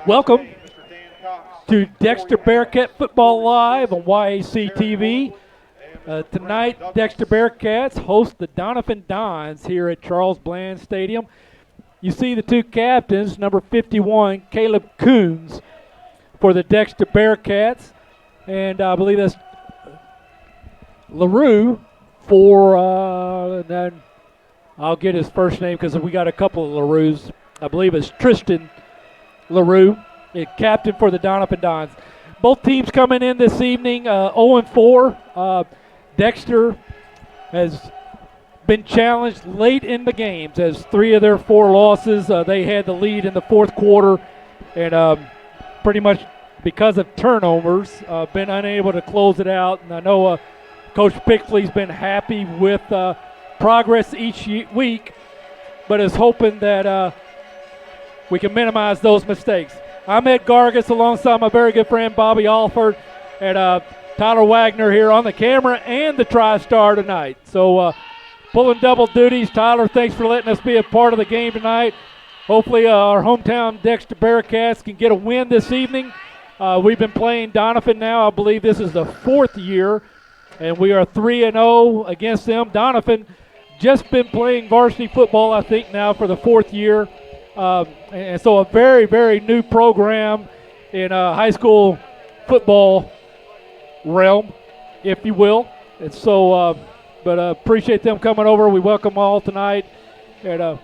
Welcome to Dexter Bearcat Football Live on YAC TV. Tonight, Dexter Bearcats host the Doniphan Dons here at Charles Bland Stadium. You see the two captains, number 51, Caleb Coons, for the Dexter Bearcats, and I believe that's LaRue for, then I'll get his first name because we got a couple of LaRues. I believe it's Tristan LaRue, captain for the Doniphan Dons. Both teams coming in this evening 0-4. Dexter has been challenged late in the games as 3 of their 4 losses. They had the lead in the fourth quarter and pretty much because of turnovers been unable to close it out. And I know Coach Pixley's been happy with progress each week, but is hoping that we can minimize those mistakes. I'm Ed Gargis alongside my very good friend Bobby Alford and Tyler Wagner here on the camera and the TriStar tonight. So pulling double duties. Tyler, thanks for letting us be a part of the game tonight. Hopefully our hometown Dexter Bearcats can get a win this evening. We've been playing Doniphan now. I believe this is the 4th year, and we are 3-0 against them. Doniphan just been playing varsity football, I think, now for the 4th year. And so a very, very new program in high school football realm, if you will. And so, but appreciate them coming over. We welcome all tonight. And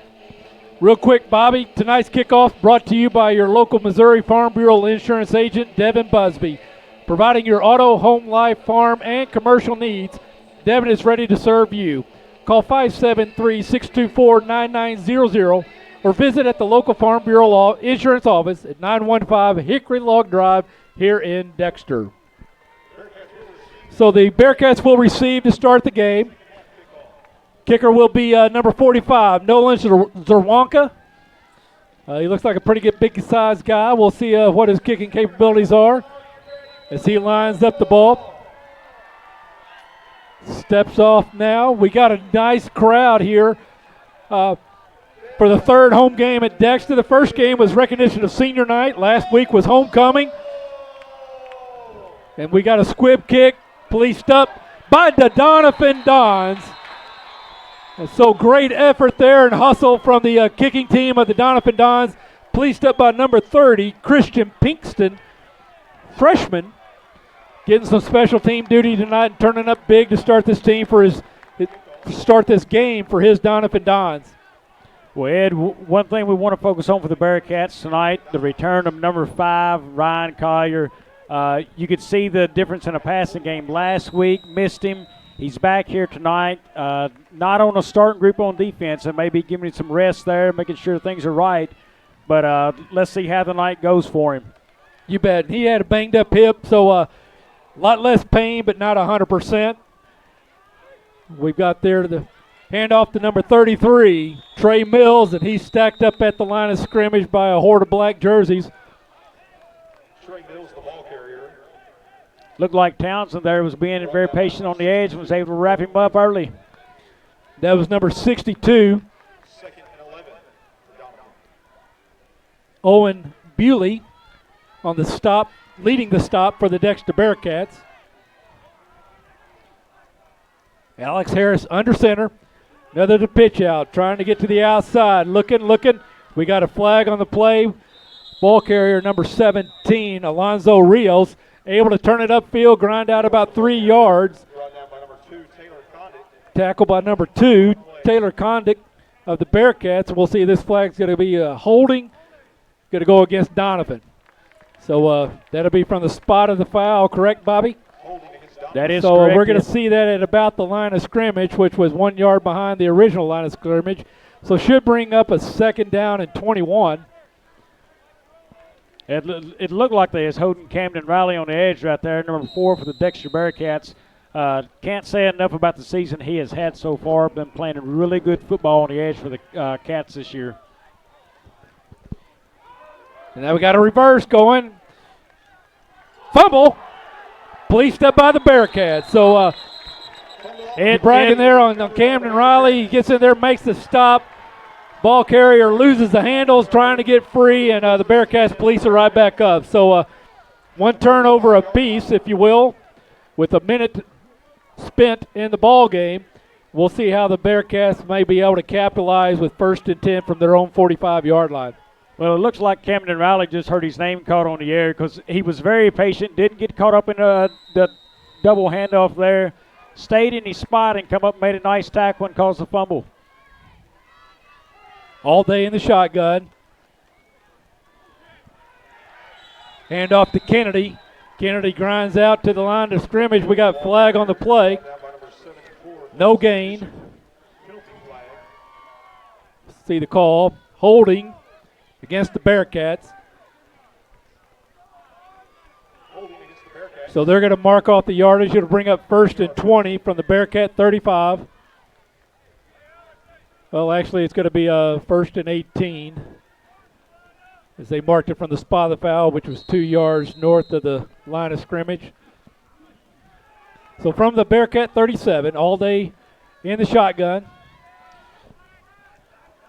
real quick, Bobby, tonight's kickoff brought to you by your local Missouri Farm Bureau insurance agent, Devin Busby. Providing your auto, home, life, farm, and commercial needs, Devin is ready to serve you. Call 573-624-9900 or visit at the local Farm Bureau Insurance Office at 915 Hickory Log Drive here in Dexter. So the Bearcats will receive to start the game. Kicker will be number 45, Nolan Zerwanka. He looks like a pretty good big-sized guy. We'll see what his kicking capabilities are as he lines up the ball. Steps off now. We got a nice crowd here for the 3rd home game at Dexter. The first game was recognition of senior night. Last week was homecoming. And we got a squib kick policed up by the Doniphan Dons. And so great effort there and hustle from the kicking team of the Doniphan Dons. Policed up by number 30, Christian Pinkston, freshman. Getting some special team duty tonight and turning up big to start this team for his game for his Doniphan Dons. Well, Ed, one thing we want to focus on for the Bearcats tonight, the return of number 5, Ryan Collier. You could see the difference in a passing game last week. Missed him. He's back here tonight. Not on a starting group on defense, and maybe giving him some rest there, making sure things are right. But let's see how the night goes for him. You bet. He had a banged-up hip, so a lot less pain, but not 100%. We've got there the handoff to number 33, Trey Mills, and he's stacked up at the line of scrimmage by a horde of black jerseys. Trey Mills, the ball carrier. Looked like Townsend there was being very patient on the edge and was able to wrap him up early. That was number 62. 2nd and 11 for Donovan. Owen Bewley on the stop, leading the stop for the Dexter Bearcats. Alex Harris under center. Another to pitch out, trying to get to the outside. Looking. We got a flag on the play. Ball carrier number 17, Alonzo Rios, able to turn it upfield, grind out about 3 yards. Brought down by number 2, Taylor Condit. Tackle by number 2, Taylor Condit of the Bearcats. We'll see this flag's going to be holding. Going to go against Donovan. So that'll be from the spot of the foul, correct, Bobby? That is so correct. We're going to see that at about the line of scrimmage, which was 1 yard behind the original line of scrimmage. So should bring up a 2nd down and 21. It looked like they was holding Camden Riley on the edge right there, number 4 for the Dexter Bearcats. Can't say enough about the season he has had so far. Been playing a really good football on the edge for the Cats this year. And now we got a reverse going. Fumble. Policed up by the Bearcats. So bragging there on Camden Riley. He gets in there, makes the stop. Ball carrier loses the handles, trying to get free, and the Bearcats police are right back up. So one turnover apiece, if you will, with a minute spent in the ball game. We'll see how the Bearcats may be able to capitalize with 1st and 10 from their own 45-yard line. Well, it looks like Camden Riley just heard his name called on the air because he was very patient, didn't get caught up in the double handoff there, stayed in his spot and come up and made a nice tackle and caused a fumble. All day in the shotgun. Hand off to Kennedy. Kennedy grinds out to the line of scrimmage. We got flag on the play. No gain. See the call. Holding against the Bearcats. So they're going to mark off the yardage. It'll bring up 1st and 20 from the Bearcat 35. Well, actually, it's going to be 1st and 18 as they marked it from the spot of the foul, which was 2 yards north of the line of scrimmage. So from the Bearcat 37, all day in the shotgun.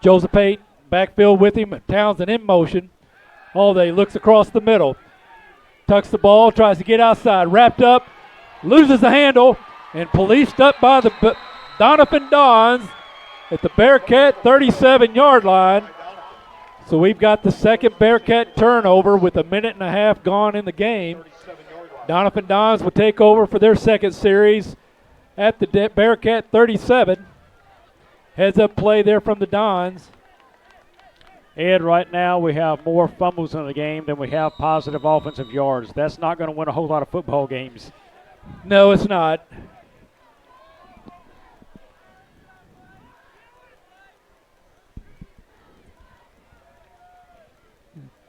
Joseph Pate, backfield with him. Townsend in motion. All day looks across the middle. Tucks the ball, tries to get outside. Wrapped up, loses the handle, and policed up by the Doniphan Dons at the Bearcat 37-yard line. So we've got the second Bearcat turnover with a minute and a half gone in the game. Doniphan Dons will take over for their second series at the Bearcat 37. Heads up play there from the Dons. Ed, right now we have more fumbles in the game than we have positive offensive yards. That's not going to win a whole lot of football games. No, it's not.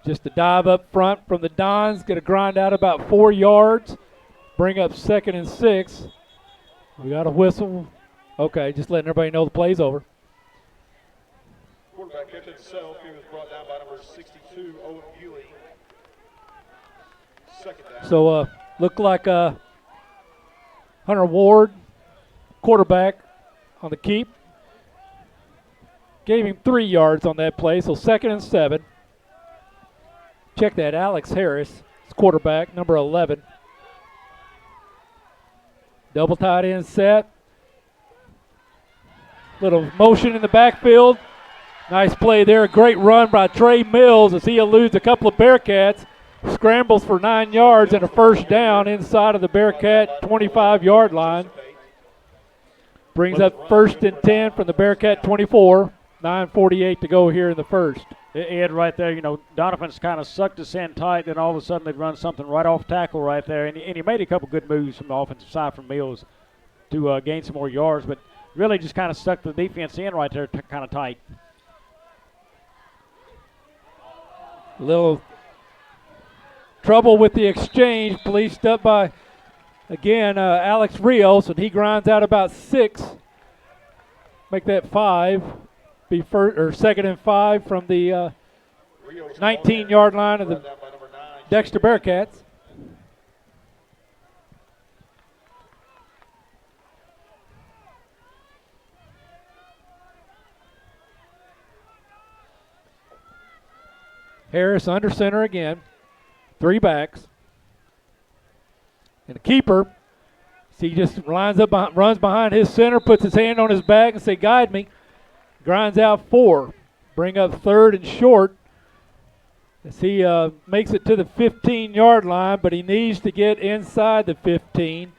Just a dive up front from the Dons. Going to grind out about 4 yards. Bring up 2nd and 6. We got a whistle. Okay, just letting everybody know the play's over. Quarterback kept himself. He was brought down by number 62, Owen Ewing. 2nd down. So looked like Hunter Ward, quarterback on the keep. Gave him 3 yards on that play, so 2nd and 7. Check that, Alex Harris, is quarterback, number 11. Double tight end set. Little motion in the backfield. Nice play there. Great run by Trey Mills as he eludes a couple of Bearcats. Scrambles for 9 yards and a 1st down inside of the Bearcat 25-yard line. Brings up 1st and 10 from the Bearcat 24. 9:48 to go here in the first. Ed, right there, Donovan's kind of sucked us in tight, then all of a sudden they'd run something right off tackle right there. And he made a couple good moves from the offensive side from Mills to gain some more yards, but really just kind of stuck the defense in right there kind of tight. A little trouble with the exchange, policed up by, again, Alex Rios, and he grinds out about 6. Make that 5. Be 2nd and 5 from the 19-yard line of the Dexter Bearcats. Harris under center again. 3 backs. And the keeper, he just lines up, runs behind his center, puts his hand on his back and say, guide me. Grinds out 4. Bring up 3rd and short as he makes it to the 15-yard line, but he needs to get inside the 15.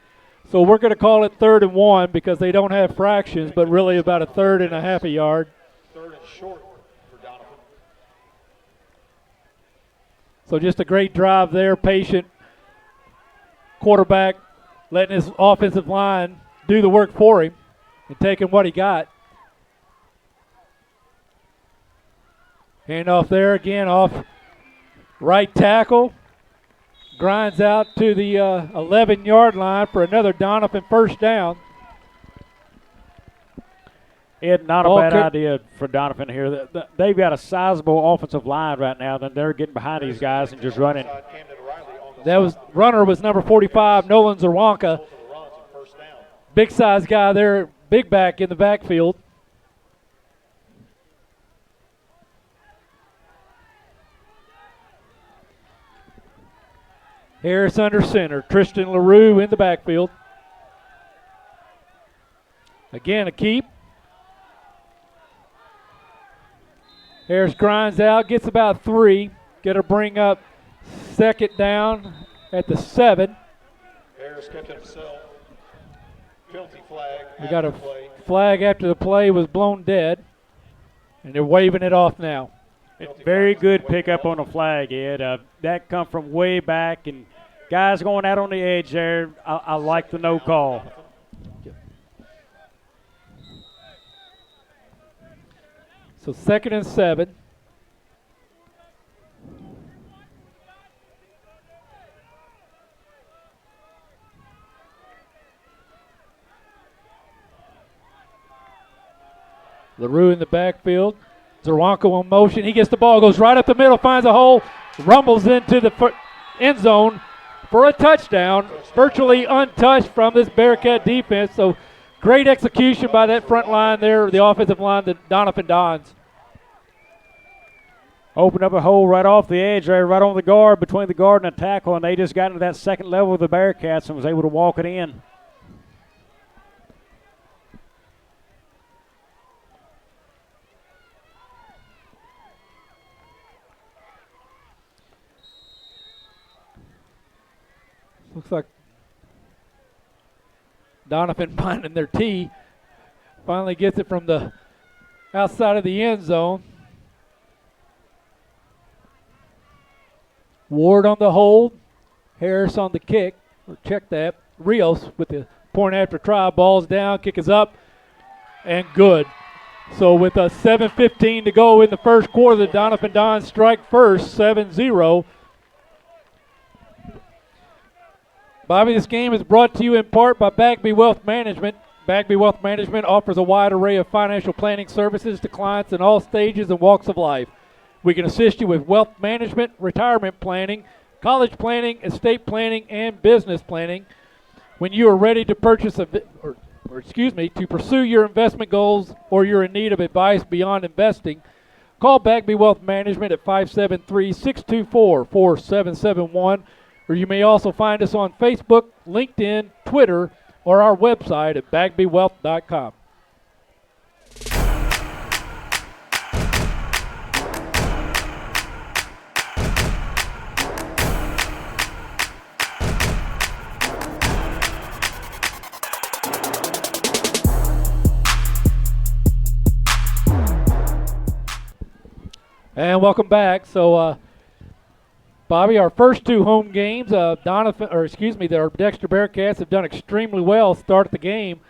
So we're going to call it 3rd and 1 because they don't have fractions, but really about a 3rd and a half a yard. 3rd and short for Donovan. So just a great drive there, patient quarterback letting his offensive line do the work for him and taking what he got. Handoff there again off right tackle. Grinds out to the 11-yard line for another Donovan 1st down. Ed, not a bad idea for Donovan here. They've got a sizable offensive line right now. Then they're getting behind these guys and just running. Runner was number 45, Nolan Zerwanka. Big size guy there, big back in the backfield. Harris under center. Tristan LaRue in the backfield. Again, a keep. Harris grinds out, gets about 3. Got to bring up second down at the 7. Harris kept himself. Penalty flag. We got a after play. flag after the play was blown dead, and they're waving it off now. Very good pickup on the flag, Ed. That come from way back, and guys going out on the edge there. I like the no call. So 2nd and 7. LaRue in the backfield. Zerwanko in motion. He gets the ball, goes right up the middle, finds a hole, rumbles into the end zone for a touchdown. Virtually untouched from this Bearcat defense. So great execution by that front line there, the offensive line, the Doniphan Dons. Opened up a hole right off the edge there, right on the guard, between the guard and the tackle, and they just got into that second level of the Bearcats and was able to walk it in. Looks like Donovan finding their tee. Finally gets it from the outside of the end zone. Ward on the hold. Harris on the kick. Or check that. Rios with the point after try. Ball's down. Kick is up. And good. So with a 7:15 to go in the first quarter, the Doniphan Dons strike first, 7-0. Bobby, this game is brought to you in part by Bagby Wealth Management. Bagby Wealth Management offers a wide array of financial planning services to clients in all stages and walks of life. We can assist you with wealth management, retirement planning, college planning, estate planning, and business planning. When you are ready to purchase to pursue your investment goals, or you're in need of advice beyond investing, call Bagby Wealth Management at 573-624-4771. Or you may also find us on Facebook, LinkedIn, Twitter, or our website at bagbywealth.com. And welcome back. So, Bobby, our first 2 home games, our Dexter Bearcats have done extremely well. Start the game,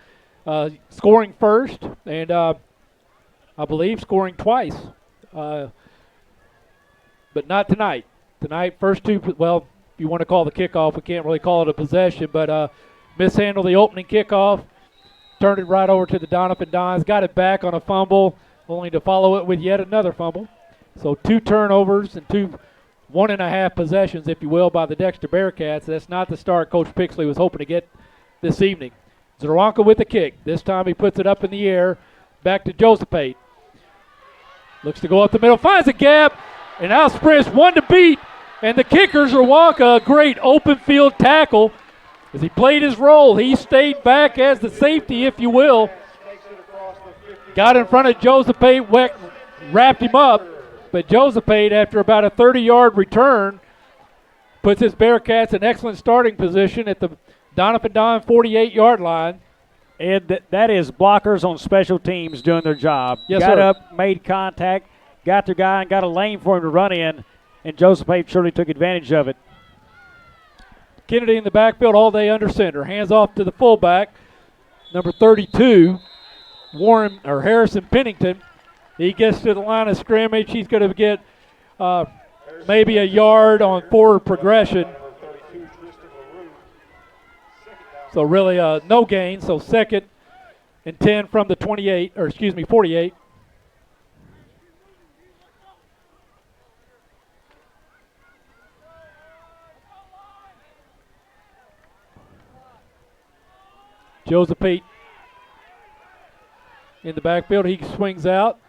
scoring first, and I believe scoring twice, but not tonight. Tonight, first 2. Well, if you want to call the kickoff, we can't really call it a possession, but mishandled the opening kickoff, turned it right over to the Doniphan Dons, got it back on a fumble, only to follow it with yet another fumble. So 2 turnovers and 2 1.5 possessions, if you will, by the Dexter Bearcats. That's not the start Coach Pixley was hoping to get this evening. Zerwanka with the kick. This time he puts it up in the air. Back to Josephate. Looks to go up the middle, finds a gap, and out sprints 1 to beat. And the kicker, Zerwanka, a great open field tackle as he played his role. He stayed back as the safety, if you will. Got in front of Josephate, wrapped him up. But Josephate, after about a 30-yard return, puts his Bearcats in excellent starting position at the Doniphan Don 48-yard line. Ed, that is blockers on special teams doing their job. Yes, got sir. up, made contact, got their guy, and got a lane for him to run in, and Josephate surely took advantage of it. Kennedy in the backfield all day under center. Hands off to the fullback, number 32, Harrison Pennington. He gets to the line of scrimmage. He's going to get maybe a yard on forward progression. So really no gain. So 2nd and 10 from the 48. Josephate in the backfield. He swings out.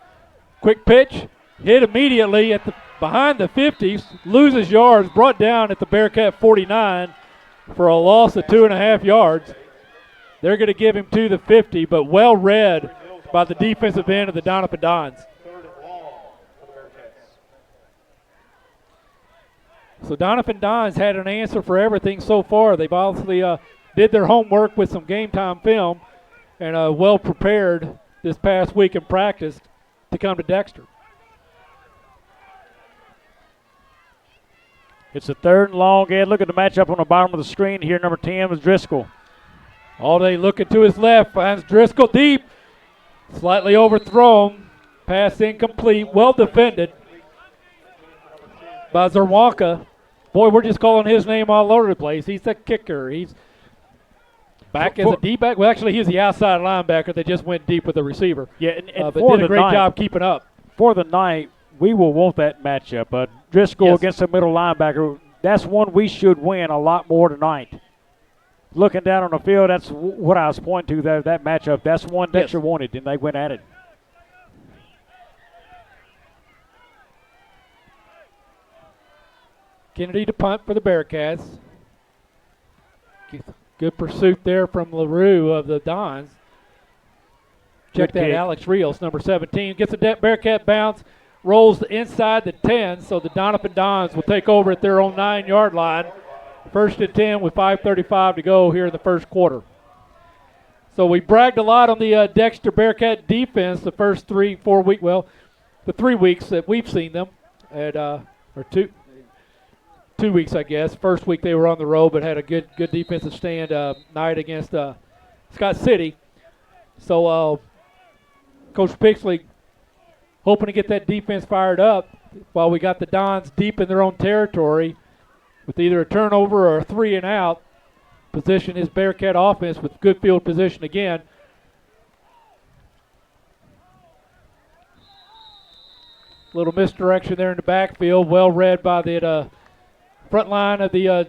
Quick pitch, hit immediately at the behind the 50s, loses yards, brought down at the Bearcat 49 for a loss of 2.5 yards. They're going to give him to the 50, but well read by the defensive end of the Doniphan Dons. So Doniphan Dons had an answer for everything so far. They've obviously did their homework with some game time film and well prepared this past week in practice to come to Dexter. It's a 3rd and long, Ed. Look at the matchup on the bottom of the screen here. Number 10 is Driscoll. All day looking to his left, finds Driscoll deep. Slightly overthrown. Pass incomplete. Well defended by Zerwanka. Boy, we're just calling his name all over the place. He's the kicker. He's back as a D-back. Well, actually, he's the outside linebacker. They just went deep with the receiver. Yeah, and but did a great job keeping up. For the night, we will want that matchup. Driscoll against the middle linebacker, that's one we should win a lot more tonight. Looking down on the field, that's what I was pointing to there, that matchup. That's one Dexter wanted, and they went at it. Kennedy to punt for the Bearcats. Good pursuit there from LaRue of the Dons. Check that, Alex Rios, number 17. Gets a Bearcat bounce, rolls inside the 10, so the Doniphan Dons will take over at their own 9-yard line. 1st and 10 with 5:35 to go here in the first quarter. So we bragged a lot on the Dexter Bearcat defense the first 3-4 weeks, well, the 3 weeks that we've seen them, at, or 2 weeks, I guess. First week they were on the road, but had a good defensive stand night against Scott City. So Coach Pixley hoping to get that defense fired up while we got the Dons deep in their own territory with either a turnover or a 3 and out. Position his Bearcat offense with good field position again. Little misdirection there in the backfield. Well read by the front line of the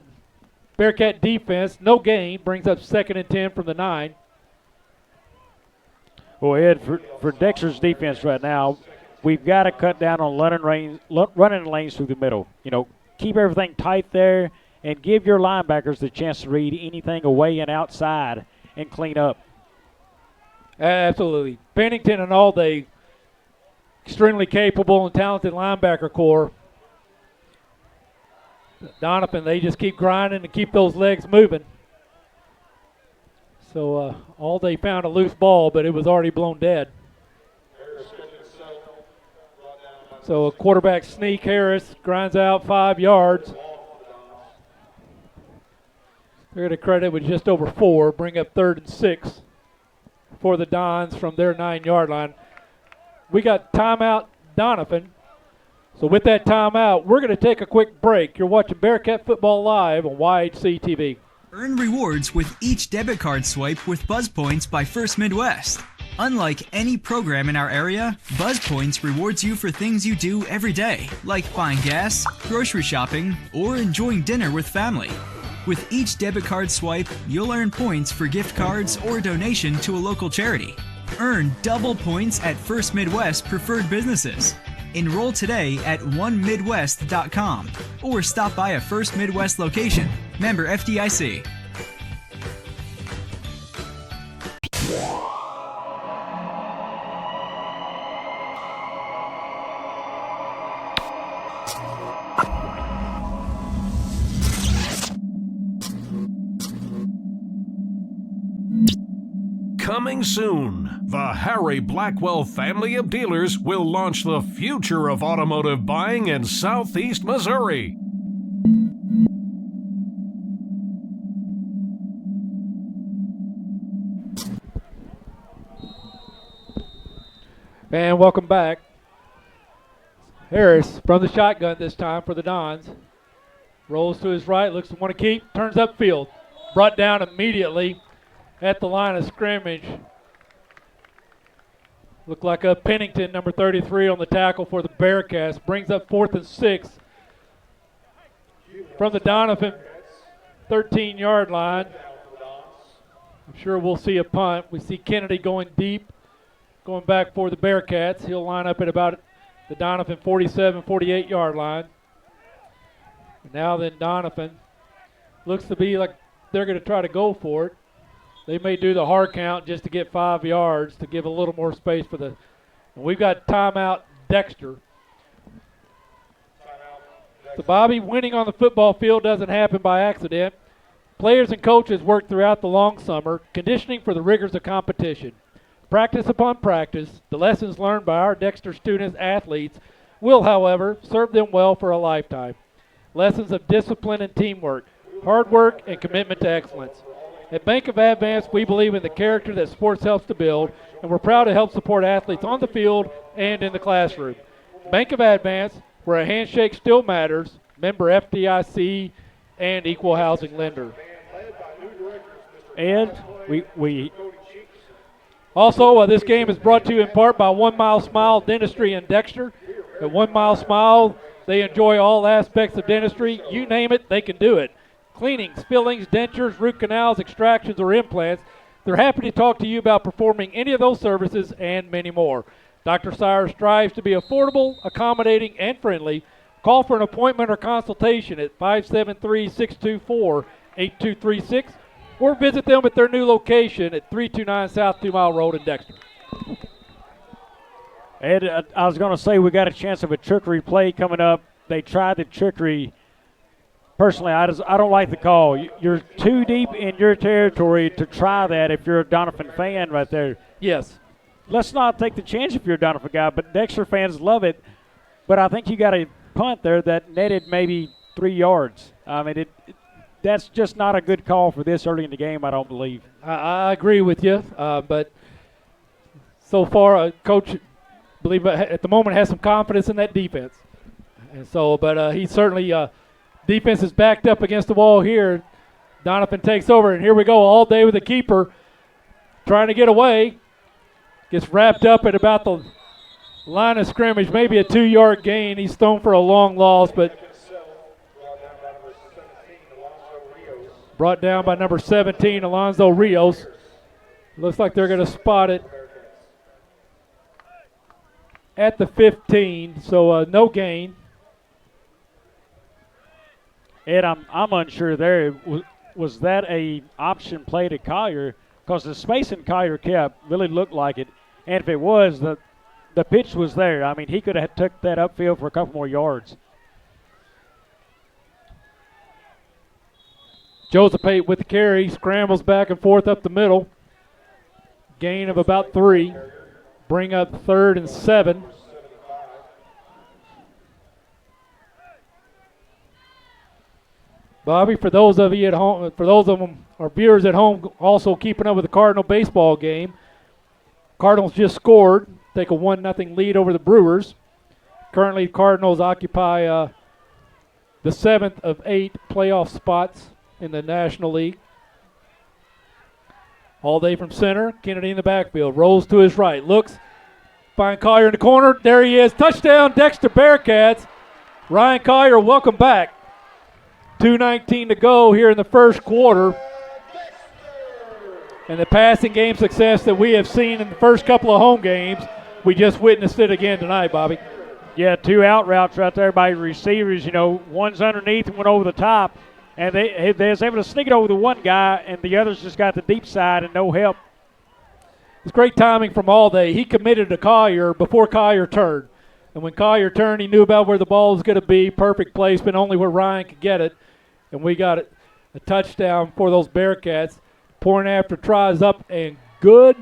Bearcat defense. No gain. Brings up 2nd and 10 from the 9. Well, Ed, for Dexter's defense right now, we've got to cut down on running lanes through the middle. You know, keep everything tight there and give your linebackers the chance to read anything away and outside and clean up. Absolutely. Pennington and Allday, extremely capable and talented linebacker core. Doniphan, they just keep grinding and keep those legs moving. So Allday found a loose ball, but it was already blown dead. So a quarterback sneak. Harris grinds out 5 yards. They're going to credit with just over 4, bring up 3rd and 6 for the Dons from their 9-yard line. We got timeout Doniphan. So with that timeout, we're going to take a quick break. You're watching Bearcat Football Live on YHC TV. Earn rewards with each debit card swipe with Buzz Points by First Midwest. Unlike any program in our area, Buzz Points rewards you for things you do every day, like buying gas, grocery shopping, or enjoying dinner with family. With each debit card swipe, you'll earn points for gift cards or donation to a local charity. Earn double points at First Midwest preferred businesses. Enroll today at onemidwest.com or stop by a First Midwest location. Member FDIC. Coming soon, the Harry Blackwell family of dealers will launch the future of automotive buying in Southeast Missouri. And welcome back. Harris from the shotgun this time for the Dons. Rolls to his right, looks to want to keep, turns upfield. Brought down immediately at the line of scrimmage. Looked like a Pennington, number 33, on the tackle for the Bearcats. Brings up 4th and 6 from the Doniphan 13-yard line. I'm sure we'll see a punt. We see Kennedy going deep, going back for the Bearcats. He'll line up at about the Doniphan 47, 48-yard line. Now then Doniphan looks to be like they're going to try to go for it. They may do the hard count just to get 5 yards to give a little more space for the. And we've got timeout Dexter. So Bobby, winning on the football field doesn't happen by accident. Players and coaches work throughout the long summer, conditioning for the rigors of competition. Practice upon practice, the lessons learned by our Dexter students athletes will, however, serve them well for a lifetime. Lessons of discipline and teamwork, hard work, and commitment to excellence. At Bank of Advance, we believe in the character that sports helps to build, and we're proud to help support athletes on the field and in the classroom. Bank of Advance, where a handshake still matters, member FDIC, and equal housing lender. And we also, this game is brought to you in part by 1 Mile Smile Dentistry in Dexter. At 1 Mile Smile, they enjoy all aspects of dentistry. You name it, they can do it. Cleanings, fillings, dentures, root canals, extractions, or implants. They're happy to talk to you about performing any of those services and many more. Dr. Sire strives to be affordable, accommodating, and friendly. Call for an appointment or consultation at 573-624-8236 or visit them at their new location at 329 South 2 Mile Road in Dexter. Ed, I was going to say we got a chance of a trickery play coming up. They tried the trickery. Personally, I don't like the call. You're too deep in your territory to try that if you're a Doniphan fan right there. Yes. Let's not take the chance if you're a Doniphan guy, but Dexter fans love it. But I think you got a punt there that netted maybe 3 yards. I mean, that's just not a good call for this early in the game, I don't believe. I agree with you, but so far, Coach, I believe at the moment, has some confidence in that defense. And so, but he certainly, defense is backed up against the wall here. Doniphan takes over, and here we go all day with the keeper trying to get away. Gets wrapped up at about the line of scrimmage, maybe a 2-yard gain. He's thrown for a long loss, but brought down by number 17, Alonzo Rios. Looks like they're going to spot it at the 15, so no gain. Ed, I'm unsure there. Was that a option play to Collier? Because the spacing Collier kept really looked like it. And if it was, the pitch was there. I mean, he could have took that upfield for a couple more yards. Joseph Pate with the carry, scrambles back and forth up the middle. Gain of about 3. Bring up 3rd and 7. Bobby, for those of you at home, for those of them, our viewers at home, also keeping up with the Cardinal baseball game. Cardinals just scored, take a 1-0 lead over the Brewers. Currently, Cardinals occupy the 7th of 8 playoff spots in the National League. All day from center, Kennedy in the backfield, rolls to his right, looks, find Collier in the corner, there he is, touchdown Dexter Bearcats. Ryan Collier, welcome back. 2:19 to go here in the first quarter. And the passing game success that we have seen in the first couple of home games, we just witnessed it again tonight, Bobby. Yeah, 2 out routes right there by receivers. You know, one's underneath and went over the top. And they was able to sneak it over the one guy, and the others just got the deep side and no help. It's great timing from Allday. He committed to Collier before Collier turned. And when Collier turned, he knew about where the ball was going to be. Perfect placement, only where Ryan could get it. And we got it, a touchdown for those Bearcats. Point after tries up and good.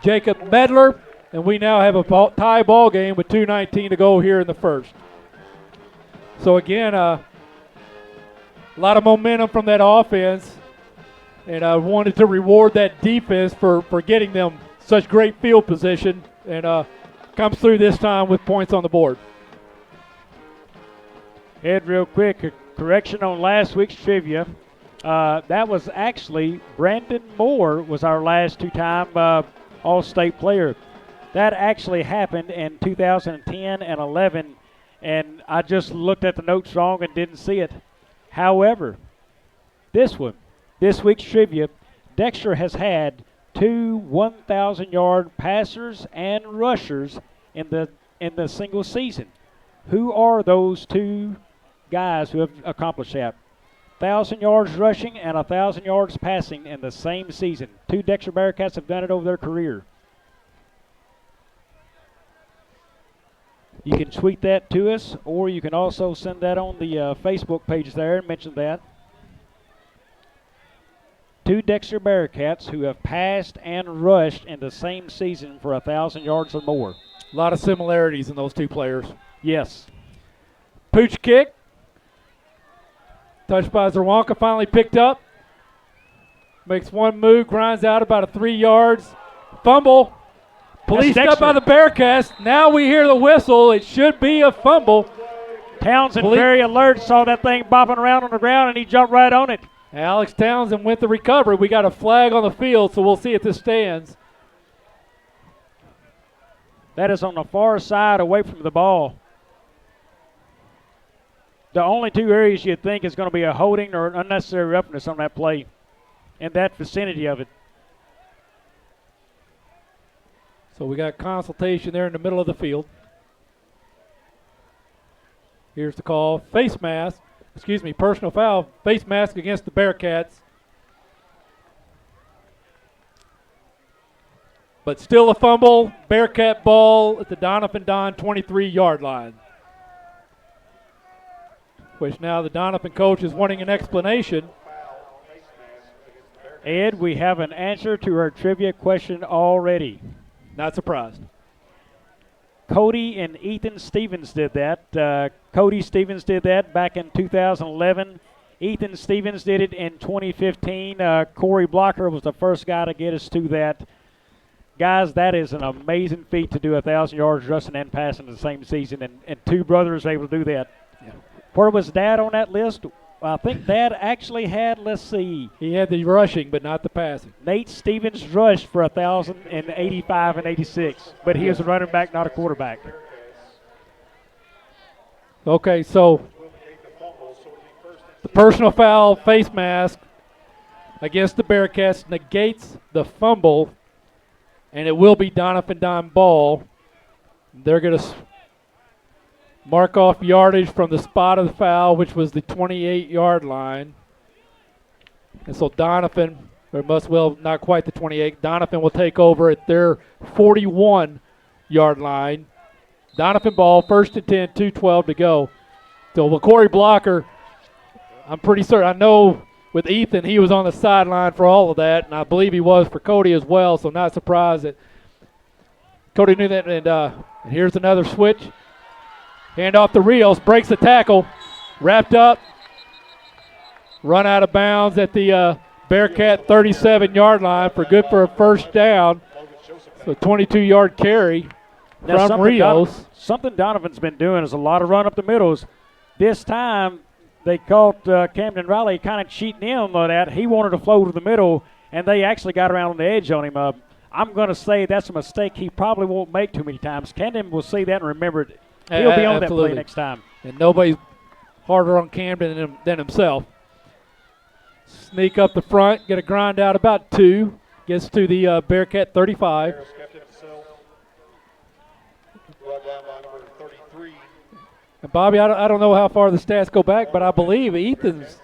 Jacob Medler. And we now have a tie ball game with 2:19 to go here in the first. So again, a lot of momentum from that offense. And I wanted to reward that defense for getting them such great field position. And comes through this time with points on the board. Ed, real quick, a correction on last week's trivia. That was actually Brandon Moore was our last 2-time All-State player. That actually happened in 2010 and 11, and I just looked at the notes wrong and didn't see it. However, this week's trivia, Dexter has had 2 1,000-yard passers and rushers in the in the single season. Who are those two guys who have accomplished that? 1,000 yards rushing and 1,000 yards passing in the same season. Two Dexter Bearcats have done it over their career. You can tweet that to us, or you can also send that on the Facebook page there and mention that. Two Dexter Bearcats who have passed and rushed in the same season for 1,000 yards or more. A lot of similarities in those two players. Yes. Pooch kick. Touched by Zerwanka, finally picked up. Makes one move, grinds out about a 3 yards. Fumble. Policed up by the Bearcats. Now we hear the whistle. It should be a fumble. Townsend very alert, saw that thing bopping around on the ground, and he jumped right on it. Alex Townsend with the recovery. We got a flag on the field, so we'll see if this stands. That is on the far side away from the ball. The only two areas you'd think is going to be a holding or unnecessary roughness on that play in that vicinity of it. So we got consultation there in the middle of the field. Here's the call. Personal foul. Face mask against the Bearcats. But still a fumble. Bearcat ball at the Doniphan Don 23-yard line. Which now the Doniphan coach is wanting an explanation. Ed, we have an answer to our trivia question already. Not surprised. Cody and Ethan Stevens did that. Cody Stevens did that back in 2011. Ethan Stevens did it in 2015. Corey Blocker was the first guy to get us to that. Guys, that is an amazing feat to do 1,000 yards rushing and passing in the same season, and two brothers able to do that. Yeah. Where was Dad on that list? I think Dad actually had, let's see. He had the rushing, but not the passing. Nate Stevens rushed for 1,085 and 86, but he was a running back, not a quarterback. Okay, so the personal foul face mask against the Bearcats negates the fumble, and it will be Doniphan Don ball. They're going to mark off yardage from the spot of the foul, which was the 28-yard line. And so Doniphan, or not quite the 28, Doniphan will take over at their 41-yard line. Doniphan ball, 1st and 10, 2:12 to go. So Corey Blocker, I'm pretty certain, I know with Ethan, he was on the sideline for all of that, and I believe he was for Cody as well, so not surprised that Cody knew that. And here's another switch. Hand off the Rios, breaks the tackle, wrapped up, run out of bounds at the Bearcat 37-yard line for a first down. So 22-yard carry from Rios. Something Donovan's been doing is a lot of run up the middles. This time they caught Camden Riley kind of cheating in on that. He wanted to flow to the middle, and they actually got around on the edge on him. I'm going to say that's a mistake he probably won't make too many times. Camden will see that and remember it. He'll be on that play next time. And nobody's harder on Camden than himself. Sneak up the front, get a grind out about 2. Gets to the Bearcat 35. And Bobby, I don't know how far the stats go back, but I believe Ethan's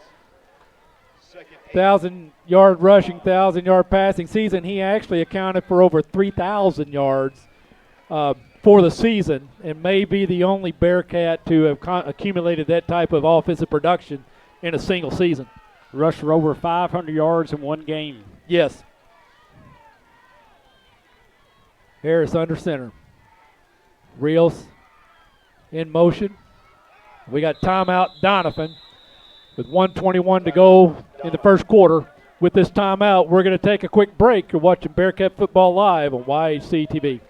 1,000-yard rushing, 1,000-yard passing season, he actually accounted for over 3,000 yards for the season, and may be the only Bearcat to have accumulated that type of offensive production in a single season. Rushed for over 500 yards in one game. Yes. Harris under center. Rios in motion. We got timeout Doniphan with 1:21 to go in the first quarter. With this timeout, we're going to take a quick break. You're watching Bearcat Football Live on YHC TV.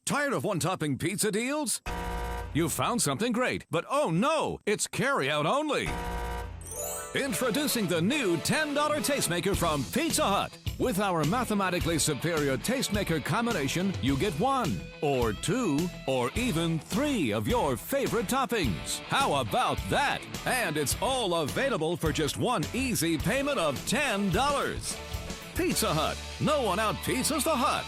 Tired of one-topping pizza deals? You found something great, but oh no, it's carry-out only. Introducing the new $10 Tastemaker from Pizza Hut. With our mathematically superior Tastemaker combination, you get 1, or 2, or even 3 of your favorite toppings. How about that? And it's all available for just one easy payment of $10. Pizza Hut. No one out-pizzas the Hut.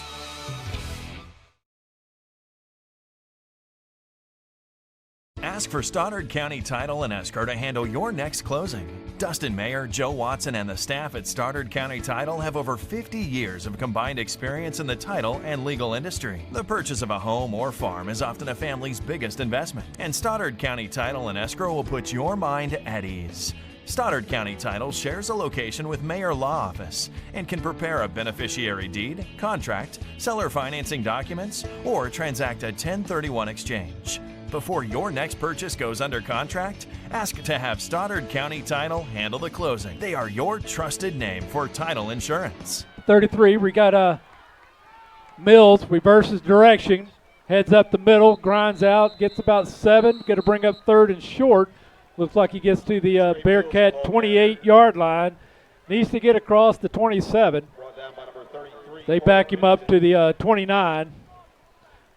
Ask for Stoddard County Title and Escrow to handle your next closing. Dustin Mayer, Joe Watson, and the staff at Stoddard County Title have over 50 years of combined experience in the title and legal industry. The purchase of a home or farm is often a family's biggest investment, and Stoddard County Title and Escrow will put your mind at ease. Stoddard County Title shares a location with Mayer Law Office and can prepare a beneficiary deed, contract, seller financing documents, or transact a 1031 exchange. Before your next purchase goes under contract, ask to have Stoddard County Title handle the closing. They are your trusted name for title insurance. 33, we got Mills, reverses direction, heads up the middle, grinds out, gets about 7, going to bring up 3rd and short. Looks like he gets to the Bearcat 28-yard line. Needs to get across the 27. They back him up to the 29.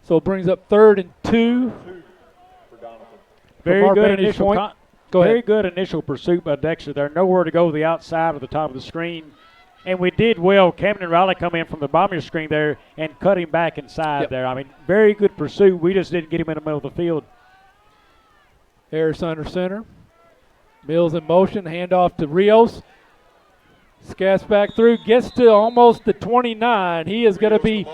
So it brings up 3rd and 2. Very good initial pursuit by Dexter. They're nowhere to go the outside or the top of the screen. And we did well. Camden Riley come in from the bottom of the screen there and cut him back inside there. I mean, very good pursuit. We just didn't get him in the middle of the field. Harris under center. Mills in motion. Handoff to Rios. Scats back through. Gets to almost the 29. He is going to be,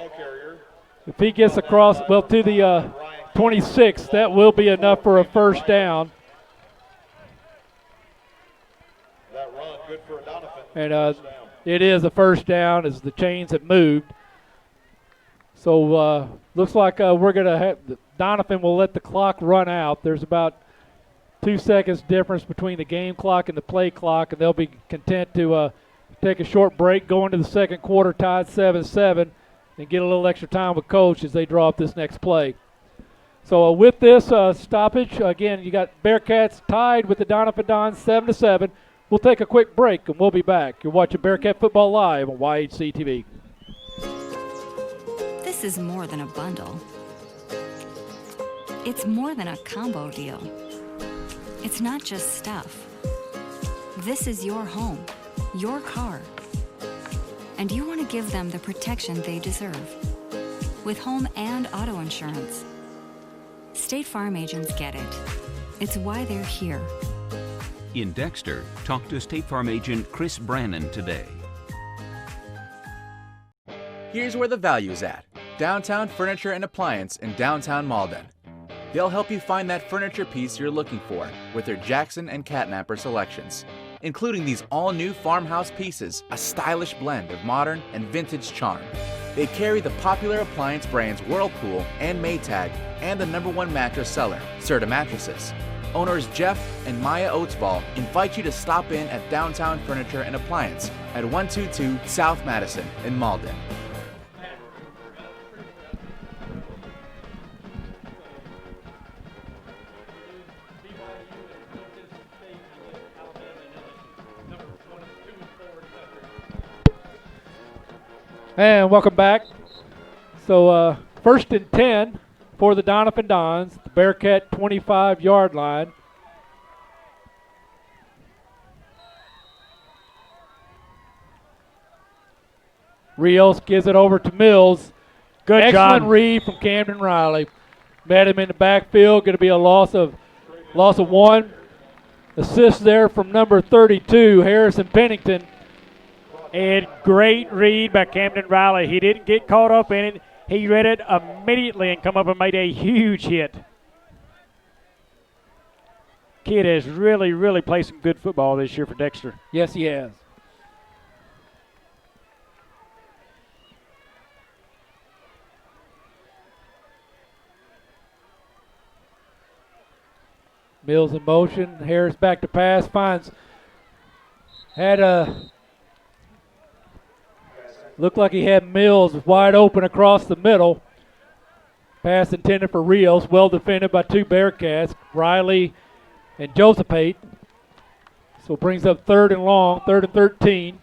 if he gets across, well, to the 26, that will be enough for a first down. That run, good for Donovan. And it is a first down as the chains have moved. So looks like we're going to have, Donovan will let the clock run out. There's about 2 seconds difference between the game clock and the play clock, and they'll be content to take a short break, go into the second quarter tied 7-7, and get a little extra time with Coach as they draw up this next play. So with this stoppage, again, you got Bearcats tied with the Doniphan Dons 7-7. We'll take a quick break, and we'll be back. You're watching Bearcat Football Live on YHC TV. This is more than a bundle. It's more than a combo deal. It's not just stuff. This is your home, your car. And you want to give them the protection they deserve. With home and auto insurance. State Farm agents get it. It's why they're here. In Dexter, talk to State Farm agent Chris Brannon today. Here's where the value is at. Downtown Furniture and Appliance in downtown Malden. They'll help you find that furniture piece you're looking for with their Jackson and Catnapper selections, including these all-new farmhouse pieces, a stylish blend of modern and vintage charm. They carry the popular appliance brands Whirlpool and Maytag and the #1 mattress seller, Serta Mattresses. Owners Jeff and Maya Oatsball invite you to stop in at Downtown Furniture and Appliance at 122 South Madison in Malden. And welcome back. So 1st and 10 for the Doniphan Dons, the Bearcat 25-yard line. Rios gives it over to Mills. Good Excellent job. read from Camden Riley. Met him in the backfield. Going to be a loss of 1. Assist there from number 32, Harrison Pennington. And great read by Camden Riley. He didn't get caught up in it. He read it immediately and come up and made a huge hit. Kid has really, really played some good football this year for Dexter. Yes, he has. Mills in motion. Harris back to pass. Looked like he had Mills wide open across the middle. Pass intended for Rios. Well defended by 2 Bearcats, Riley and Josephate. So it brings up 3rd and long, 3rd and 13.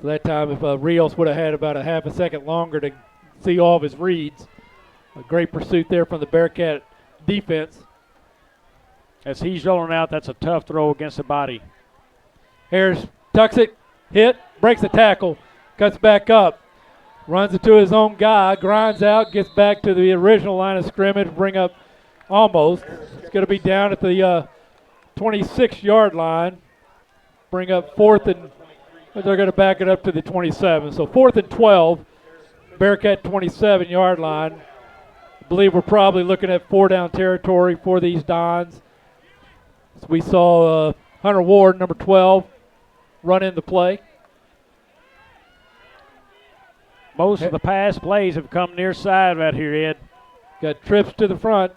So that time if Rios would have had about a half a second longer to see all of his reads. A great pursuit there from the Bearcat defense. As he's rolling out, that's a tough throw against the body. Harris tucks it, hit, breaks the tackle, cuts back up, runs it to his own guy, grinds out, gets back to the original line of scrimmage, bring up almost. It's going to be down at the 26-yard line. Bring up fourth and they're going to back it up to the 27. So 4th and 12, Bearcat 27-yard line. I believe we're probably looking at 4-down territory for these Dons. So we saw Hunter Ward, number 12, run in the play. Most of the pass plays have come near side right here, Ed. Got trips to the front.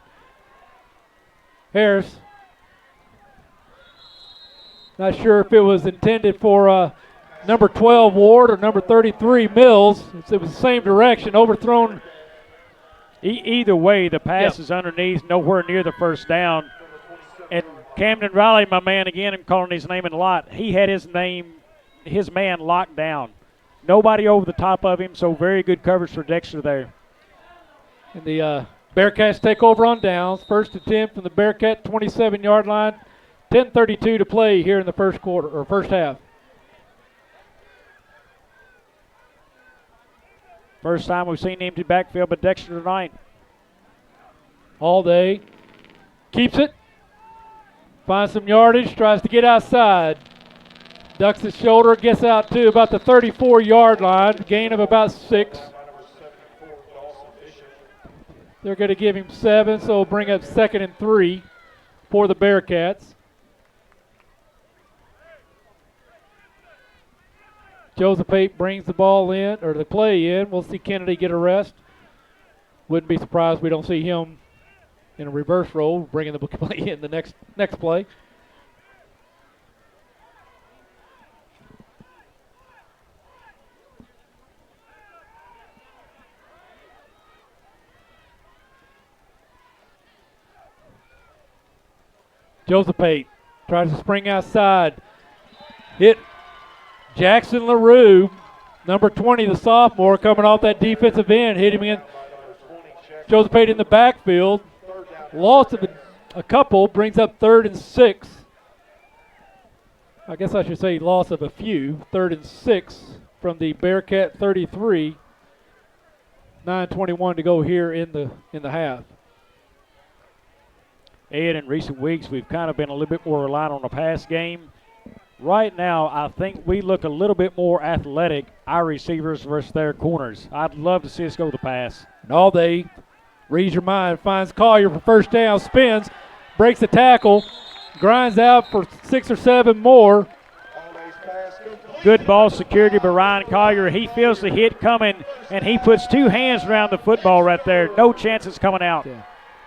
Harris. Not sure if it was intended for number 12 Ward or number 33 Mills. It was the same direction, overthrown. Either way, the pass is underneath, nowhere near the first down. And Camden Riley, my man, again, I'm calling his name in a lot. He had his man locked down. Nobody over the top of him, so very good coverage for Dexter there. And the Bearcats take over on downs. First and 10 from the Bearcat 27-yard line. 10:32 to play here in the first quarter or first half. First time we've seen empty backfield by Dexter tonight. All day. Keeps it. Finds some yardage. Tries to get outside. Ducks his shoulder. Gets out to about the 34-yard line. Gain of about 6. They're going to give him 7, so bring up 2nd and 3 for the Bearcats. Josephate brings the ball in, or the play in. We'll see Kennedy get a rest. Wouldn't be surprised if we don't see him in a reverse roll, bringing the play in the next play. Josephate tries to spring outside. Hit Jackson LaRue, number 20, the sophomore, coming off that defensive end, hit him in. Josephate in the backfield. Loss of a couple, brings up 3rd and 6. I guess I should say loss of a few. 3rd and 6 from the Bearcat 33. 9:21 to go here in the half. Ed, in recent weeks, we've kind of been a little bit more reliant on the pass game. Right now, I think we look a little bit more athletic, our receivers versus their corners. I'd love to see us go the pass. And all day, reads your mind, finds Collier for first down, spins, breaks the tackle, grinds out for 6 or 7 more. Good ball security by Ryan Collier. He feels the hit coming, and he puts 2 hands around the football right there. No chance it's coming out. Yeah.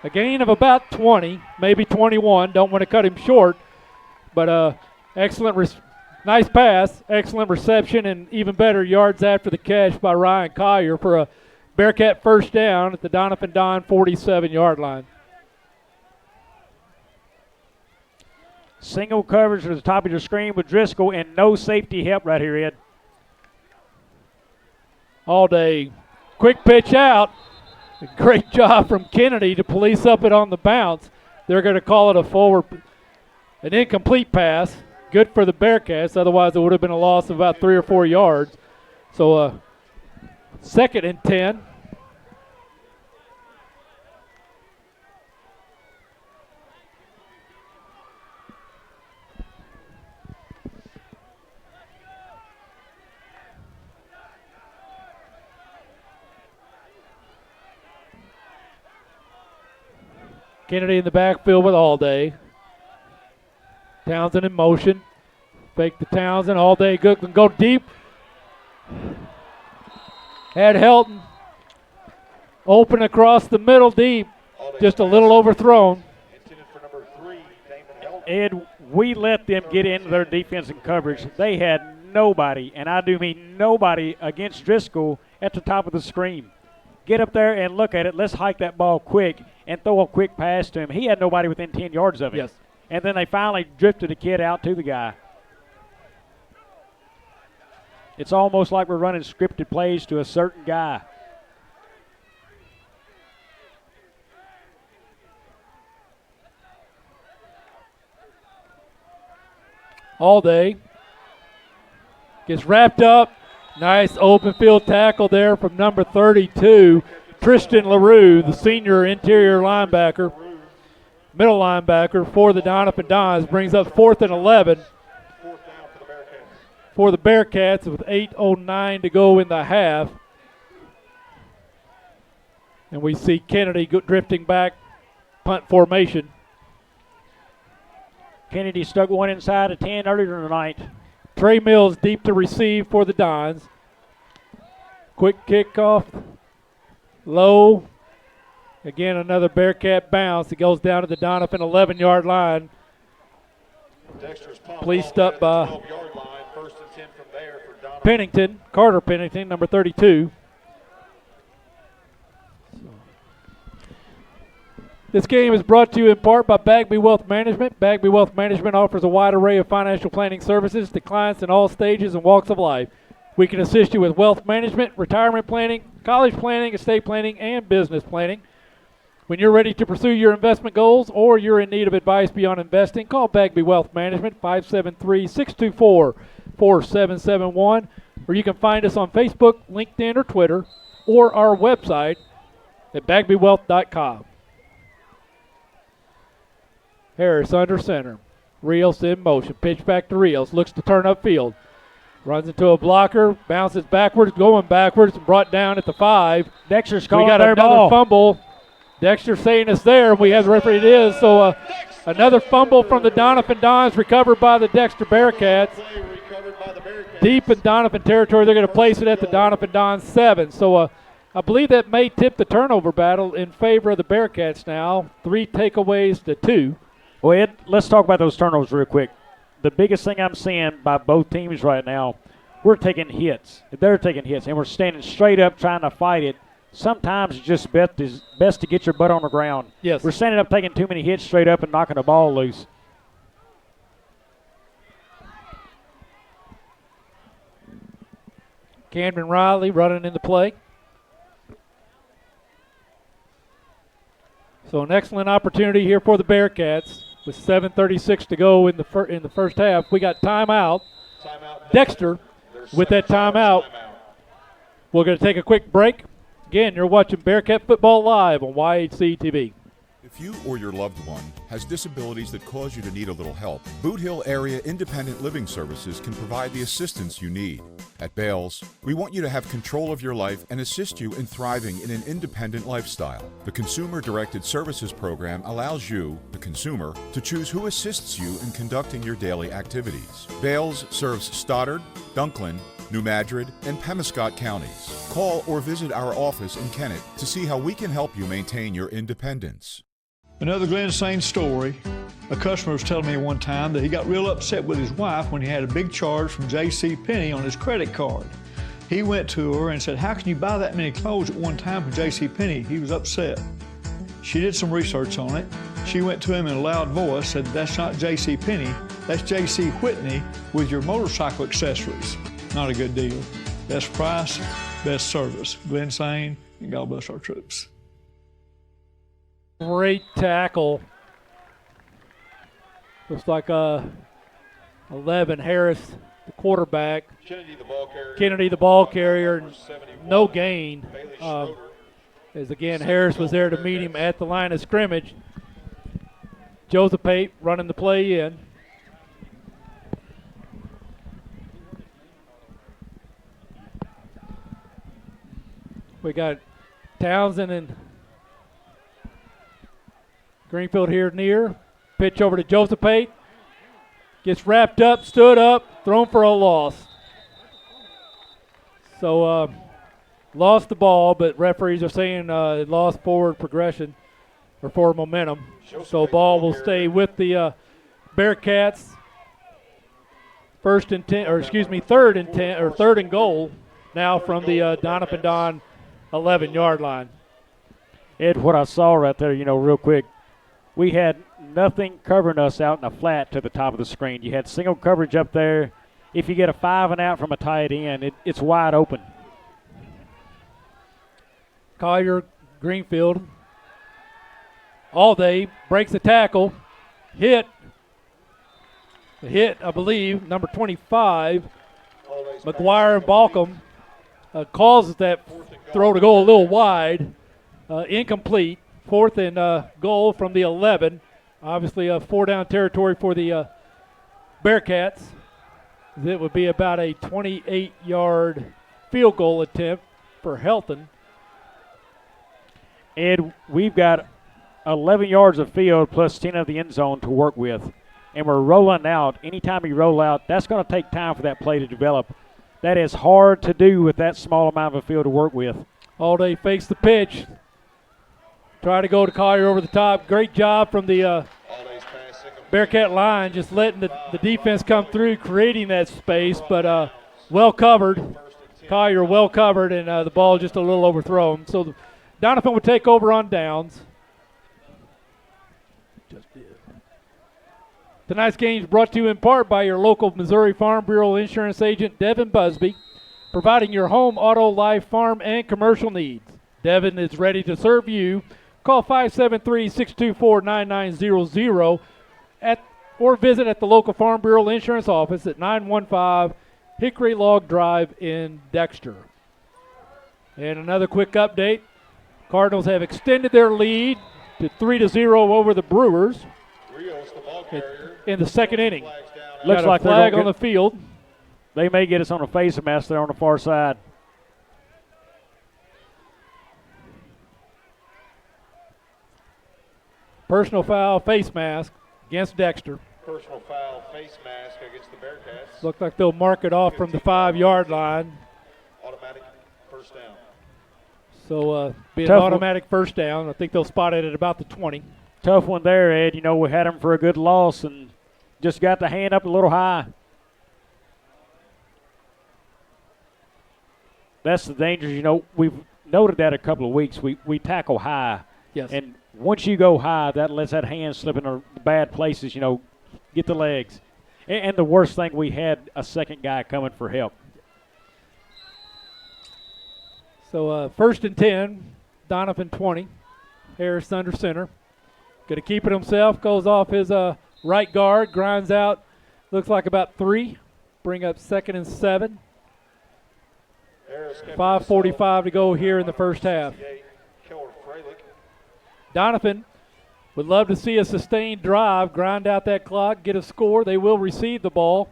A gain of about 20, maybe 21. Don't want to cut him short, but excellent, nice pass, excellent reception, and even better yards after the catch by Ryan Collier for a Bearcat first down at the Doniphan Don 47-yard line. Single coverage at the top of your screen with Driscoll and no safety help right here, Ed. All day. Quick pitch out. Great job from Kennedy to police up it on the bounce. They're going to call it an incomplete pass. Good for the Bearcats. Otherwise, it would have been a loss of about 3 or 4 yards. So 2nd and 10. Kennedy in the backfield with All Day. Townsend in motion. Fake to Townsend. All Day good. Can go deep. Had Helton open across the middle deep. Just a little overthrown. Ed, we let them get into their defensive coverage. They had nobody, and I do mean nobody, against Driscoll at the top of the screen. Get up there and look at it. Let's hike that ball quick and throw a quick pass to him. He had nobody within 10 yards of him. Yes. And then they finally drifted the kid out to the guy. It's almost like we're running scripted plays to a certain guy. All Day Gets wrapped up. Nice open field tackle there from number 32, Tristan LaRue, the senior interior linebacker, middle linebacker for the Doniphan Dons. Brings up 4th and 11 for the Bearcats with 8:09 to go in the half. And we see Kennedy drifting back, punt formation. Kennedy stuck one inside a 10 earlier tonight. Trey Mills deep to receive for the Dons. Quick kickoff. Low. Again, another Bearcat bounce. It goes down to the Doniphan 11-yard line. Policed up by Pennington, Carter Pennington, number 32. This game is brought to you in part by Bagby Wealth Management. Bagby Wealth Management offers a wide array of financial planning services to clients in all stages and walks of life. We can assist you with wealth management, retirement planning, college planning, estate planning, and business planning. When you're ready to pursue your investment goals or you're in need of advice beyond investing, call Bagby Wealth Management, 573-624-4771, or you can find us on Facebook, LinkedIn, or Twitter, or our website at bagbywealth.com. Harris under center. Rios in motion. Pitch back to Rios. Looks to turn upfield. Runs into a blocker. Bounces backwards. Going backwards. Brought down at the 5. Dexter's calling we got their another ball. Fumble. Dexter saying it's there. We have the referee. It is. So another fumble from the Doniphan Dons recovered by the Dexter Bearcats. Deep in Doniphan territory. They're going to place it at the Doniphan Dons 7. So I believe that may tip the turnover battle in favor of the Bearcats now. 3 takeaways to 2. Well, Ed, let's talk about those turnovers real quick. The biggest thing I'm seeing by both teams right now, we're taking hits. They're taking hits, and we're standing straight up trying to fight it. Sometimes it's just best to get your butt on the ground. Yes. We're standing up taking too many hits straight up and knocking the ball loose. Camden Riley running in the play. So an excellent opportunity here for the Bearcats with 7:36 to go in the first half. We got timeout. Dexter with that timeout. We're going to take a quick break. Again, you're watching Bearcat Football Live on YHC TV. If you or your loved one has disabilities that cause you to need a little help, Boot Hill Area Independent Living Services can provide the assistance you need. At Bales, we want you to have control of your life and assist you in thriving in an independent lifestyle. The Consumer-Directed Services Program allows you, the consumer, to choose who assists you in conducting your daily activities. Bales serves Stoddard, Dunklin, New Madrid, and Pemiscot counties. Call or visit our office in Kennett to see how we can help you maintain your independence. Another Glen Saint story. A customer was telling me one time that he got real upset with his wife when he had a big charge from J.C. Penney on his credit card. He went to her and said, "How can you buy that many clothes at one time from J.C. Penney?" He was upset. She did some research on it. She went to him in a loud voice, said, "That's not J.C. Penney, that's J.C. Whitney with your motorcycle accessories." Not a good deal. Best price, best service. Glen Saint, and God bless our troops. Great tackle. Looks like 11 Harris, the quarterback. Kennedy, the ball carrier. No gain. As again, Harris was there to meet him at the line of scrimmage. Joseph Pate running the play in. We got Townsend and Greenfield here near. Pitch over to Joseph Pate. Gets wrapped up, stood up, thrown for a loss. So lost the ball, but referees are saying it lost forward progression or forward momentum. So ball will stay with the Bearcats. Third and 10, or third and goal now from the Doniphan Don 11-yard line. Ed, what I saw right there, real quick, we had nothing covering us out in the flat to the top of the screen. You had single coverage up there. If you get a 5 and out from a tight end, it's wide open. Collier, Greenfield, all day, breaks the tackle, hit, I believe, number 25. McGuire and Balcom causes that throw to go a little wide. Incomplete. 4th and goal from the 11. Obviously a 4-down territory for the Bearcats. It would be about a 28-yard field goal attempt for Helton. Ed, we've got 11 yards of field plus 10 of the end zone to work with. And we're rolling out. Anytime you roll out, that's going to take time for that play to develop. That is hard to do with that small amount of a field to work with. All day fakes the pitch. Try to go to Collier over the top. Great job from the Bearcat line, just letting the defense come through, creating that space, but well covered. Collier well covered, and the ball just a little overthrown. So Doniphan would take over on downs. Tonight's game is brought to you in part by your local Missouri Farm Bureau insurance agent, Devin Busby, providing your home, auto, life, farm, and commercial needs. Devin is ready to serve you. Call 573-624-9900 or visit at the local Farm Bureau Insurance office at 915 Hickory Log Drive in Dexter. And another quick update. Cardinals have extended their lead to 3-0 over the Brewers in the second inning. Looks like a flag on the field. They may get us on a face mask there on the far side. Personal foul, face mask against Dexter. Personal foul, face mask against the Bearcats. Look like they'll mark it off from the 5-yard line. Automatic first down. So be an automatic first down. I think they'll spot it at about the 20. Tough one there, Ed. You know, we had him for a good loss and just got the hand up a little high. That's the danger. You know, we've noted that a couple of weeks. We tackle high. Yes. And once you go high, that lets that hand slip in the bad places, you know, get the legs. And the worst thing, we had a second guy coming for help. So 1st and 10, Doniphan 20. Harris under center. Going to keep it himself. Goes off his right guard. Grinds out. Looks like about 3. Bring up 2nd and 7. 5:45 to go here in the first half. Doniphan would love to see a sustained drive, grind out that clock, get a score. They will receive the ball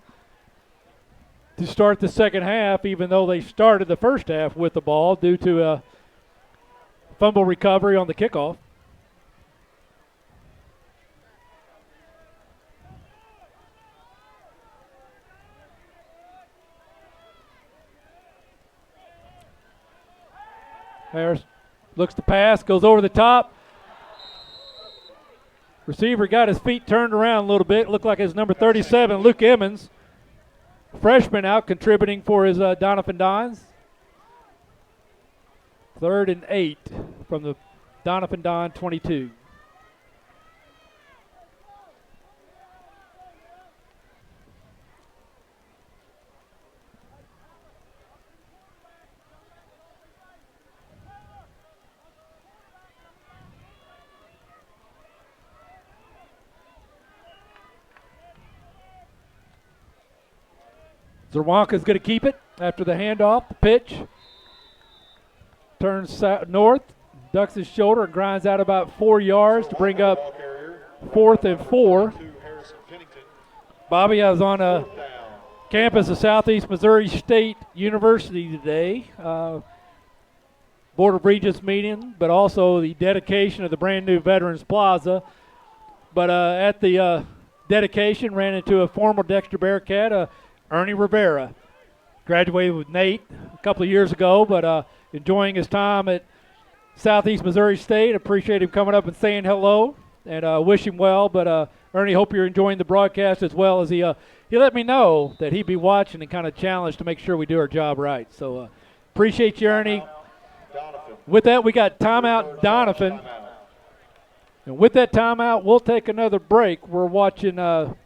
to start the second half, even though they started the first half with the ball due to a fumble recovery on the kickoff. Harris looks to pass, goes over the top. Receiver got his feet turned around a little bit. Looked like his number 37, Luke Emmons, freshman, out contributing for his Doniphan Dons. 3rd and 8 from the Doniphan Don 22. Zerwanka's going to keep it after the handoff. The pitch turns north, ducks his shoulder, and grinds out about 4 yards to bring up 4th and 4. Bobby, I was on a campus of Southeast Missouri State University today. Board of Regents meeting, but also the dedication of the brand new Veterans Plaza. But at the dedication, ran into a former Dexter Bearcat, Ernie Rivera. Graduated with Nate a couple of years ago, but enjoying his time at Southeast Missouri State. Appreciate him coming up and saying hello, and wish him well. But Ernie, hope you're enjoying the broadcast as well as he let me know that he'd be watching and kind of challenged to make sure we do our job right. So appreciate you, Ernie. With that, we got timeout Doniphan. And with that timeout, we'll take another break. We're watching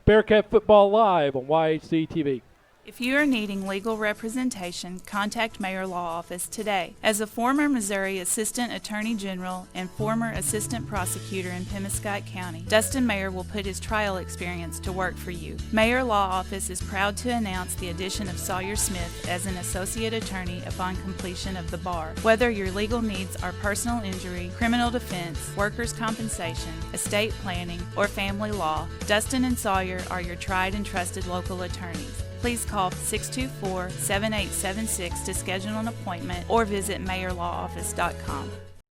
Bearcat football live on YHC TV. If you are needing legal representation, contact Mayor Law Office today. As a former Missouri Assistant Attorney General and former Assistant Prosecutor in Pemiscot County, Dustin Mayer will put his trial experience to work for you. Mayor Law Office is proud to announce the addition of Sawyer Smith as an Associate Attorney upon completion of the bar. Whether your legal needs are personal injury, criminal defense, workers' compensation, estate planning, or family law, Dustin and Sawyer are your tried and trusted local attorneys. Please call 624-7876 to schedule an appointment or visit mayorlawoffice.com.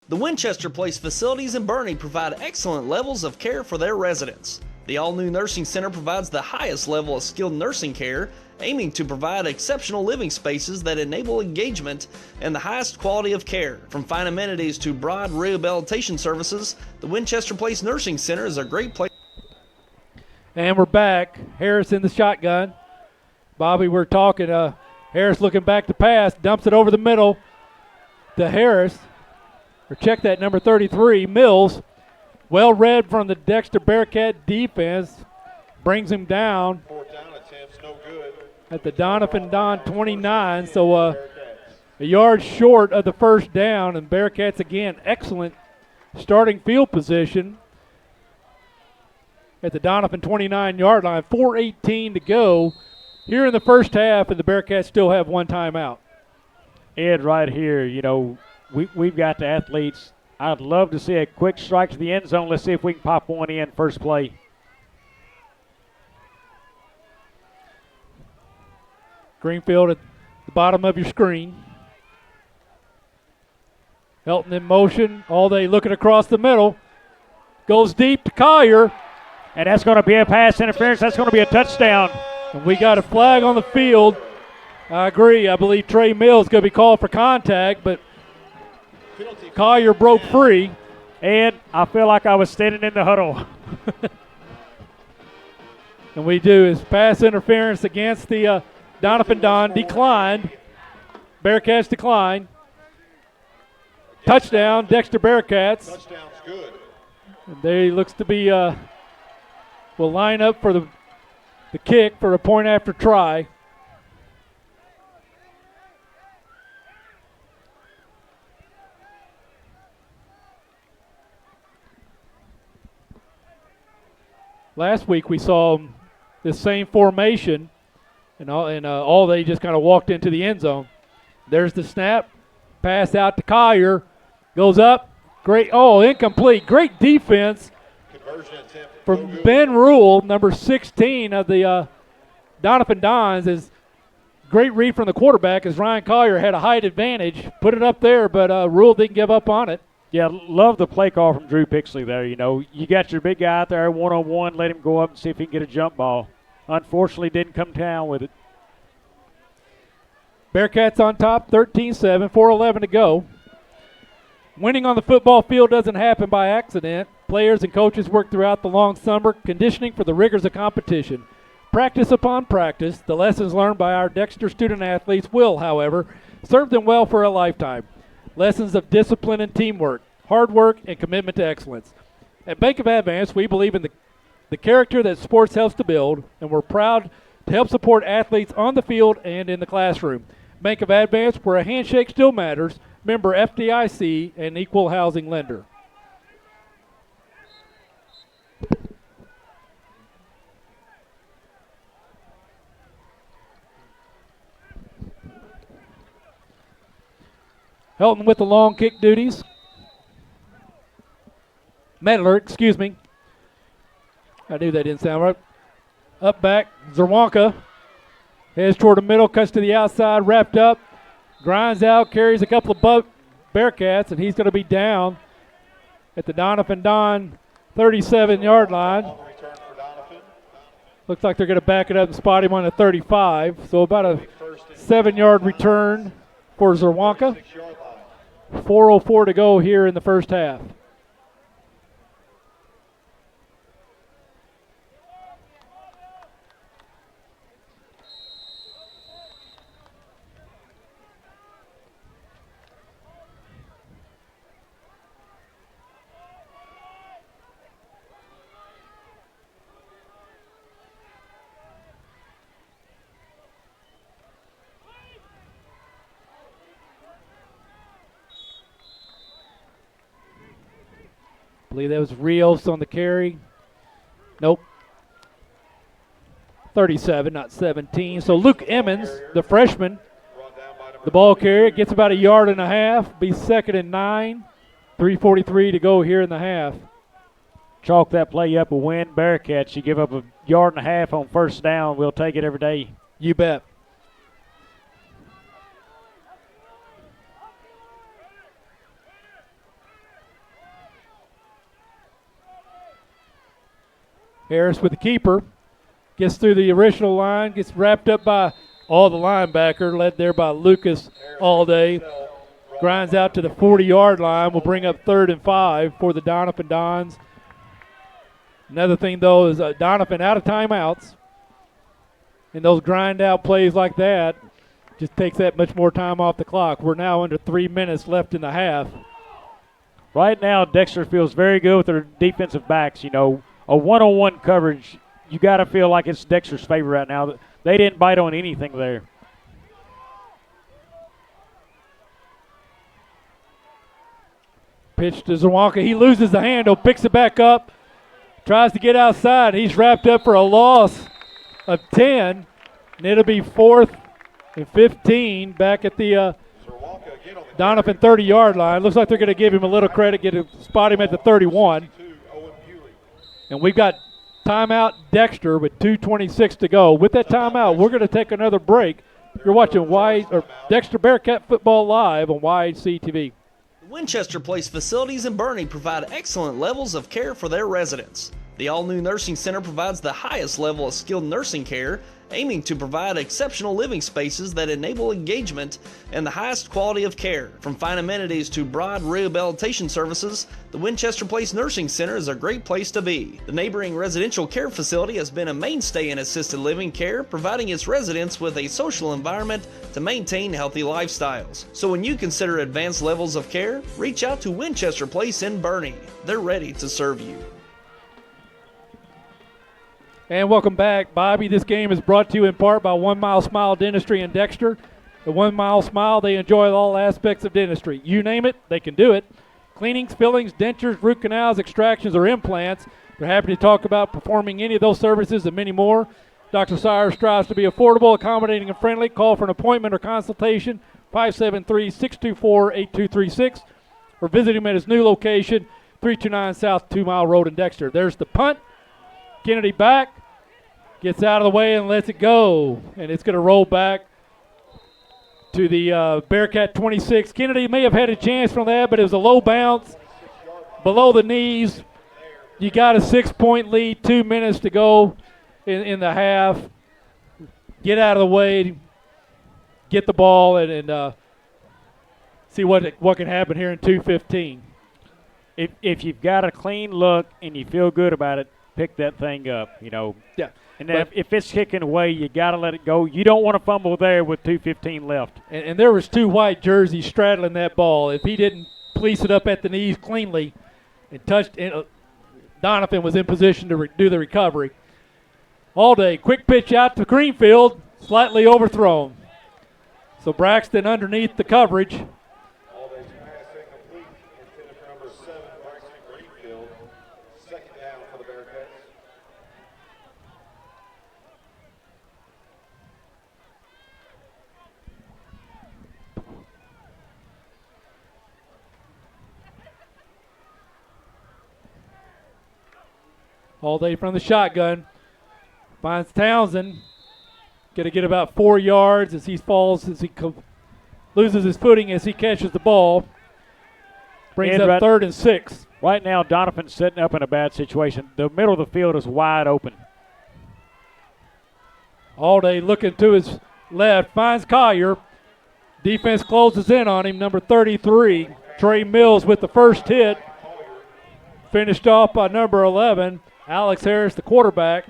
The Winchester Place facilities in Bernie provide excellent levels of care for their residents. The all-new Nursing Center provides the highest level of skilled nursing care, aiming to provide exceptional living spaces that enable engagement and the highest quality of care. From fine amenities to broad rehabilitation services, the Winchester Place Nursing Center is a great place. And we're back. Harris in the shotgun. Bobby, we're talking. Harris looking back to pass, dumps it over the middle to Harris. Or check that, number 33, Mills. Well read from the Dexter Bearcat defense. Brings him down. 4th down attempts, no good. At the Doniphan Don 29. So a yard short of the first down. And Bearcats, again, excellent starting field position at the Doniphan 29-yard line. 4:18 to go here in the first half, and the Bearcats still have one timeout. Ed, right here, you know, we've got the athletes. I'd love to see a quick strike to the end zone. Let's see if we can pop one in first play. Greenfield at the bottom of your screen. Helton in motion, all day looking across the middle. Goes deep to Collier. And that's going to be a pass interference. That's going to be a touchdown. And we got a flag on the field. I agree. I believe Trey Mills is going to be called for contact, but Collier broke free. And I feel like I was standing in the huddle. And we do is pass interference against the Doniphan Don. Declined. Bearcats declined. Touchdown, Dexter Bearcats. Touchdown's good. And they looks to be will line up for the kick for a point after try. Last week we saw this same formation, and all they just kind of walked into the end zone. There's the snap, pass out to Collier, goes up, great, incomplete, great defense from Ben Rule, number 16 of the Doniphan Dons. Is great read from the quarterback as Ryan Collier had a height advantage, put it up there, but Rule didn't give up on it. Yeah, love the play call from Drew Pixley there. You know, you got your big guy out there one-on-one, let him go up and see if he can get a jump ball. Unfortunately, didn't come down with it. Bearcats on top, 13-7, 4:11 to go. Winning on the football field doesn't happen by accident. Players and coaches work throughout the long summer, conditioning for the rigors of competition. Practice upon practice, the lessons learned by our Dexter student athletes will, however, serve them well for a lifetime. Lessons of discipline and teamwork, hard work, and commitment to excellence. At Bank of Advance, we believe in the character that sports helps to build, and we're proud to help support athletes on the field and in the classroom. Bank of Advance, where a handshake still matters, member FDIC, and equal housing lender. Helton with the long kick duties. Medler, excuse me. I knew that didn't sound right. Up back, Zerwanka heads toward the middle, cuts to the outside, wrapped up, grinds out, carries a couple of Bearcats, and he's going to be down at the Doniphan Don 37-yard line. Looks like they're going to back it up and spot him on the 35. So about a 7-yard return for Zerwanka. 4:04 to go here in the first half. believe that was Rios on the carry. Nope. 37, not 17. So Luke Emmons, the freshman, the ball carrier, gets about a yard and a half. Be 2nd and 9. 3:43 to go here in the half. Chalk that play up a win. Bearcats, you give up a yard and a half on first down. We'll take it every day. You bet. Harris with the keeper. Gets through the original line, gets wrapped up by the linebacker, led there by Lucas all day. Grinds out to the 40-yard line. Will bring up 3rd and 5 for the Doniphan Dons. Another thing, though, is Donovan out of timeouts. And those grind-out plays like that just takes that much more time off the clock. We're now under 3 minutes left in the half. Right now, Dexter feels very good with their defensive backs. You know, a one-on-one coverage, you got to feel like it's Dexter's favor right now. They didn't bite on anything there. Pitch to Zawonka. He loses the handle, picks it back up, tries to get outside. He's wrapped up for a loss of 10, and it'll be 4th and 15 back at the Doniphan 30-yard line. Looks like they're going to give him a little credit, spot him at the 31. And we've got timeout Dexter with 2:26 to go. With that timeout, we're going to take another break. You're watching Dexter Bearcat Football Live on YHC-TV. Winchester Place facilities in Bernie provide excellent levels of care for their residents. The all-new Nursing Center provides the highest level of skilled nursing care, aiming to provide exceptional living spaces that enable engagement and the highest quality of care. From fine amenities to broad rehabilitation services, the Winchester Place Nursing Center is a great place to be. The neighboring residential care facility has been a mainstay in assisted living care, providing its residents with a social environment to maintain healthy lifestyles. So when you consider advanced levels of care, reach out to Winchester Place in Bernie. They're ready to serve you. And welcome back, Bobby. This game is brought to you in part by 1 Mile Smile Dentistry in Dexter. The 1 Mile Smile, they enjoy all aspects of dentistry. You name it, they can do it. Cleanings, fillings, dentures, root canals, extractions, or implants. They're happy to talk about performing any of those services and many more. Dr. Sire strives to be affordable, accommodating, and friendly. Call for an appointment or consultation, 573-624-8236, or visit him at his new location, 329 South 2 Mile Road in Dexter. There's the punt. Kennedy back. Gets out of the way and lets it go. And it's going to roll back to the Bearcat 26. Kennedy may have had a chance from that, but it was a low bounce below the knees. You got a 6-point lead, 2 minutes to go in the half. Get out of the way, get the ball, and see what can happen here in 2:15. If you've got a clean look and you feel good about it, pick that thing up, Yeah. And if it's kicking away, you got to let it go. You don't want to fumble there with 2:15 left. And there was 2 white jerseys straddling that ball. If he didn't police it up at the knees cleanly and touched, Donovan was in position to do the recovery. All day, quick pitch out to Greenfield, slightly overthrown. So Braxton underneath the coverage. All day's pass incomplete. Intended for number 7, Braxton Greenfield. 2nd down for the Bearcats. All day from the shotgun. Finds Townsend. Going to get about 4 yards as he falls, as he loses his footing as he catches the ball. Brings up 3rd and 6. Right now, Doniphan's setting up in a bad situation. The middle of the field is wide open. All day looking to his left. Finds Collier. Defense closes in on him. Number 33, Trey Mills with the first hit. Finished off by number 11, Alex Harris, the quarterback.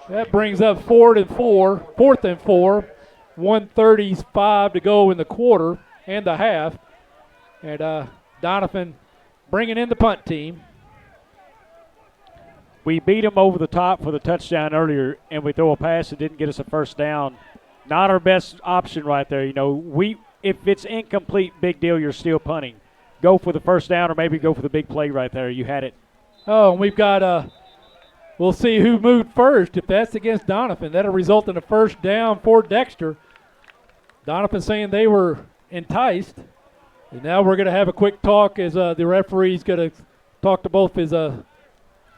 That brings up 4th and 4. 1:35 to go in the quarter and the half. And Doniphan bringing in the punt team. We beat him over the top for the touchdown earlier, and we throw a pass that didn't get us a first down. Not our best option right there. If it's incomplete, big deal, you're still punting. go for the first down or maybe go for the big play right there. You had it. Oh, and we've got we'll see who moved first. If that's against Doniphan, that'll result in a first down for Dexter. Doniphan saying they were enticed. And now we're going to have a quick talk as the referee's going to talk to both his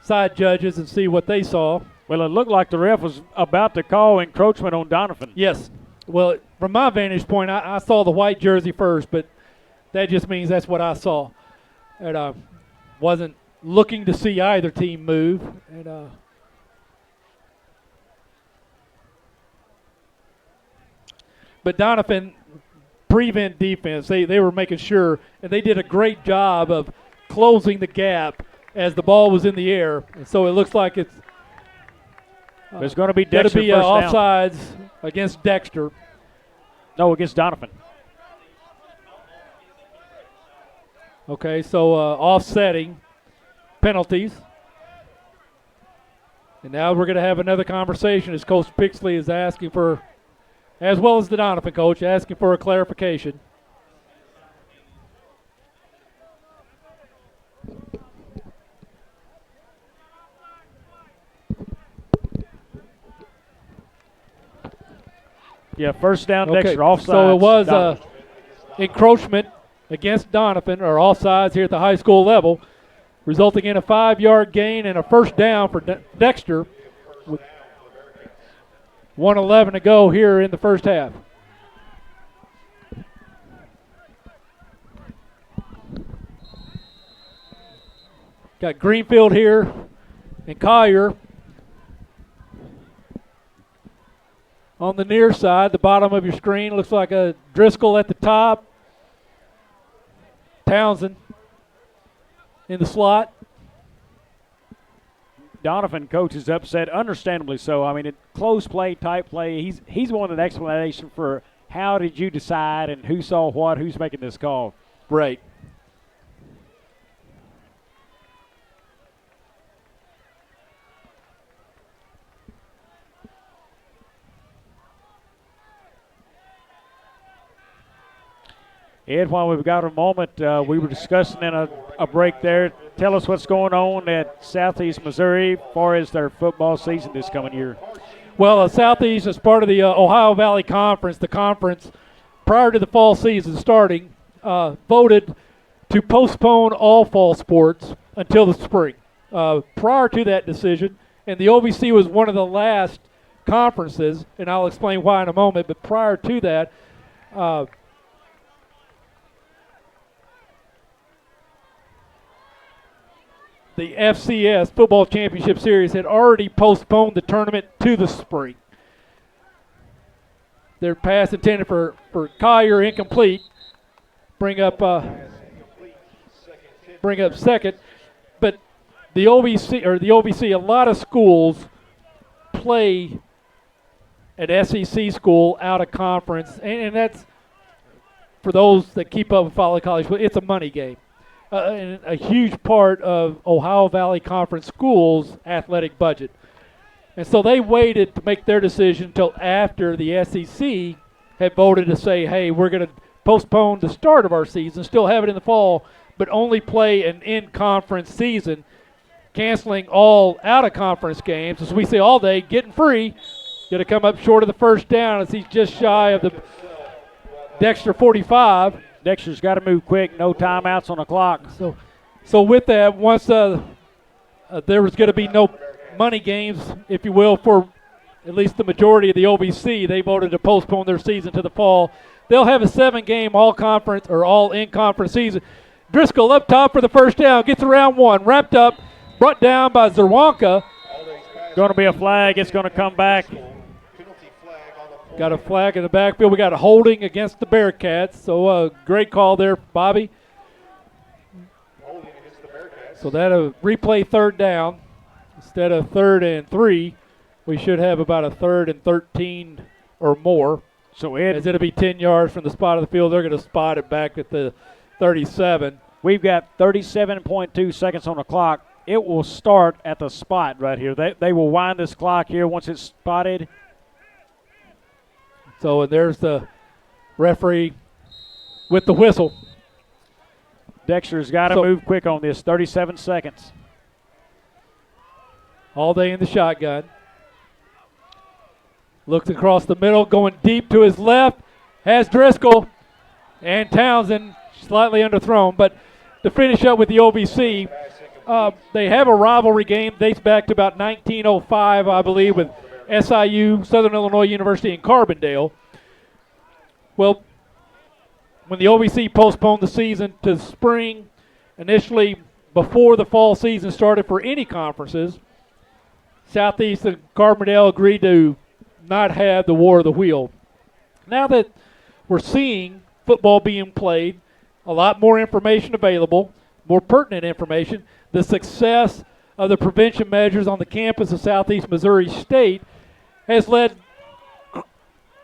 side judges and see what they saw. Well, it looked like the ref was about to call encroachment on Doniphan. Yes. Well, from my vantage point, I saw the white jersey first, but that just means that's what I saw. And I wasn't looking to see either team move. And but Doniphan, prevent defense, they were making sure, and they did a great job of closing the gap as the ball was in the air. And so it looks like it's there's going to be Dexter first down. Offsides against Dexter. No, against Doniphan. Okay, so offsetting penalties. And now we're going to have another conversation as Coach Pixley is asking for, as well as the Doniphan coach, asking for a clarification. Yeah, first down, okay. Dexter, offsides. So it was encroachment against Doniphan, or offsides here at the high school level, resulting in a 5-yard gain and a first down for Dexter with 1:11 to go here in the first half. Got Greenfield here and Collier on the near side. The bottom of your screen looks like a Driscoll at the top. Townsend in the slot. Doniphan coach is upset, understandably so. I mean, close play, tight play. He's wanted an explanation for how did you decide and who saw what, who's making this call. Right. Ed, while we've got a moment, we were discussing in a break there. Tell us what's going on at Southeast Missouri as far as their football season this coming year. Well, Southeast is part of the Ohio Valley Conference. The conference, prior to the fall season starting, voted to postpone all fall sports until the spring. Prior to that decision, and the OVC was one of the last conferences, and I'll explain why in a moment, but prior to that, the FCS Football Championship Series had already postponed the tournament to the spring. Their pass intended for Collier incomplete. Bring up second. But the OVC, a lot of schools play at SEC school out of conference, and that's for those that keep up and follow college. It's a money game. And a huge part of Ohio Valley Conference schools' athletic budget. And so they waited to make their decision until after the SEC had voted to say, hey, we're going to postpone the start of our season, still have it in the fall, but only play an in-conference season, canceling all out-of-conference games. As we say all day, getting free, going to come up short of the first down as he's just shy of the Dexter 45. Dexter's got to move quick, no timeouts on the clock. So with that, once there was going to be no money games, if you will, for at least the majority of the OVC, they voted to postpone their season to the fall. They'll have a 7-game all-conference or all-in-conference season. Driscoll up top for the first down, gets around one, wrapped up, brought down by Zerwanka. Going to be a flag. It's going to come back. Got a flag in the backfield. We got a holding against the Bearcats. So great call there, Bobby. So that'll replay third down. Instead of 3rd and 3, we should have about a 3rd and 13 or more. So Ed, it'll be 10 yards from the spot of the field. They're going to spot it back at the 37. We've got 37.2 seconds on the clock. It will start at the spot right here. They will wind this clock here once it's spotted. So there's the referee with the whistle. Dexter's got to move quick on this. 37 seconds. All day in the shotgun. Looks across the middle, going deep to his left. Has Driscoll and Townsend slightly underthrown. But to finish up with the OVC, they have a rivalry game. Dates back to about 1905, I believe, with SIU, Southern Illinois University, and Carbondale. Well, when the OVC postponed the season to spring, initially before the fall season started for any conferences, Southeast and Carbondale agreed to not have the War of the Wheel. Now that we're seeing football being played, a lot more information available, more pertinent information, the success of the prevention measures on the campus of Southeast Missouri State has led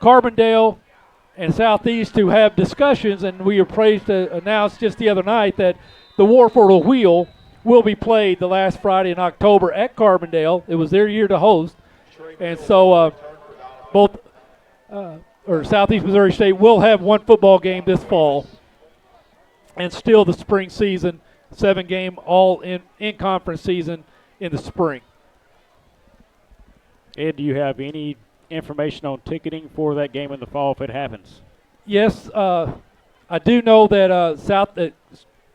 Carbondale and Southeast to have discussions, and we are praised to announce just the other night that the War for the Wheel will be played the last Friday in October at Carbondale. It was their year to host, and so Southeast Missouri State will have one football game this fall, and still the spring season, 7-game all-in-conference season in the spring. Ed, do you have any information on ticketing for that game in the fall if it happens? Yes, I do know that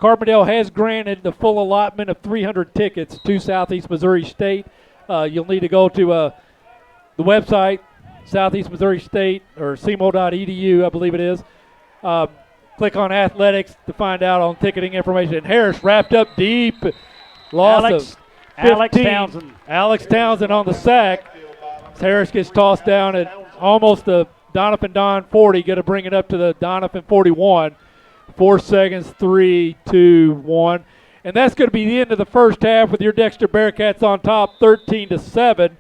Carbondale has granted the full allotment of 300 tickets to Southeast Missouri State. You'll need to go to the website, Southeast Missouri State, or cmo.edu, I believe it is. Click on athletics to find out on ticketing information. And Harris wrapped up deep. Loss of 15. Alex Townsend on the sack. Harris gets tossed down at almost the Doniphan Don 40. Going to bring it up to the Doniphan 41. 4 seconds, 3, 2, 1. And that's going to be the end of the first half with your Dexter Bearcats on top, 13-7.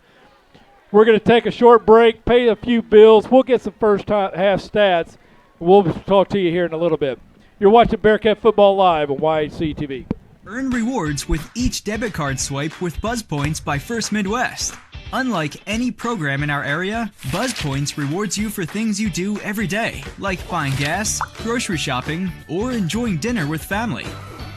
We're going to take a short break, pay a few bills. We'll get some first half stats. We'll talk to you here in a little bit. You're watching Bearcat Football Live on YHC TV. Earn rewards with each debit card swipe with Buzz Points by First Midwest. Unlike any program in our area, Buzz Points rewards you for things you do every day, like buying gas, grocery shopping, or enjoying dinner with family.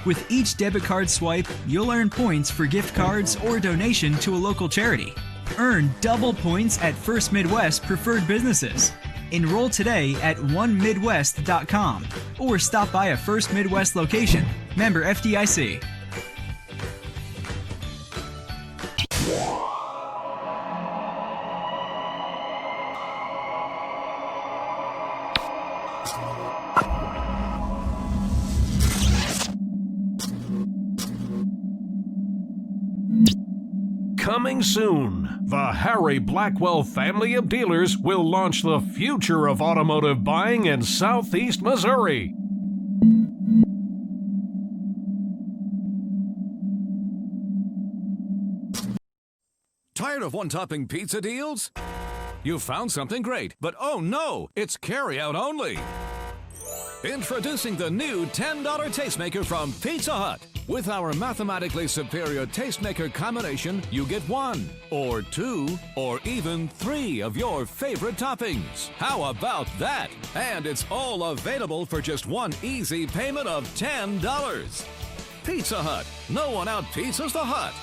With each debit card swipe, you'll earn points for gift cards or donation to a local charity. Earn double points at First Midwest preferred businesses. Enroll today at onemidwest.com or stop by a First Midwest location. Member FDIC. Coming soon, the Harry Blackwell family of dealers will launch the future of automotive buying in Southeast Missouri. Tired of one-topping pizza deals? You found something great, but oh no, it's carry-out only. Introducing the new $10 tastemaker from Pizza Hut. With our mathematically superior tastemaker combination, you get 1, or 2, or even 3 of your favorite toppings. How about that? And it's all available for just one easy payment of $10. Pizza Hut. No one out-pizzas the Hut.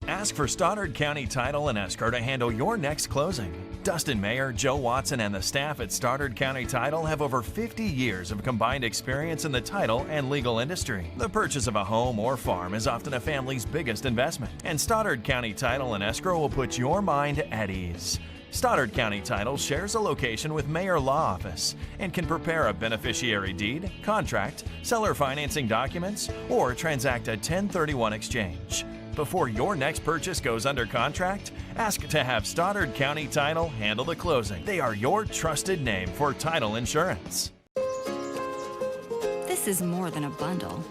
Ask for Stoddard County Title and Escrow to handle your next closing. Dustin Mayer, Joe Watson, and the staff at Stoddard County Title have over 50 years of combined experience in the title and legal industry. The purchase of a home or farm is often a family's biggest investment, and Stoddard County Title and Escrow will put your mind at ease. Stoddard County Title shares a location with Mayor Law Office and can prepare a beneficiary deed, contract, seller financing documents, or transact a 1031 exchange. Before your next purchase goes under contract, ask to have Stoddard County Title handle the closing. They are your trusted name for title insurance. This is more than a bundle.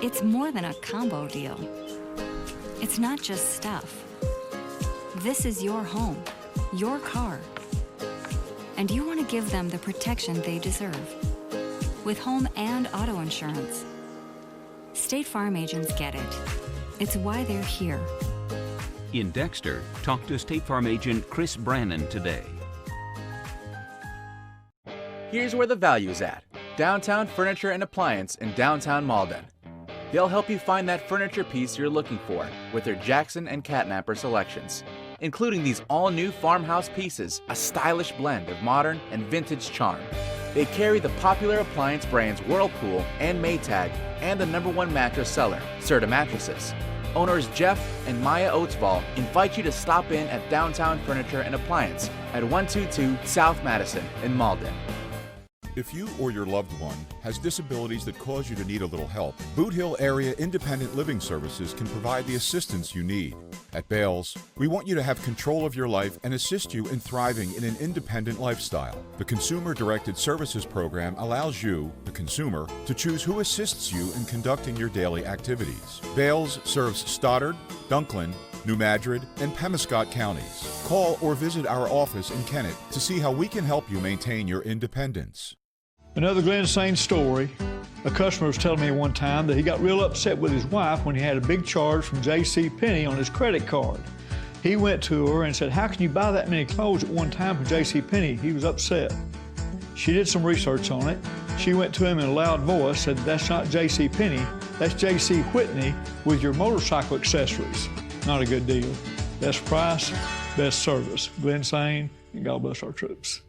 It's more than a combo deal. It's not just stuff. This is your home, your car. And you want to give them the protection they deserve. With home and auto insurance. State Farm agents get it. It's why they're here. In Dexter, talk to State Farm agent Chris Brannon today. Here's where the value's at. Downtown Furniture and Appliance in downtown Malden. They'll help you find that furniture piece you're looking for with their Jackson and Catnapper selections, including these all-new farmhouse pieces, a stylish blend of modern and vintage charm. They carry the popular appliance brands Whirlpool and Maytag and the #1 mattress seller, Serta Mattresses. Owners Jeff and Maya Oatsball invite you to stop in at Downtown Furniture and Appliance at 122 South Madison in Malden. If you or your loved one has disabilities that cause you to need a little help, Boot Hill Area Independent Living Services can provide the assistance you need. At Bales, we want you to have control of your life and assist you in thriving in an independent lifestyle. The Consumer Directed Services Program allows you, the consumer, to choose who assists you in conducting your daily activities. Bales serves Stoddard, Dunklin, New Madrid, and Pemiscot counties. Call or visit our office in Kennett to see how we can help you maintain your independence. Another Glen Sane story. A customer was telling me one time that he got real upset with his wife when he had a big charge from J.C. Penney on his credit card. He went to her and said, "How can you buy that many clothes at one time from J.C. Penney?" He was upset. She did some research on it. She went to him in a loud voice, said, "That's not J.C. Penney, that's J.C. Whitney with your motorcycle accessories." Not a good deal. Best price, best service. Glen Sane, and God bless our troops.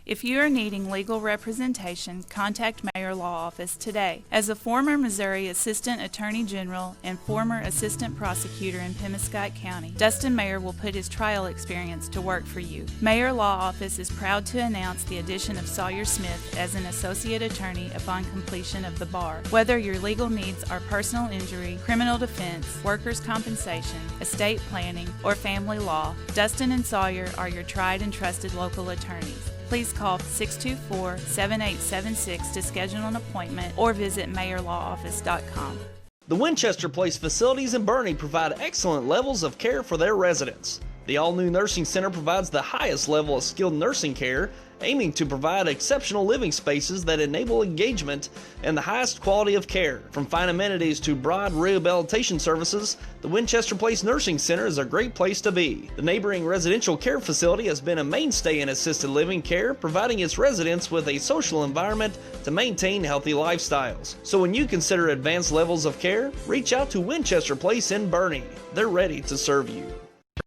If you are needing legal representation, contact Mayor Law Office today. As a former Missouri Assistant Attorney General and former Assistant Prosecutor in Pemiscot County, Dustin Mayer will put his trial experience to work for you. Mayor Law Office is proud to announce the addition of Sawyer Smith as an Associate Attorney upon completion of the bar. Whether your legal needs are personal injury, criminal defense, workers' compensation, estate planning, or family law, Dustin and Sawyer are your tried and trusted local attorneys. Please call 624-7876 to schedule an appointment or visit mayorlawoffice.com. The Winchester Place facilities in Bernie provide excellent levels of care for their residents. The all-new nursing center provides the highest level of skilled nursing care, aiming to provide exceptional living spaces that enable engagement and the highest quality of care. From fine amenities to broad rehabilitation services, the Winchester Place Nursing Center is a great place to be. The neighboring residential care facility has been a mainstay in assisted living care, providing its residents with a social environment to maintain healthy lifestyles. So when you consider advanced levels of care, reach out to Winchester Place in Bernie. They're ready to serve you.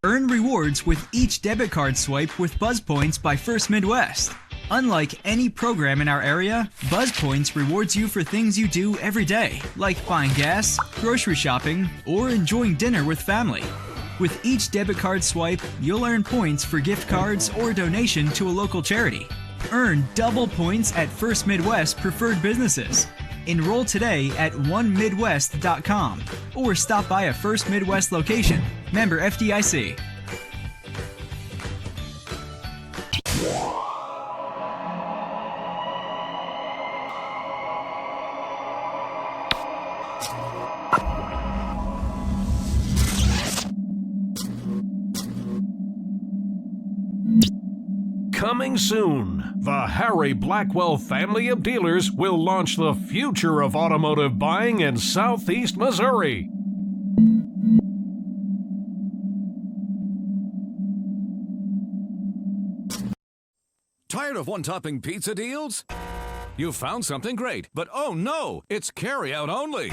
Earn rewards with each debit card swipe with Buzz Points by First Midwest. Unlike any program in our area, Buzz Points rewards you for things you do every day, like buying gas, grocery shopping, or enjoying dinner with family. With each debit card swipe, you'll earn points for gift cards or donation to a local charity. Earn double points at First Midwest preferred businesses. Enroll today at onemidwest.com or stop by a First Midwest location. Member FDIC. Coming soon, the Harry Blackwell family of dealers will launch the future of automotive buying in Southeast Missouri. Tired of one-topping pizza deals? You found something great, but oh no, it's carry-out only.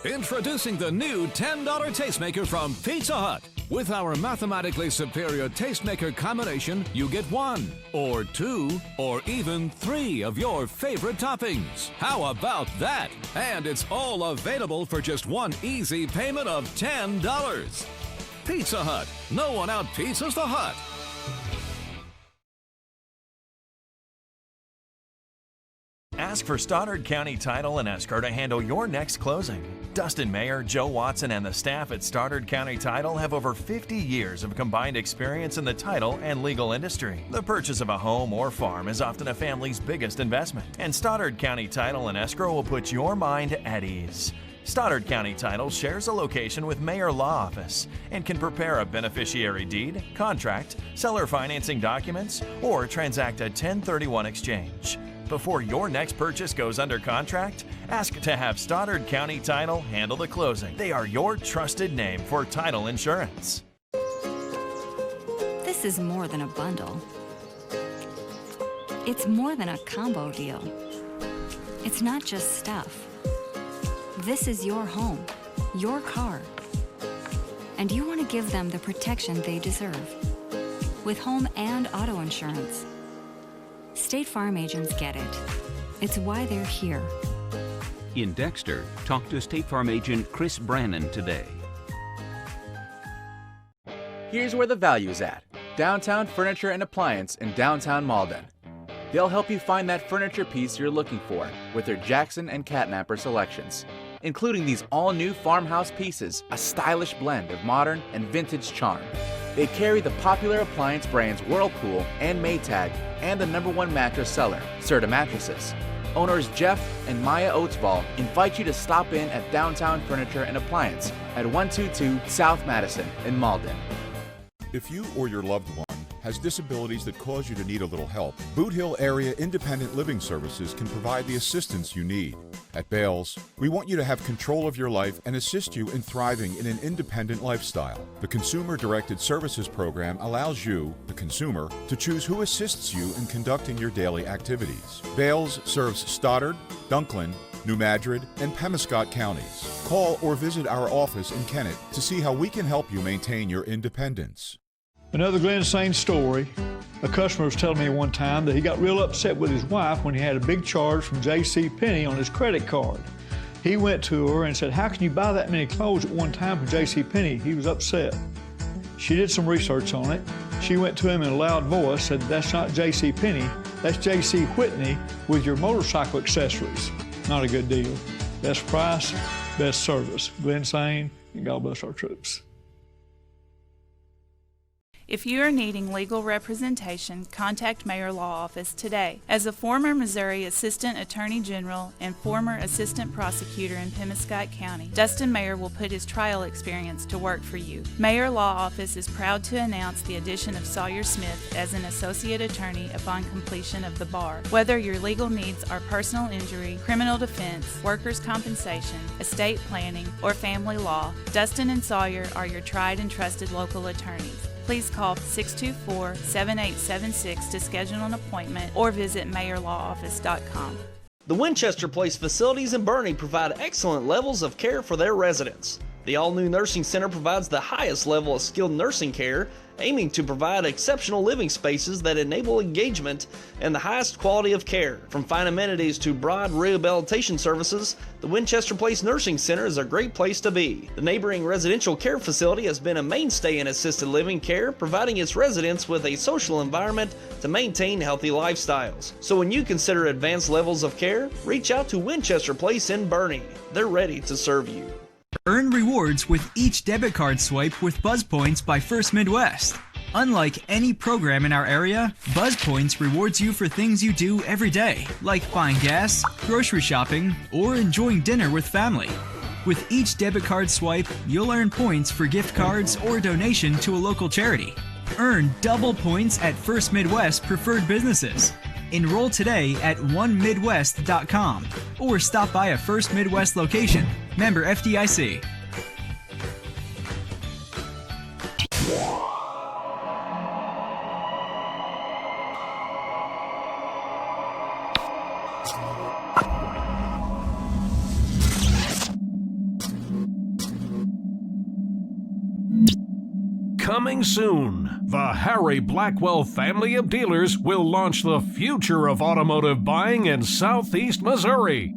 Introducing the new $10 tastemaker from Pizza Hut. With our mathematically superior tastemaker combination, you get 1, or 2, or even 3 of your favorite toppings. How about that? And it's all available for just one easy payment of $10. Pizza Hut. No one out-pizzas the Hut. Ask for Stoddard County Title and Escrow to handle your next closing. Dustin Mayer, Joe Watson, and the staff at Stoddard County Title have over 50 years of combined experience in the title and legal industry. The purchase of a home or farm is often a family's biggest investment, and Stoddard County Title and Escrow will put your mind at ease. Stoddard County Title shares a location with Mayor Law Office and can prepare a beneficiary deed, contract, seller financing documents, or transact a 1031 exchange. Before your next purchase goes under contract, ask to have Stoddard County Title handle the closing. They are your trusted name for title insurance. This is more than a bundle. It's more than a combo deal. It's not just stuff. This is your home, your car. And you want to give them the protection they deserve. With home and auto insurance. State Farm agents get it. It's why they're here. In Dexter, talk to State Farm agent Chris Brannon today. Here's where the value is at. Downtown Furniture and Appliance in downtown Malden. They'll help you find that furniture piece you're looking for with their Jackson and Catnapper selections, including these all-new farmhouse pieces, a stylish blend of modern and vintage charm. They carry the popular appliance brands Whirlpool and Maytag and the #1 mattress seller, Serta Mattresses. Owners Jeff and Maya Oatsball invite you to stop in at Downtown Furniture and Appliance at 122 South Madison in Malden. If you or your loved one has disabilities that cause you to need a little help, Boot Hill Area Independent Living Services can provide the assistance you need. At Bales, we want you to have control of your life and assist you in thriving in an independent lifestyle. The Consumer Directed Services Program allows you, the consumer, to choose who assists you in conducting your daily activities. Bales serves Stoddard, Dunklin, New Madrid, and Pemiscot counties. Call or visit our office in Kennett to see how we can help you maintain your independence. Another Glen Sane story. A customer was telling me one time that he got real upset with his wife when he had a big charge from J.C. Penney on his credit card. He went to her and said, "How can you buy that many clothes at one time from J.C. Penney?" He was upset. She did some research on it. She went to him in a loud voice, said, "That's not J.C. Penney, that's J.C. Whitney with your motorcycle accessories." Not a good deal. Best price, best service. Glen Sane, and God bless our troops. If you are needing legal representation, contact Mayor Law Office today. As a former Missouri Assistant Attorney General and former Assistant Prosecutor in Pemiscot County, Dustin Mayer will put his trial experience to work for you. Mayor Law Office is proud to announce the addition of Sawyer Smith as an Associate Attorney upon completion of the bar. Whether your legal needs are personal injury, criminal defense, workers' compensation, estate planning, or family law, Dustin and Sawyer are your tried and trusted local attorneys. Please call 624-7876 to schedule an appointment or visit mayorlawoffice.com. The Winchester Place facilities in Bernie provide excellent levels of care for their residents. The all-new nursing center provides the highest level of skilled nursing care, aiming to provide exceptional living spaces that enable engagement and the highest quality of care. From fine amenities to broad rehabilitation services, the Winchester Place Nursing Center is a great place to be. The neighboring residential care facility has been a mainstay in assisted living care, providing its residents with a social environment to maintain healthy lifestyles. So when you consider advanced levels of care, reach out to Winchester Place in Bernie. They're ready to serve you. Earn rewards with each debit card swipe with Buzz Points by First Midwest. Unlike any program in our area, Buzz Points rewards you for things you do every day, like buying gas, grocery shopping, or enjoying dinner with family. With each debit card swipe, you'll earn points for gift cards or donation to a local charity. Earn double points at First Midwest preferred businesses. Enroll today at onemidwest.com or stop by a First Midwest location. Member FDIC. Coming soon, the Harry Blackwell family of dealers will launch the future of automotive buying in Southeast Missouri.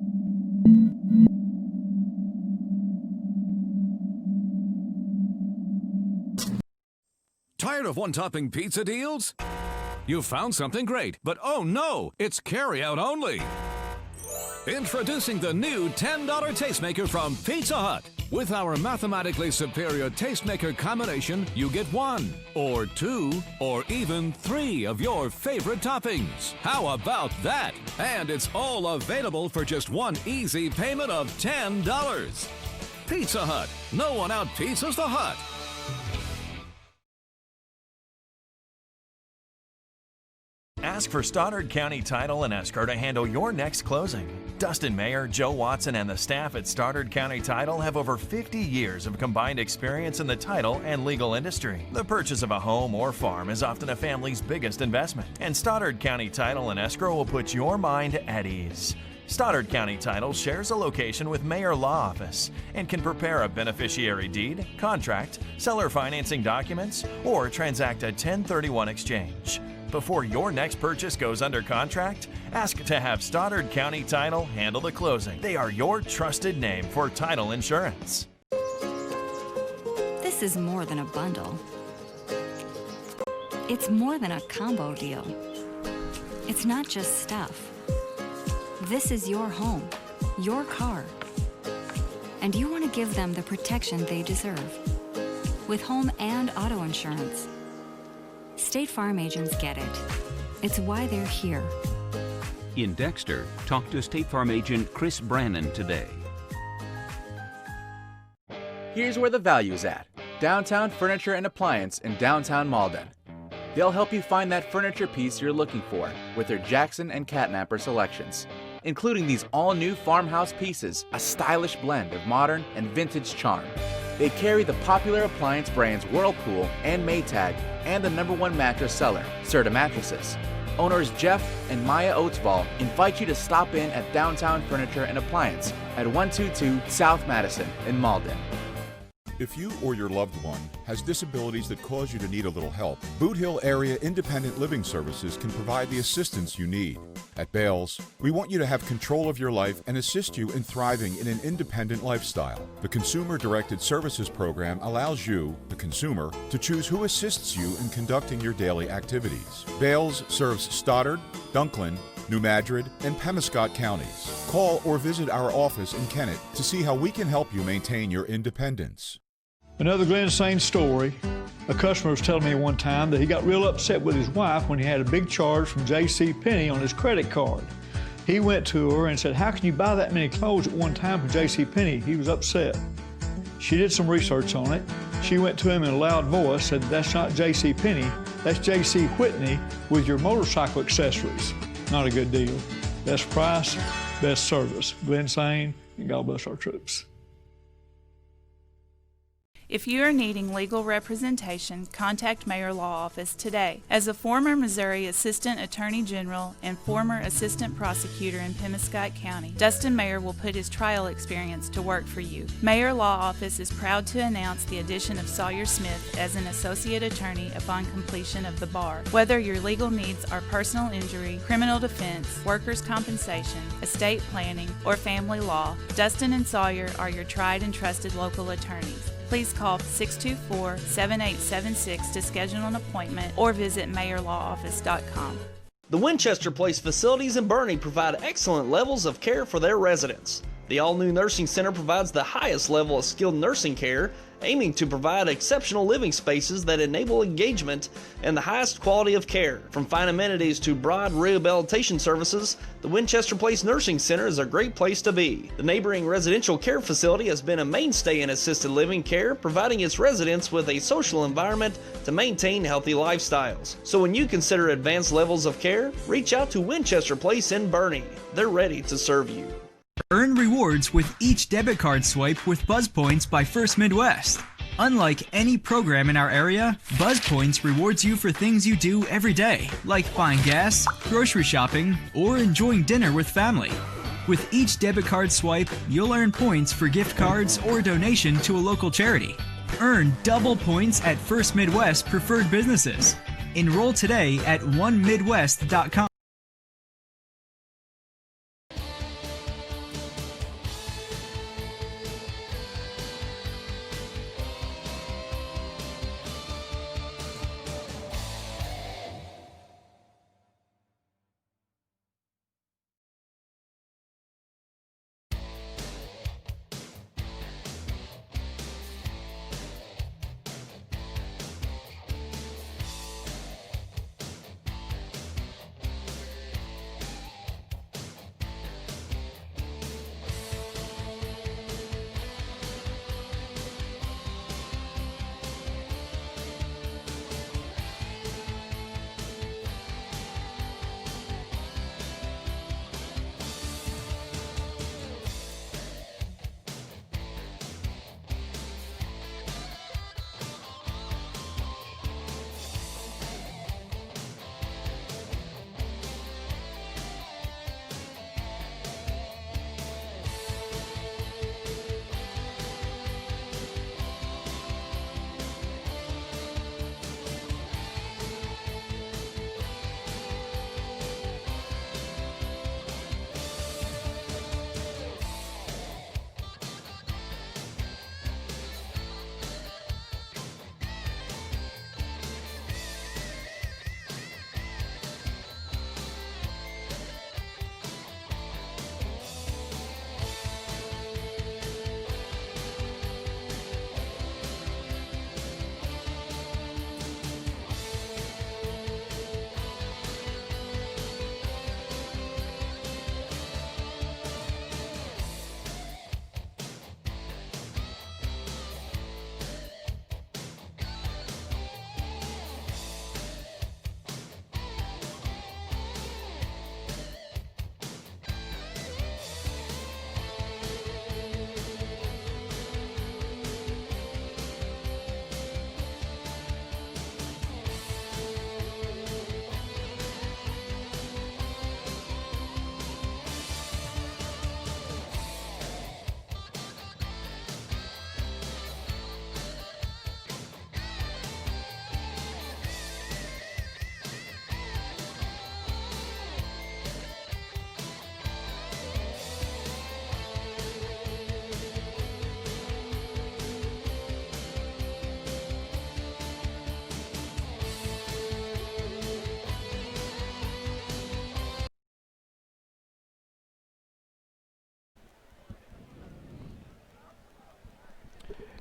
Tired of one-topping pizza deals? You found something great, but oh no, it's carry-out only. Introducing the new $10 tastemaker from Pizza Hut. With our mathematically superior tastemaker combination, you get 1, or 2, or even 3 of your favorite toppings. How about that? And it's all available for just one easy payment of $10. Pizza Hut. No one out-pizzas the Hut. Ask for Stoddard County Title and Escrow to handle your next closing. Dustin Mayer, Joe Watson, and the staff at Stoddard County Title have over 50 years of combined experience in the title and legal industry. The purchase of a home or farm is often a family's biggest investment, and Stoddard County Title and Escrow will put your mind at ease. Stoddard County Title shares a location with Mayor Law Office and can prepare a beneficiary deed, contract, seller financing documents, or transact a 1031 exchange. Before your next purchase goes under contract, ask to have Stoddard County Title handle the closing. They are your trusted name for title insurance. This is more than a bundle. It's more than a combo deal. It's not just stuff. This is your home, your car. And you want to give them the protection they deserve. With home and auto insurance. State Farm agents get it. It's why they're here. In Dexter, talk to State Farm agent Chris Brannon today. Here's where the value's at. Downtown Furniture and Appliance in downtown Malden. They'll help you find that furniture piece you're looking for with their Jackson and Catnapper selections, including these all-new farmhouse pieces, a stylish blend of modern and vintage charm. They carry the popular appliance brands Whirlpool and Maytag and the #1 mattress seller, Serta Mattresses. Owners Jeff and Maya Oatsball invite you to stop in at Downtown Furniture and Appliance at 122 South Madison in Malden. If you or your loved one has disabilities that cause you to need a little help, Boot Hill Area Independent Living Services can provide the assistance you need. At Bales, we want you to have control of your life and assist you in thriving in an independent lifestyle. The Consumer-Directed Services Program allows you, the consumer, to choose who assists you in conducting your daily activities. Bales serves Stoddard, Dunklin, New Madrid, and Pemiscot counties. Call or visit our office in Kennett to see how we can help you maintain your independence. Another Glen Sane story. A customer was telling me one time that he got real upset with his wife when he had a big charge from J.C. Penney on his credit card. He went to her and said, "How can you buy that many clothes at one time from J.C. Penney?" He was upset. She did some research on it. She went to him in a loud voice, said, "That's not J.C. Penney, that's J.C. Whitney with your motorcycle accessories." Not a good deal. Best price, best service. Glen Sane, and God bless our troops. If you are needing legal representation, contact Mayor Law Office today. As a former Missouri Assistant Attorney General and former Assistant Prosecutor in Pemiscot County, Dustin Mayer will put his trial experience to work for you. Mayor Law Office is proud to announce the addition of Sawyer Smith as an Associate Attorney upon completion of the bar. Whether your legal needs are personal injury, criminal defense, workers' compensation, estate planning, or family law, Dustin and Sawyer are your tried and trusted local attorneys. Please call 624-7876 to schedule an appointment or visit mayorlawoffice.com. The Winchester Place facilities in Bernie provide excellent levels of care for their residents. The all-new nursing center provides the highest level of skilled nursing care, aiming to provide exceptional living spaces that enable engagement and the highest quality of care. From fine amenities to broad rehabilitation services, the Winchester Place Nursing Center is a great place to be. The neighboring residential care facility has been a mainstay in assisted living care, providing its residents with a social environment to maintain healthy lifestyles. So when you consider advanced levels of care, reach out to Winchester Place in Bernie. They're ready to serve you. Earn rewards with each debit card swipe with Buzz Points by First Midwest. Unlike any program in our area, Buzz Points rewards you for things you do every day, like buying gas, grocery shopping, or enjoying dinner with family. With each debit card swipe, you'll earn points for gift cards or donation to a local charity. Earn double points at First Midwest preferred businesses. Enroll today at onemidwest.com.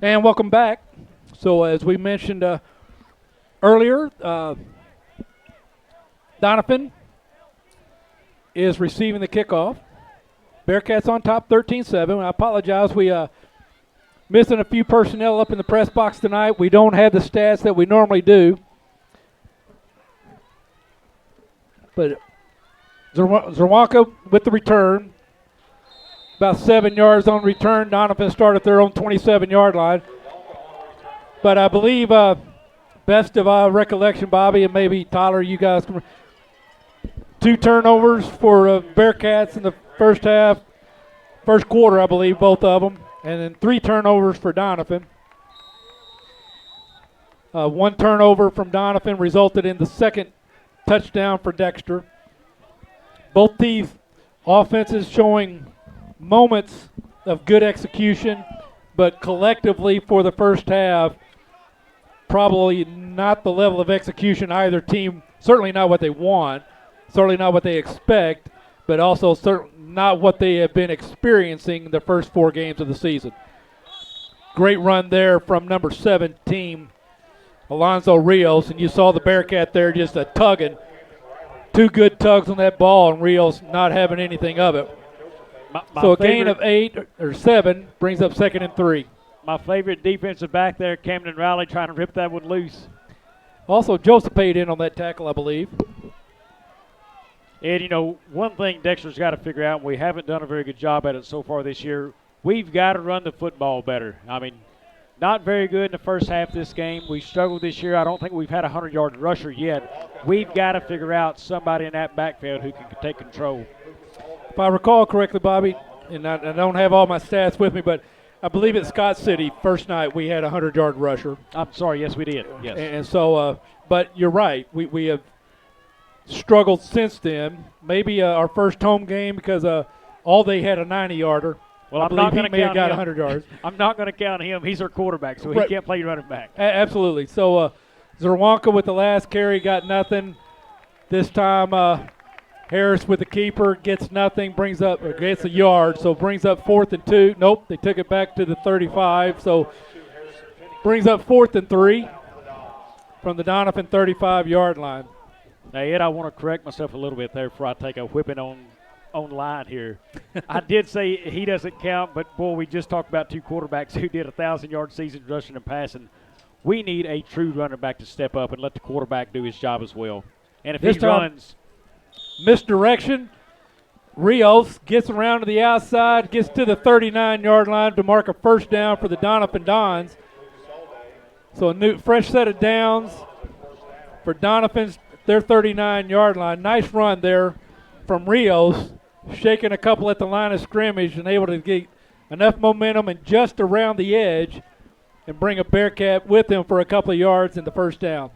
And welcome back. So as we mentioned earlier, Donovan is receiving the kickoff. Bearcats on top 13-7. I apologize. We missing a few personnel up in the press box tonight. We don't have the stats that we normally do. But Zerwanka with the return. About 7 yards on return. Donovan started their own 27-yard line. But I believe, best of our recollection, Bobby, and maybe Tyler, you guys can. 2 turnovers for Bearcats in the first half. First quarter, I believe, both of them. And then 3 turnovers for Doniphan. 1 turnover from Doniphan resulted in the second touchdown for Dexter. Both these offenses showing moments of good execution, but collectively for the first half, probably not the level of execution either team, certainly not what they want, certainly not what they expect, but also not what they have been experiencing the first 4 games of the season. Great run there from number 17, Alonzo Rios, and you saw the Bearcat there just a tugging. 2 good tugs on that ball, and Rios not having anything of it. So a gain of 8 or 7 brings up 2nd and 3. My favorite defensive back there, Camden Riley, trying to rip that one loose. Also, Joseph paid in on that tackle, I believe. And, you know, one thing Dexter's got to figure out, and we haven't done a very good job at it so far this year, we've got to run the football better. I mean, not very good in the first half of this game. We struggled this year. I don't think we've had a 100-yard rusher yet. We've got to figure out somebody in that backfield who can take control. If I recall correctly, Bobby, and I don't have all my stats with me, but I believe at Scott City, first night, we had a 100-yard rusher. I'm sorry, yes, we did. Yes. And so, but you're right. We have struggled since then. Maybe our first home game because all they had a 90-yarder. Well, I'm not going to count him. Got 100 yards. I'm not going to count him. He's our quarterback, so he can't play running back. Absolutely. So Zerwanka with the last carry got nothing. This time Harris with the keeper gets nothing, gets a yard, so brings up 4th and 2. Nope, they took it back to the 35, so brings up 4th and 3 from the Doniphan 35-yard line. Now, Ed, I want to correct myself a little bit there before I take a whipping on line here. I did say he doesn't count, but, boy, we just talked about 2 quarterbacks who did 1,000-yard season rushing and passing. We need a true running back to step up and let the quarterback do his job as well. And if he runs – misdirection. Rios gets around to the outside, gets to the 39-yard line to mark a first down for the Doniphan Dons. So a new fresh set of downs for Doniphan's their 39-yard line. Nice run there from Rios, shaking a couple at the line of scrimmage and able to get enough momentum and just around the edge and bring a Bearcat with him for a couple of yards in the first down.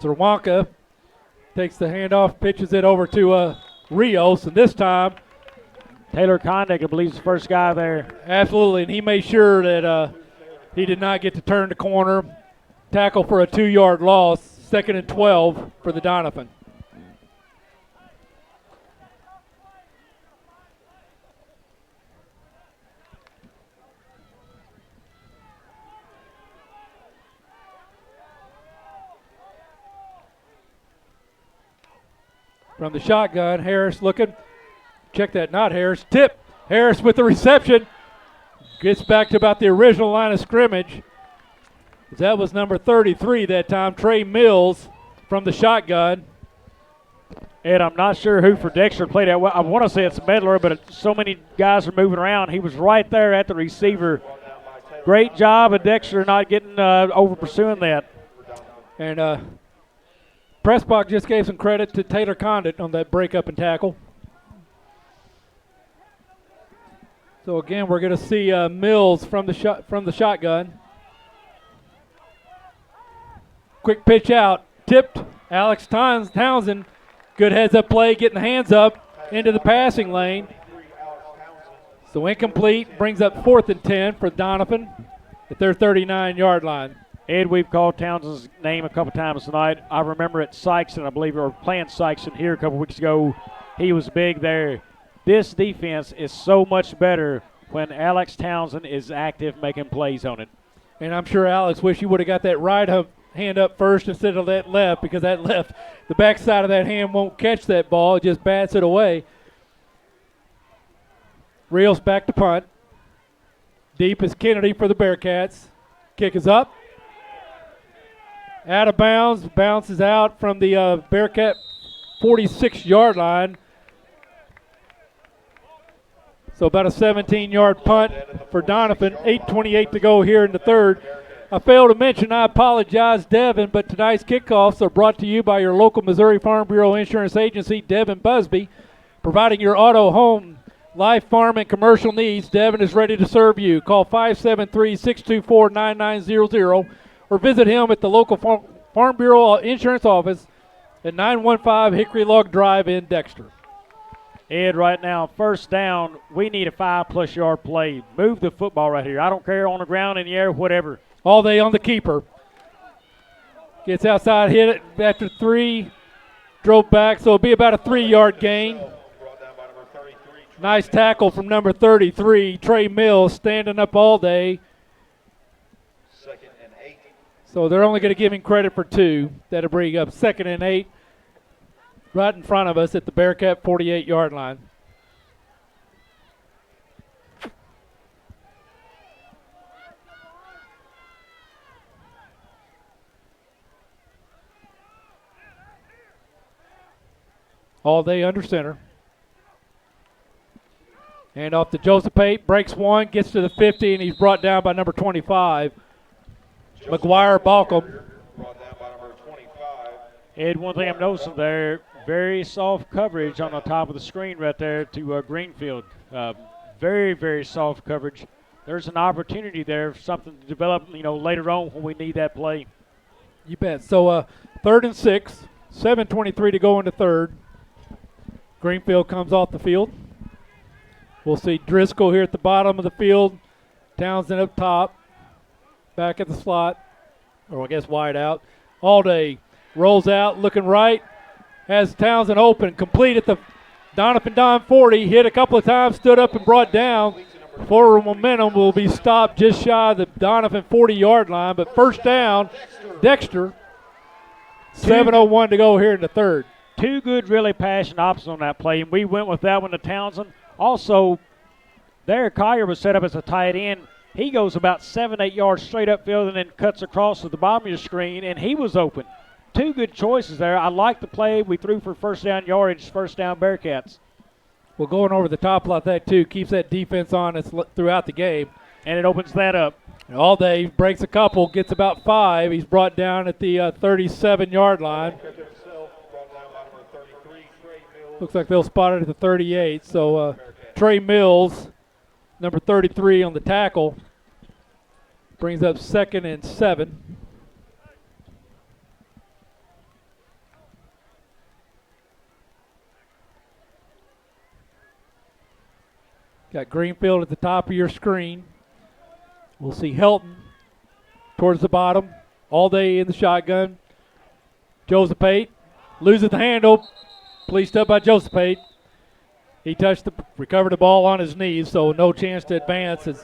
Zerwanka takes the handoff, pitches it over to Rios, and this time Taylor Condick, I believe, is the first guy there. Absolutely, and he made sure that he did not get to turn the corner. Tackle for a 2-yard loss, 2nd and 12 for the Doniphan. From the shotgun, Harris looking. Check that, not Harris. Tip. Harris with the reception. Gets back to about the original line of scrimmage. That was number 33 that time, Trey Mills from the shotgun. And I'm not sure who for Dexter played that well. I want to say it's Medler, but so many guys are moving around. He was right there at the receiver. Great job of Dexter not getting over pursuing that. And Pressbach just gave some credit to Taylor Condit on that breakup and tackle. So again, we're going to see Mills from the shotgun. Quick pitch out, tipped. Alex Townsend, good heads-up play, getting the hands up into the passing lane. So incomplete, brings up 4th and 10 for Doniphan at their 39-yard line. Ed, we've called Townsend's name a couple times tonight. I remember at Sykeston, I believe, or playing Sykeston here a couple weeks ago. He was big there. this defense is so much better when Alex Townsend is active making plays on it. And I'm sure Alex wish he would have got that right hand up first instead of that left, because that left, the backside of that hand won't catch that ball. It just bats it away. Reels back to punt. Deep is Kennedy for the Bearcats. Kick is up. Out of bounds. Bounces out from the Bearcat 46-yard line. So about a 17-yard punt for Doniphan. 8:28 to go here in the third. I failed to mention, I apologize, Devin, but tonight's kickoffs are brought to you by your local Missouri Farm Bureau Insurance Agency, Devin Busby, providing your auto, home, life, farm, and commercial needs. Devin is ready to serve you. Call 573-624-9900 or visit him at the local Farm Bureau Insurance office at 915 Hickory Log Drive in Dexter. Ed, right now, first down, we need a 5+ yard play. Move the football right here. I don't care, on the ground, in the air, whatever. All day on the keeper. Gets outside, hit it after 3, drove back, so it'll be about a 3-yard gain. Nice tackle from number 33, Trey Mills, standing up all day. Second and 8. So they're only going to give him credit for 2. That'll bring up 2nd and 8 right in front of us at the Bearcat 48-yard line. All day under center. Hand off to Joseph Pate, breaks one, gets to the 50, and he's brought down by number 25, McGuire Balcom. Ed, one thing I'm noticing there, very soft coverage on the top of the screen right there to Greenfield. Very, very soft coverage. There's an opportunity there for something to develop, later on when we need that play. You bet. So 3rd and 6, 7:23 to go in the third. Greenfield comes off the field. We'll see Driscoll here at the bottom of the field. Townsend up top. Back at the slot. Or I guess wide out. All day. Rolls out, looking right. Has Townsend open. Complete at the Doniphan Don 40. Hit a couple of times, stood up and brought down. Forward momentum will be stopped just shy of the Doniphan 40-yard line. But first down, Dexter. 7:01 to go here in the third. 2 good, really passionate options on that play, and we went with that one to Townsend. Also, there Collier was set up as a tight end. He goes about 7-8 yards straight upfield and then cuts across to the bottom of your screen, and he was open. 2 good choices there. I like the play. We threw for first down yardage, first down Bearcats. Well, going over the top like that, too, keeps that defense on us throughout the game. And it opens that up. And all day, breaks a couple, gets about 5. He's brought down at the 37-yard line. Looks like they'll spot it at the 38. So Trey Mills, number 33 on the tackle, brings up 2nd and 7. Got Greenfield at the top of your screen. We'll see Helton towards the bottom, all day in the shotgun. Joseph Pate loses the handle. Policed up by Joseph Pate. He recovered the ball on his knees, so no chance to advance. It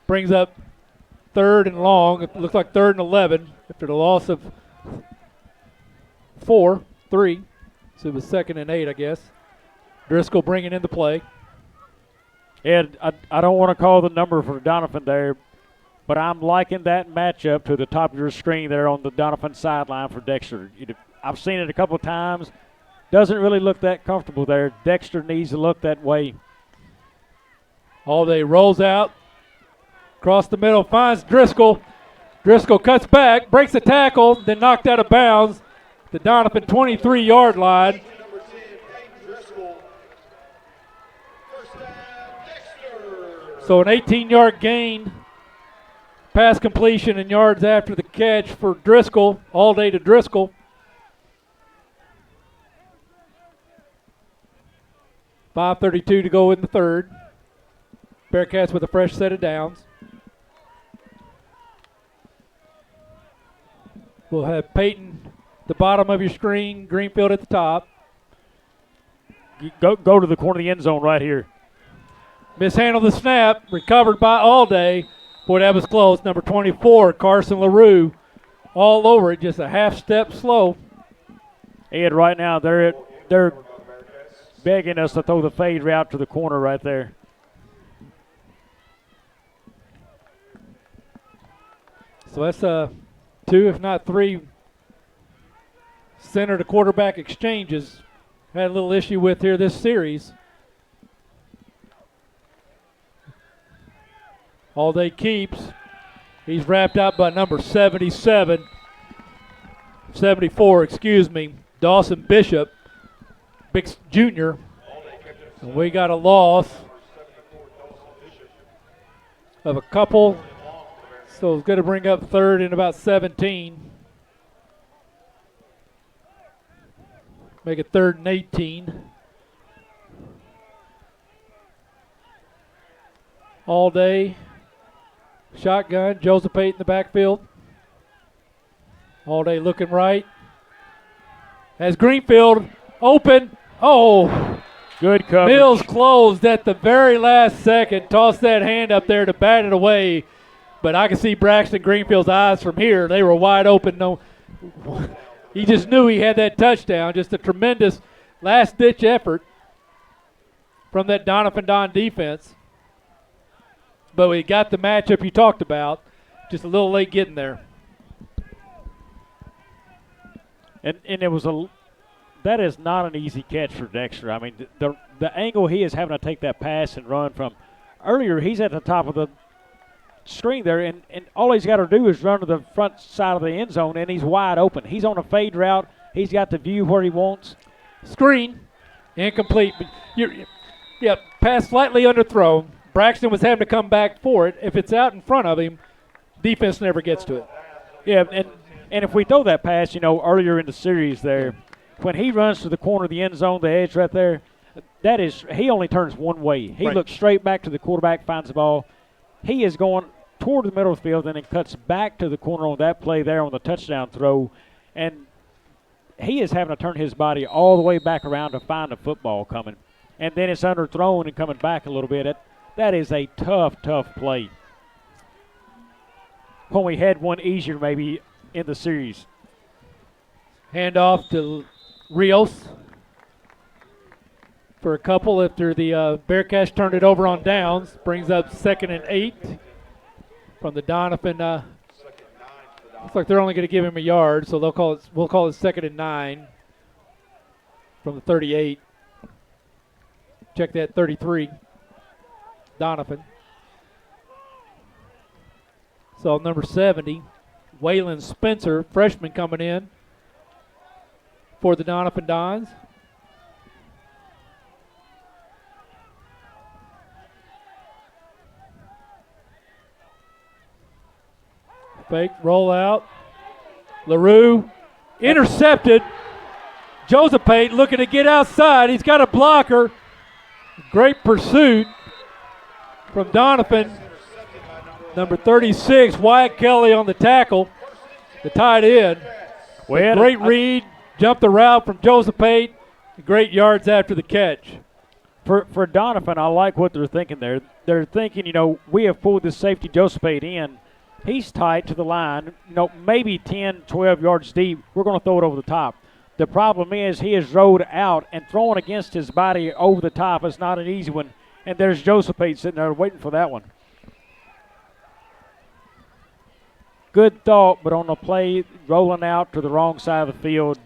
brings up 3rd and long. It looks like 3rd and 11 after the loss of 3. So it was 2nd and 8, I guess. Driscoll bringing in the play. Ed, I don't want to call the number for Doniphan there, but I'm liking that matchup to the top of your screen there on the Doniphan sideline for Dexter. I've seen it a couple of times. Doesn't really look that comfortable there. Dexter needs to look that way. All day rolls out. Across the middle, finds Driscoll. Driscoll cuts back, breaks a tackle, then knocked out of bounds. The Doniphan 23-yard line. So an 18-yard gain. Pass completion and yards after the catch for Driscoll. All day to Driscoll. .532 to go in the third. Bearcats with a fresh set of downs. We'll have Peyton the bottom of your screen, Greenfield at the top. go to the corner of the end zone right here. Mishandled the snap, recovered by All Day. Boy, that was close. Number 24, Carson LaRue, all over it, just a half step slow. Ed, right now they're begging us to throw the fade route to the corner right there. So that's 2, if not 3, center to quarterback exchanges. Had a little issue with here this series. All Day keeps. He's wrapped up by number 74, excuse me, Dawson Bishop, Big Jr. And we got a loss of a couple. So it's going to bring up third and about 17. Make it 3rd and 18. All Day. Shotgun. Joseph Pate in the backfield. All Day looking right. Has Greenfield open. Oh. Good coverage. Mills closed at the very last second. Tossed that hand up there to bat it away. But I can see Braxton Greenfield's eyes from here. They were wide open. No, he just knew he had that touchdown. Just a tremendous last-ditch effort from that Doniphan Don defense. But we got the matchup you talked about. Just a little late getting there. And it was that is not an easy catch for Dexter. I mean, the angle he is having to take that pass and run from. Earlier, he's at the top of the screen there, and all he's got to do is run to the front side of the end zone, and he's wide open. He's on a fade route. He's got the view where he wants. Screen, incomplete. Pass slightly underthrown. Braxton was having to come back for it. If it's out in front of him, defense never gets to it. Yeah, and if we throw that pass, earlier in the series there, when he runs to the corner of the end zone, the edge right there, he only turns one way. He looks straight back to the quarterback, finds the ball. He is going toward the middle of the field and then cuts back to the corner on that play there on the touchdown throw. And he is having to turn his body all the way back around to find the football coming. And then it's underthrown and coming back a little bit. That is a tough play. When we had one easier maybe in the series. Hand off to Rios for a couple after the Bearcats turned it over on downs. Brings up 2nd and 8 from the Doniphan. Looks like they're only going to give him a yard, so we'll call it 2nd and 9 from the 38. Check that, 33. Doniphan. So number 70, Waylon Spencer, freshman coming in for the Doniphan Dons. Fake rollout. LaRue intercepted. Joseph Pate looking to get outside. He's got a blocker. Great pursuit from Doniphan. Number 36, Wyatt Kelly on the tackle, the tight end. Great read, jumped the route from Joseph Pate. Great yards after the catch. For Doniphan, I like what they're thinking there. They're thinking, we have pulled this safety Joseph Pate in. He's tight to the line, maybe 10, 12 yards deep. We're going to throw it over the top. The problem is he is rolled out, and throwing against his body over the top is not an easy one. And there's Joseph Pate sitting there waiting for that one. Good thought, but on the play, rolling out to the wrong side of the field,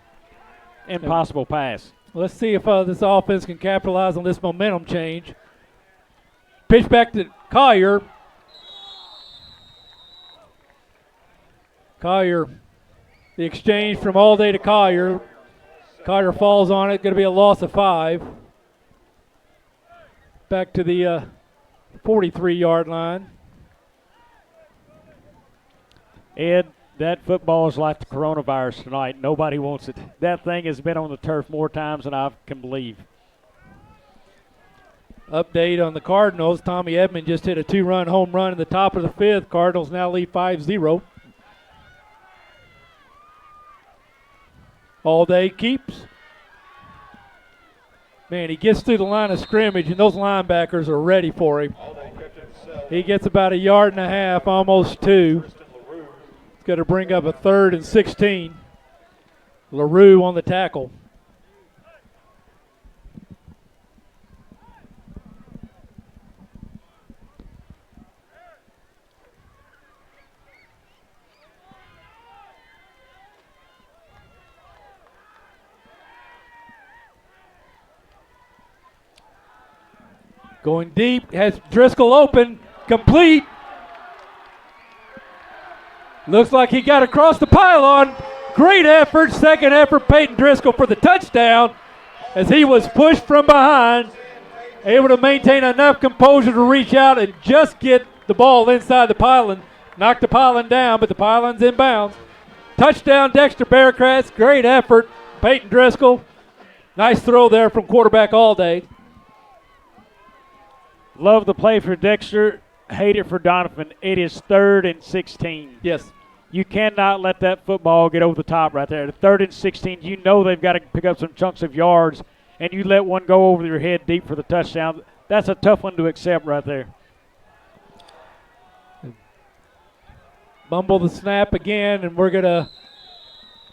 impossible pass. Let's see if this offense can capitalize on this momentum change. Pitch back to Collier. Collier, the exchange from All Day to Collier. Collier falls on it, going to be a loss of 5. Back to the 43-yard line. Ed, that football is like the coronavirus tonight. Nobody wants it. That thing has been on the turf more times than I can believe. Update on the Cardinals. Tommy Edmond just hit a 2-run home run in the top of the 5th. Cardinals now lead 5-0. All Day keeps. Man, he gets through the line of scrimmage, and those linebackers are ready for him. He gets about 1.5 yards, almost 2. It's going to bring up a 3rd and 16. LaRue on the tackle. Going deep, has Driscoll open, complete. Looks like he got across the pylon. Great effort, second effort, Peyton Driscoll for the touchdown as he was pushed from behind, able to maintain enough composure to reach out and just get the ball inside the pylon. Knocked the pylon down, but the pylon's in bounds. Touchdown, Dexter Bearcats. Great effort, Peyton Driscoll. Nice throw there from quarterback Allday. Love the play for Dexter. Hate it for Donovan. It is 3rd and 16. Yes. You cannot let that football get over the top right there. 3rd and 16, you know they've got to pick up some chunks of yards, and you let one go over your head deep for the touchdown. That's a tough one to accept right there. Bumble the snap again, and we're going to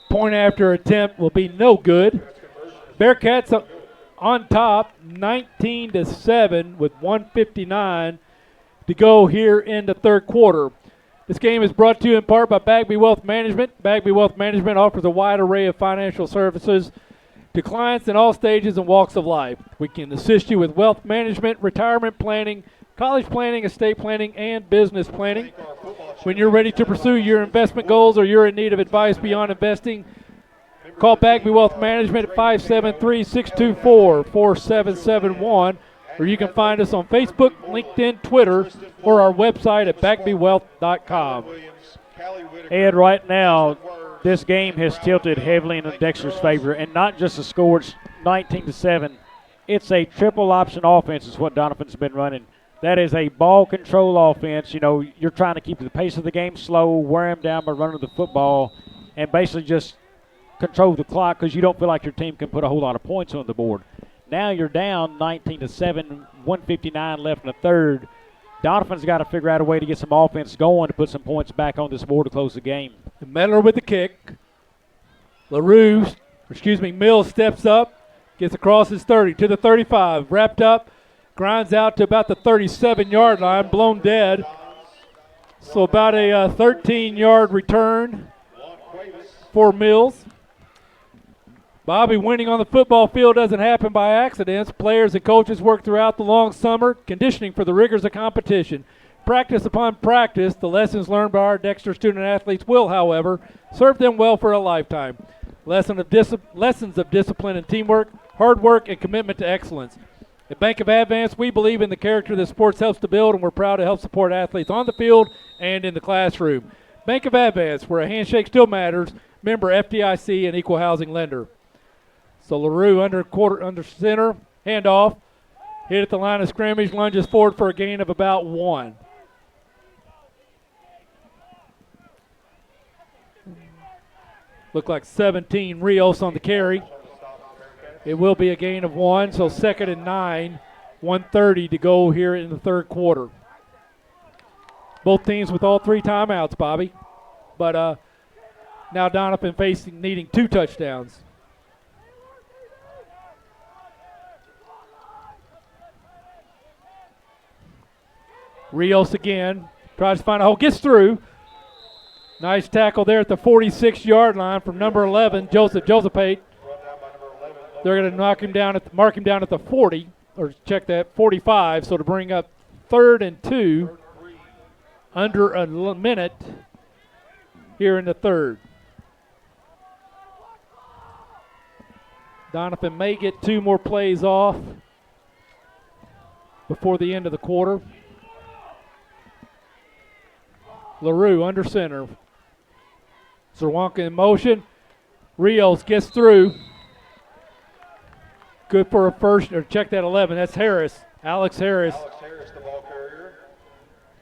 point after attempt will be no good. Bearcats on top, 19-7 with 1:59 to go here in the third quarter. This game is brought to you in part by Bagby Wealth Management. Bagby Wealth Management offers a wide array of financial services to clients in all stages and walks of life. We can assist you with wealth management, retirement planning, college planning, estate planning, and business planning. When you're ready to pursue your investment goals or you're in need of advice beyond investing, call Bagby Wealth Management at 573-624-4771, or you can find us on Facebook, LinkedIn, Twitter, or our website at bagbywealth.com. Ed, right now, this game has tilted heavily in Dexter's favor, and not just the score, it's 19-7. It's a triple option offense is what Doniphan's been running. That is a ball control offense. You know, you're trying to keep the pace of the game slow, wear them down by running the football, and basically just control the clock because you don't feel like your team can put a whole lot of points on the board. Now you're down 19-7, 1:59 left in the third. Doniphan's got to figure out a way to get some offense going to put some points back on this board to close the game. Medler with the kick. Mills steps up, gets across his 30 to the 35, wrapped up, grinds out to about the 37-yard line, blown dead. So about a 13-yard return for Mills. Bobby, winning on the football field doesn't happen by accidents. Players and coaches work throughout the long summer, conditioning for the rigors of competition. Practice upon practice, the lessons learned by our Dexter student athletes will, however, serve them well for a lifetime. Lessons of discipline and teamwork, hard work, and commitment to excellence. At Bank of Advance, we believe in the character that sports helps to build, and we're proud to help support athletes on the field and in the classroom. Bank of Advance, where a handshake still matters, member FDIC and equal housing lender. So LaRue under center, handoff, hit at the line of scrimmage, lunges forward for a gain of about 1. Look like 17 Rios on the carry. It will be a gain of 1, so 2nd and 9, 1:30 to go here in the third quarter. Both teams with all 3 timeouts, Bobby. But now Donovan needing 2 touchdowns. Rios again, tries to find a hole, gets through. Nice tackle there at the 46-yard line from number 11, Josephate. They're going to mark him down at the 40, or check that, 45, so to bring up 3rd and 2, under a minute here in the third. Donovan may get 2 more plays off before the end of the quarter. LaRue under center. Zerwanka in motion. Rios gets through. Good for a first, or check that 11. That's Harris. Alex Harris. The ball carrier.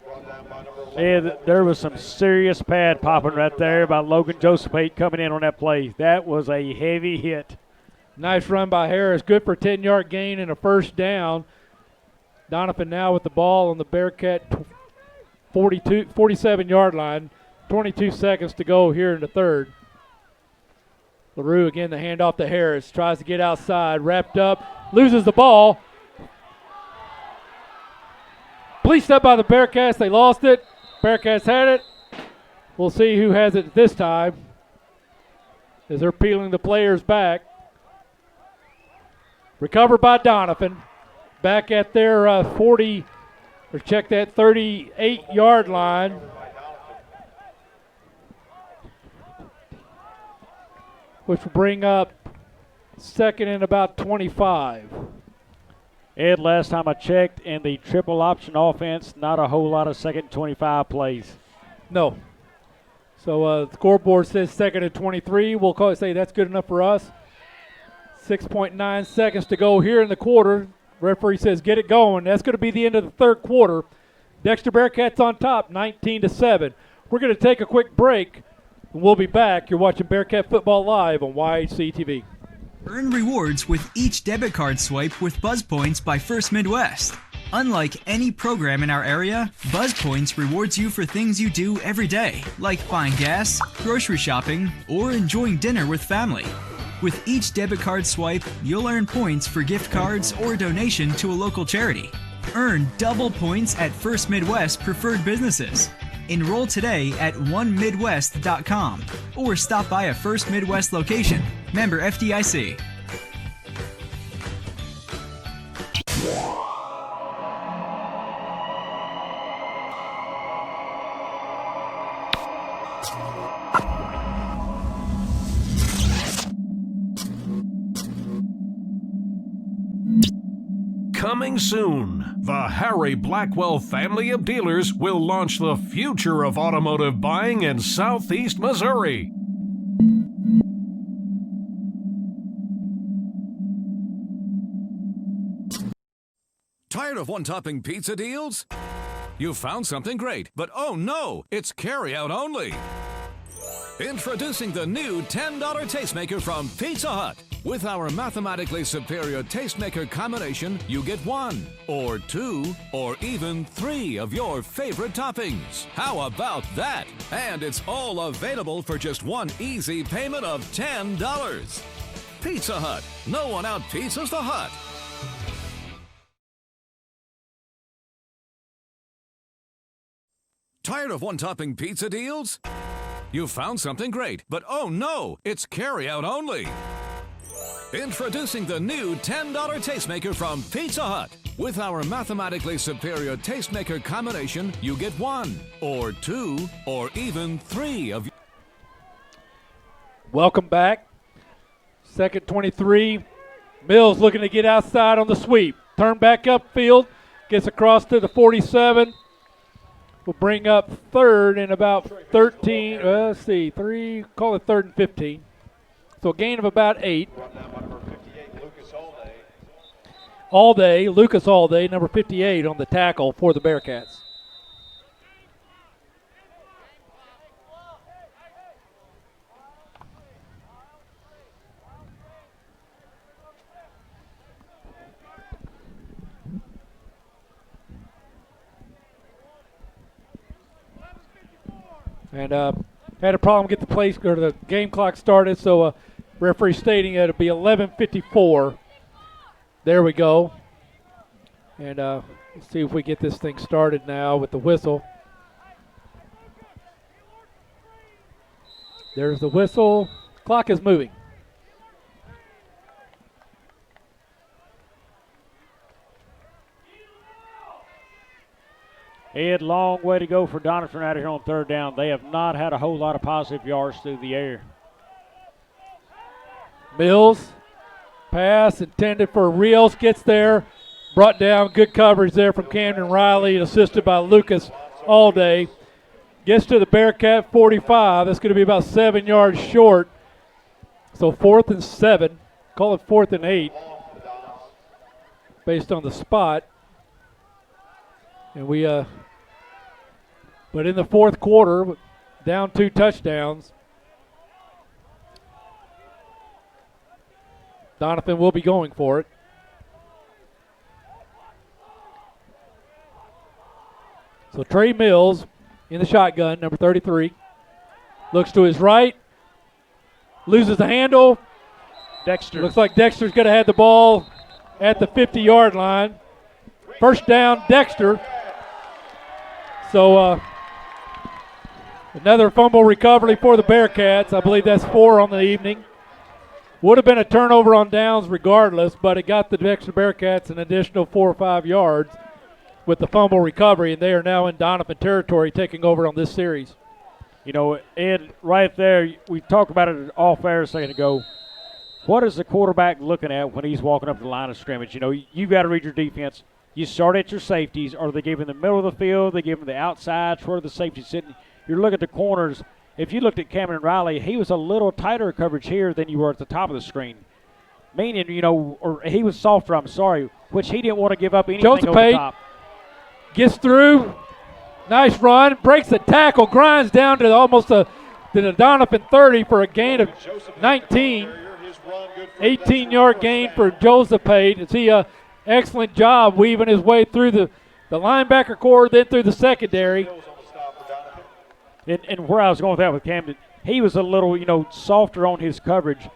Brought down by number 11. Yeah, there was some serious pad popping right there by Logan Josephate coming in on that play. That was a heavy hit. Nice run by Harris. Good for a 10-yard gain and a first down. Doniphan now with the ball on the Bearcat 47-yard line. 22 seconds to go here in the third. LaRue again, the handoff to Harris. Tries to get outside. Wrapped up. Loses the ball. Policed up by the Bearcats. They lost it. Bearcats had it. We'll see who has it this time as they're peeling the players back. Recovered by Doniphan. Back at their 40, or check that 38-yard line. Which will bring up second and about 25. Ed, last time I checked, in the triple option offense, not a whole lot of second 25 plays. No. So the scoreboard says second and 23. We'll say that's good enough for us. 6.9 seconds to go here in the quarter. Referee says get it going. That's going to be the end of the third quarter. Dexter Bearcats on top, 19-7. We're going to take a quick break, and we'll be back. You're watching Bearcat Football Live on YHC TV. Earn rewards with each debit card swipe with Buzz Points by First Midwest. Unlike any program in our area, Buzz Points rewards you for things you do every day, like buying gas, grocery shopping, or enjoying dinner with family. With each debit card swipe, you'll earn points for gift cards or donation to a local charity. Earn double points at First Midwest preferred businesses. Enroll today at onemidwest.com or stop by a First Midwest location. Member FDIC. Coming soon, the Harry Blackwell family of dealers will launch the future of automotive buying in Southeast Missouri. Tired of one-topping pizza deals? You found something great, but oh no, it's carry-out only. Introducing the new $10 tastemaker from Pizza Hut. With our mathematically superior tastemaker combination, you get 1, or 2, or even 3 of your favorite toppings. How about that? And it's all available for just one easy payment of $10. Pizza Hut. No one out-pizzas the Hut. Tired of one-topping pizza deals? You found something great, but oh no, it's carry-out only. Introducing the new $10 tastemaker from Pizza Hut. With our mathematically superior tastemaker combination, you get 1, or 2, or even 3 of... Welcome back. Second 23. Mills looking to get outside on the sweep. Turn back upfield. Gets across to the 47. We'll bring up third in about 13. Let's see, 3. Call it third and 15. So a gain of about 8. Lucas Allday, number 58 on the tackle for the Bearcats. And had a problem get the place or the game clock started, so referee stating that it'll be 11:54. There we go. And let's see if we get this thing started now with the whistle. There's the whistle. Clock is moving. Ed, long way to go for Doniphan out here on third down. They have not had a whole lot of positive yards through the air. Mills, pass intended for Rios, gets there. Brought down, good coverage there from Camden Riley, assisted by Lucas Allday. Gets to the Bearcat 45. That's going to be about 7 yards short. So 4th and 7. Call it 4th and 8 based on the spot. And we, but in the fourth quarter, down 2 touchdowns. Donovan will be going for it. So Trey Mills in the shotgun, number 33. Looks to his right. Loses the handle. Dexter. Looks like Dexter's going to have the ball at the 50-yard line. First down, Dexter. So another fumble recovery for the Bearcats. I believe that's 4 on the evening. Would have been a turnover on downs regardless, but it got the Dexter Bearcats an additional 4 or 5 yards with the fumble recovery, and they are now in Donovan territory taking over on this series. You know, Ed, right there, we talked about it off air a second ago. What is the quarterback looking at when he's walking up the line of scrimmage? You know, you've got to read your defense. You start at your safeties. Are they giving the middle of the field? They give them the outsides. Where are the safeties sitting? You look at the corners. If you looked at Cameron Riley, he was a little tighter coverage here than you were at the top of the screen. Meaning, you know, or he was softer, I'm sorry, which he didn't want to give up anything over the top. Gets through. Nice run. Breaks the tackle. Grinds down to almost the Donovan 30 for a gain of 19. 18-yard gain for Joseph Pate. It's an excellent job weaving his way through the linebacker core, then through the secondary. And where I was going with that with Camden, he was a little, you know, softer on his coverage,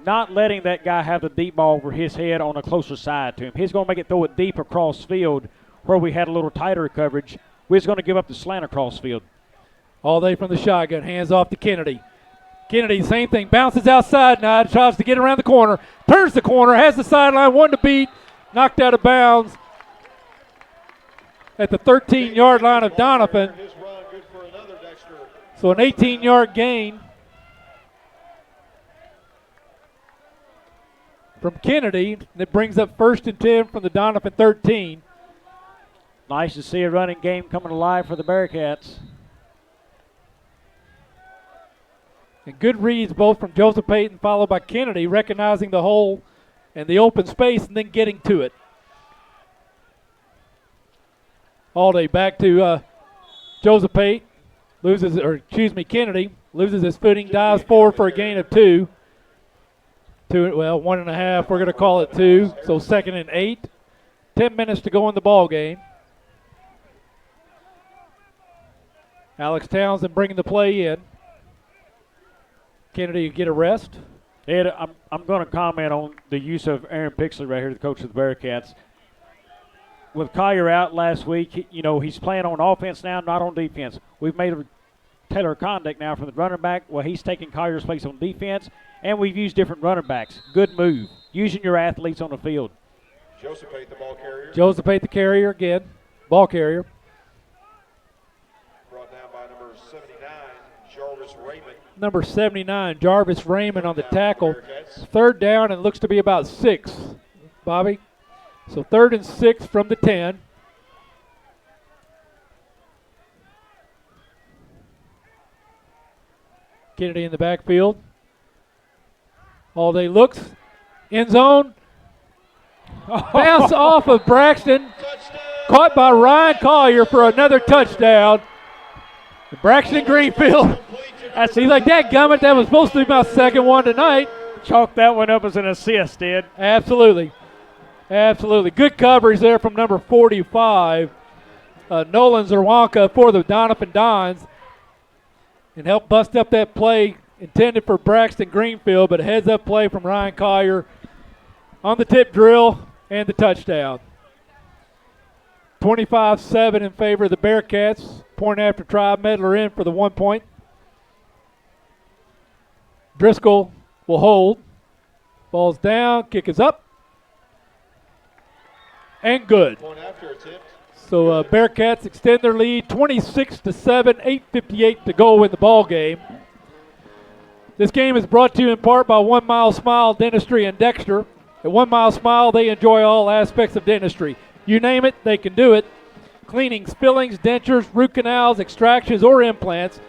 not letting that guy have the deep ball over his head on a closer side to him. He's going to make it throw it deep across field where we had a little tighter coverage. We're just going to give up the slant across field. All day from the shotgun, hands off to Kennedy. Kennedy, same thing, bounces outside now, tries to get around the corner, turns the corner, has the sideline, one to beat, knocked out of bounds at the 13-yard line of Donovan. So an 18-yard gain from Kennedy that brings up 1st and 10 from the Donovan 13. Nice to see a running game coming alive for the Bearcats. And good reads both from Joseph Payton followed by Kennedy, recognizing the hole and the open space and then getting to it. All day back to Joseph Payton. Kennedy loses his footing, dives forward for a gain of 2. 1.5, we're going to call it 2. So 2nd and 8. 10 minutes to go in the ball game. Alex Townsend bringing the play in. Kennedy get a rest. Ed, I'm going to comment on the use of Aaron Pixley right here, the coach of the Bearcats. With Collier out last week, you know, he's playing on offense now, not on defense. We've made a Taylor Condick now from the running back. Well, he's taking Collier's place on defense, and we've used different running backs. Good move, using your athletes on the field. Joseph Pate, the ball carrier. Joseph Pate, the carrier again. Ball carrier. Brought down by number 79, Jarvis Raymond. Number 79, Jarvis Raymond on the tackle. 3rd down and looks to be about 6, Bobby. So 3rd and 6 from the 10. Kennedy in the backfield. All day looks. End zone. Bounce off of Braxton. Caught by Ryan Collier for another touchdown. Braxton Greenfield. He's like, that gummit, that was supposed to be my 2nd one tonight. Chalk that one up as an assist, Ed. Absolutely. Absolutely. Good coverage there from number 45, Nolan Zerwanka for the Doniphan Dons. And helped bust up that play intended for Braxton Greenfield, but a heads-up play from Ryan Collier on the tip drill and the touchdown. 25-7 in favor of the Bearcats. Point after try, Medler in for the 1 point. Driscoll will hold. Ball's down, kick is up. And good. Point after attempt. So Bearcats extend their lead 26-7, 8:58 to go in the ball game. This game is brought to you in part by 1 Mile Smile Dentistry in Dexter. At 1 Mile Smile, they enjoy all aspects of dentistry. You name it, they can do it. Cleanings, fillings, dentures, root canals, extractions, or implants.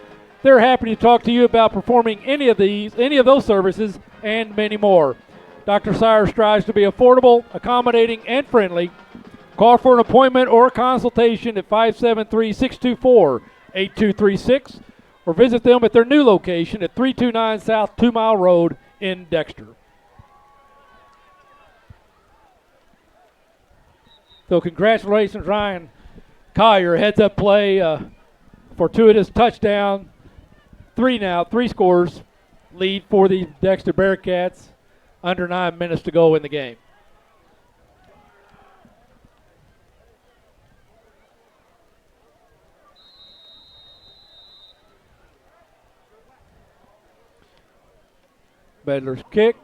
They're happy to talk to you about performing any of those services, and many more. Dr. Sire strives to be affordable, accommodating, and friendly. Call for an appointment or a consultation at 573-624-8236 or visit them at their new location at 329 South 2 Mile Road in Dexter. So congratulations, Ryan Collier. Heads up play, fortuitous touchdown. 3 scores lead for the Dexter Bearcats. Under 9 minutes to go in the game. Bedler's kick.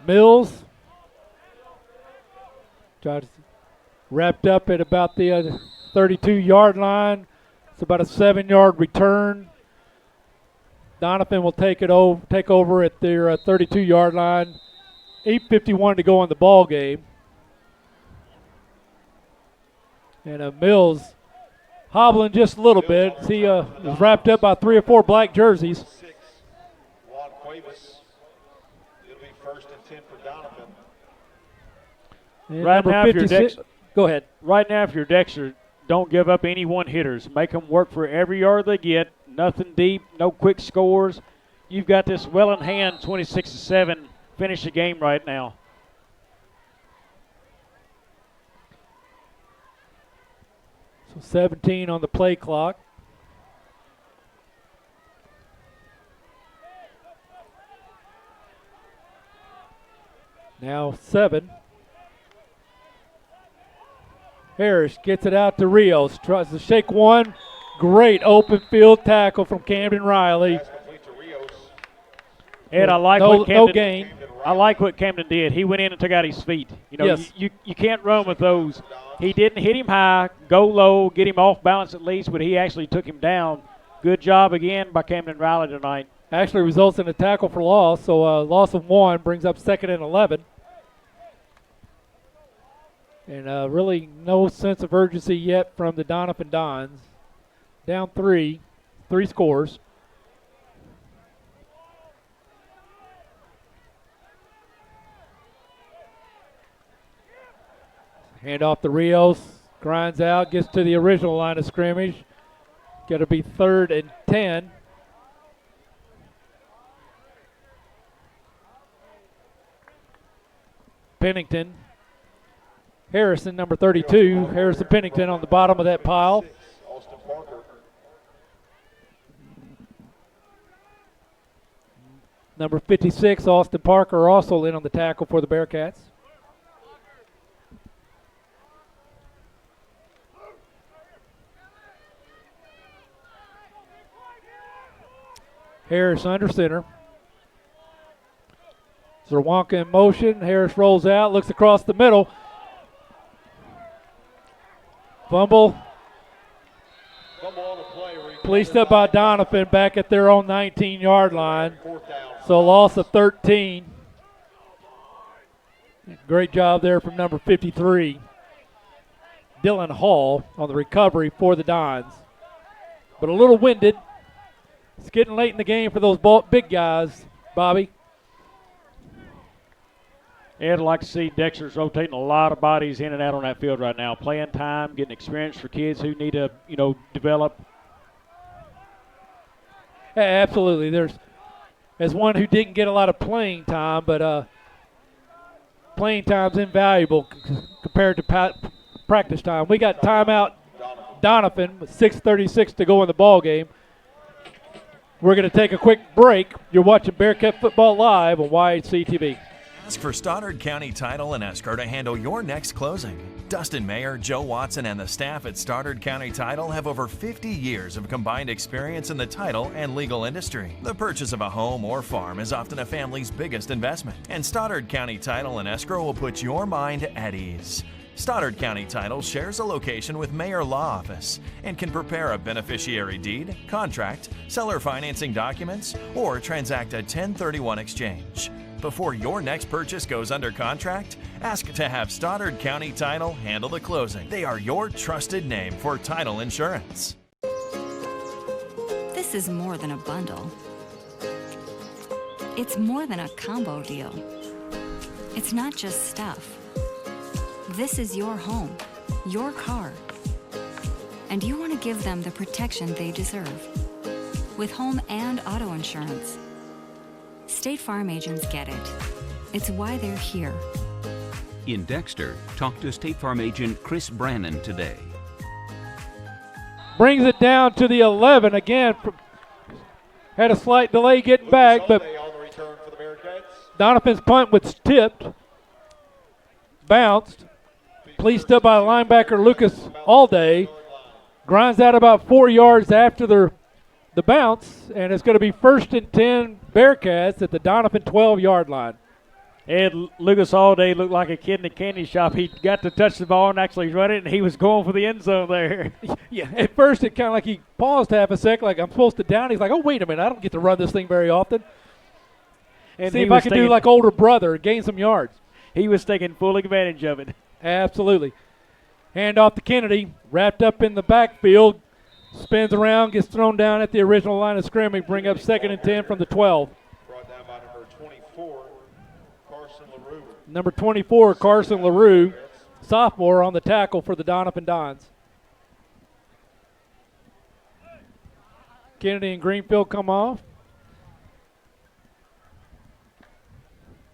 Mills. Wrapped up at about the 32-yard line. It's about a 7-yard return. Doniphan will take over at their 32-yard line. 8:51 to go in the ball game. And Mills hobbling just a little bit. He was wrapped up by 3 or 4 black jerseys. It'll be 1st and 10 for Donovan. And Right now, if you're Dexter, go ahead. Right now, if you're Dexter, don't give up any one-hitters. Make them work for every yard they get. Nothing deep, no quick scores. You've got this well in hand, 26-7. Finish the game right now. So 17 on the play clock. Now 7. Harris gets it out to Rios. Tries to shake one. Great open field tackle from Camden Riley. Ed, I like what Camden, no gain. I like what Camden did. He went in and took out his feet. You know, Yes. you can't run with those. He didn't hit him high, go low, get him off balance at least, but he actually took him down. Good job again by Camden Riley tonight. Actually results in a tackle for loss, so loss of 1 brings up 2nd and 11. And really no sense of urgency yet from the Doniphan Dons. Down 3 scores. Hand off to Rios, grinds out, gets to the original line of scrimmage. Got to be 3rd and 10. Pennington. Harrison, number 32. Harrison Pennington on the bottom of that pile. Austin Parker. Number 56, Austin Parker, also in on the tackle for the Bearcats. Harris under center. Zerwanka in motion. Harris rolls out, looks across the middle. Fumble. Policed up by Doniphan back at their own 19-yard line. So loss of 13. Great job there from number 53, Dylan Hall, on the recovery for the Dons. But a little winded. It's getting late in the game for those big guys, Bobby. Ed, I'd like to see Dexter's rotating a lot of bodies in and out on that field right now. Playing time, getting experience for kids who need to, develop. Yeah, absolutely. There's, as one who didn't get a lot of playing time, but playing time's invaluable compared to practice time. We got timeout Doniphan with 6:36 to go in the ball game. We're going to take a quick break. You're watching Bearcat Football Live on YHC-TV. Ask for Stoddard County Title and Escrow to handle your next closing. Dustin Mayer, Joe Watson, and the staff at Stoddard County Title have over 50 years of combined experience in the title and legal industry. The purchase of a home or farm is often a family's biggest investment, and Stoddard County Title and Escrow will put your mind at ease. Stoddard County Title shares a location with Mayor Law Office and can prepare a beneficiary deed, contract, seller financing documents, or transact a 1031 exchange. Before your next purchase goes under contract, ask to have Stoddard County Title handle the closing. They are your trusted name for title insurance. This is more than a bundle. It's more than a combo deal. It's not just stuff. This is your home, your car. And you want to give them the protection they deserve. With home and auto insurance. State Farm agents get it. It's why they're here. In Dexter, talk to State Farm agent Chris Brannon today. Brings it down to the 11 again. Had a slight delay getting back, but Doniphan's punt was tipped, bounced, policed up by linebacker Lucas Allday. Grinds out about 4 yards after the bounce, and it's going to be 1st and 10 Bearcats at the Doniphan 12-yard line. And Lucas Allday looked like a kid in a candy shop. He got to touch the ball and actually run it, and he was going for the end zone there. Yeah, at first it kind of like he paused half a sec, like I'm supposed to down. He's like, oh, wait a minute, I don't get to run this thing very often. And see if I can do like older brother, gain some yards. He was taking full advantage of it. Absolutely. Hand off to Kennedy, wrapped up in the backfield, spins around, gets thrown down at the original line of scrimmage, bring up 2nd and 10 from the 12. Brought down by number 24, Carson LaRue. Number 24, Carson LaRue, sophomore on the tackle for the Doniphan Dons. Kennedy and Greenfield come off.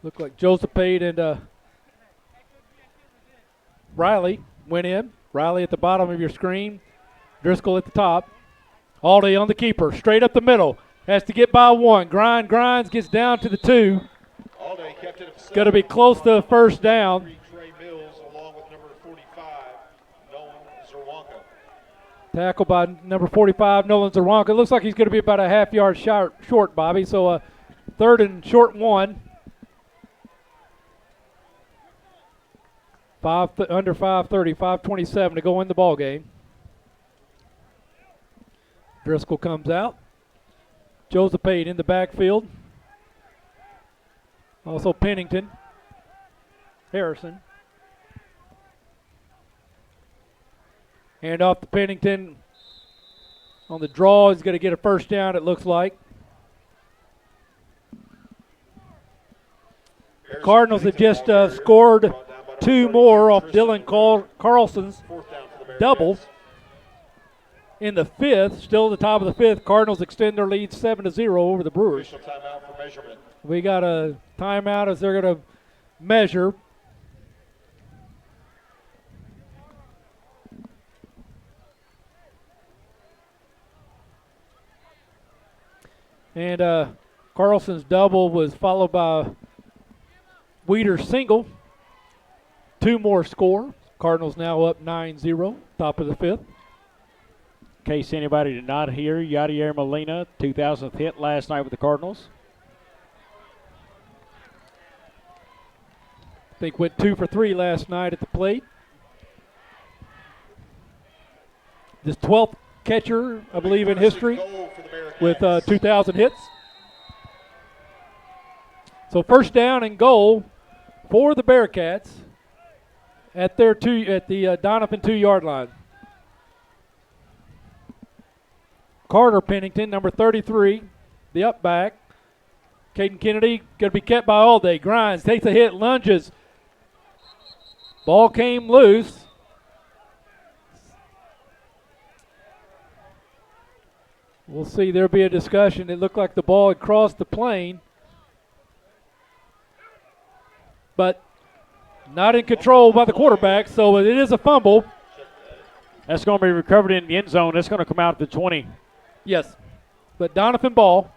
Look like Joseph Pate and Riley went in. Riley at the bottom of your screen. Driscoll at the top. Allday on the keeper. Straight up the middle. Has to get by 1. Grinds, gets down to the 2. It's going to be close to the first down. Tackle by number 45, Nolan Zarwanka. It looks like he's going to be about a half yard short, Bobby. So 3rd and short 1. Under 5:30, 5:27 to go in the ball game. Driscoll comes out. Joseph Pate in the backfield. Also Pennington. Harrison. Hand off to Pennington. On the draw, he's going to get a first down, it looks like. Cardinals have just scored 2 more off Dylan Carlson's double. In the 5th, still at the top of the 5th, Cardinals extend their lead 7-0 over the Brewers. We got a timeout as they're going to measure. And Carlson's double was followed by Weeder's single. 2 more score. Cardinals now up 9-0, top of the 5th. In case anybody did not hear, Yadier Molina, 2000th hit last night with the Cardinals. I think went 2 for 3 last night at the plate. This 12th catcher, I believe, in history with 2,000 hits. So 1st down and goal for the Bearcats at the Doniphan 2-yard line. Carter Pennington, number 33, the up back. Caden Kennedy going to be kept by Allday. Grinds, takes a hit, lunges. Ball came loose. We'll see. There'll be a discussion. It looked like the ball had crossed the plane, but not in control by the quarterback, so it is a fumble. That's going to be recovered in the end zone. That's going to come out at the 20. Yes, but Doniphan ball.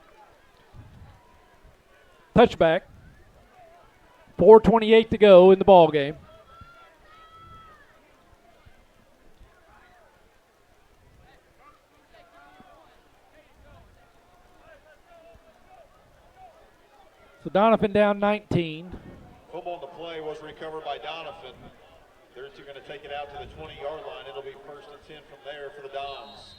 Touchback. 4:28 to go in the ball game. So Doniphan down 19. Football on the play was recovered by Doniphan. They're going to take it out to the 20-yard line. It'll be 1st and 10 from there for the Dons.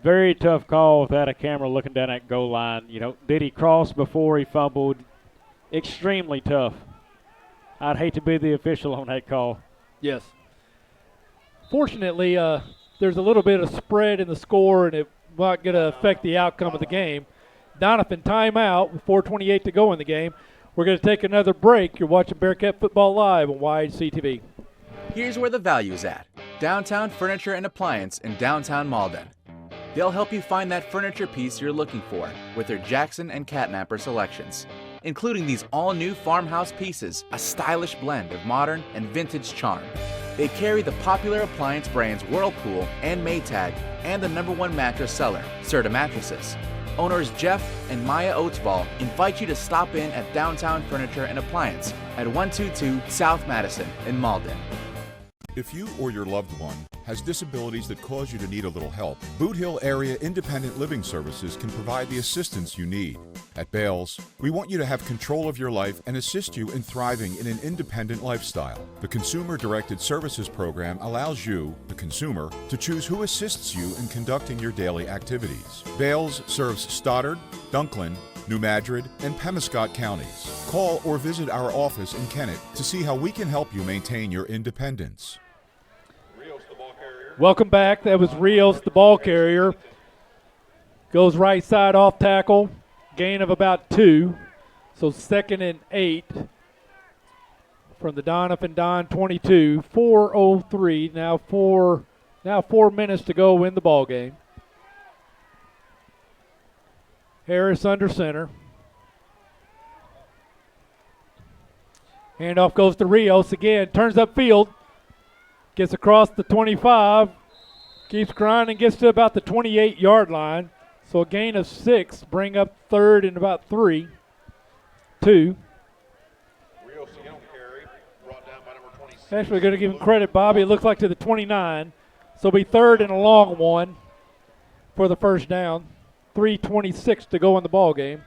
Very tough call without a camera looking down that goal line. You know, did he cross before he fumbled? Extremely tough. I'd hate to be the official on that call. Yes. Fortunately, there's a little bit of spread in the score, and it's not going to affect the outcome of the game. Doniphan timeout with 4:28 to go in the game. We're going to take another break. You're watching Bearcat Football Live on YHC-TV. Here's where the value's at. Downtown Furniture and Appliance in downtown Malden. They'll help you find that furniture piece you're looking for with their Jackson and Catnapper selections. including these all-new farmhouse pieces, a stylish blend of modern and vintage charm. They carry the popular appliance brands Whirlpool and Maytag and the #1 mattress seller, Serta Mattresses. Owners Jeff and Maya Oatsball invite you to stop in at Downtown Furniture and Appliance at 122 South Madison in Malden. If you or your loved one has disabilities that cause you to need a little help, Boot Hill Area Independent Living Services can provide the assistance you need. At Bales, we want you to have control of your life and assist you in thriving in an independent lifestyle. The Consumer Directed Services Program allows you, the consumer, to choose who assists you in conducting your daily activities. Bales serves Stoddard, Dunklin, New Madrid, and Pemiscot counties. Call or visit our office in Kennett to see how we can help you maintain your independence. Welcome back. That was Rios, the ball carrier. Goes right side off tackle. Gain of about 2. So 2nd and 8 from the Doniphan Don 22. 4:03. Now 4 minutes to go win the ball game. Harris under center. Handoff goes to Rios again. Turns upfield. Gets across the 25. Keeps grinding. Gets to about the 28-yard line. So a gain of 6. Bring up 3rd and about 3. 2. Actually, going to give him credit, Bobby. It looks like to the 29. So it'll be 3rd and a long one for the first down. 3:26 to go in the ball game.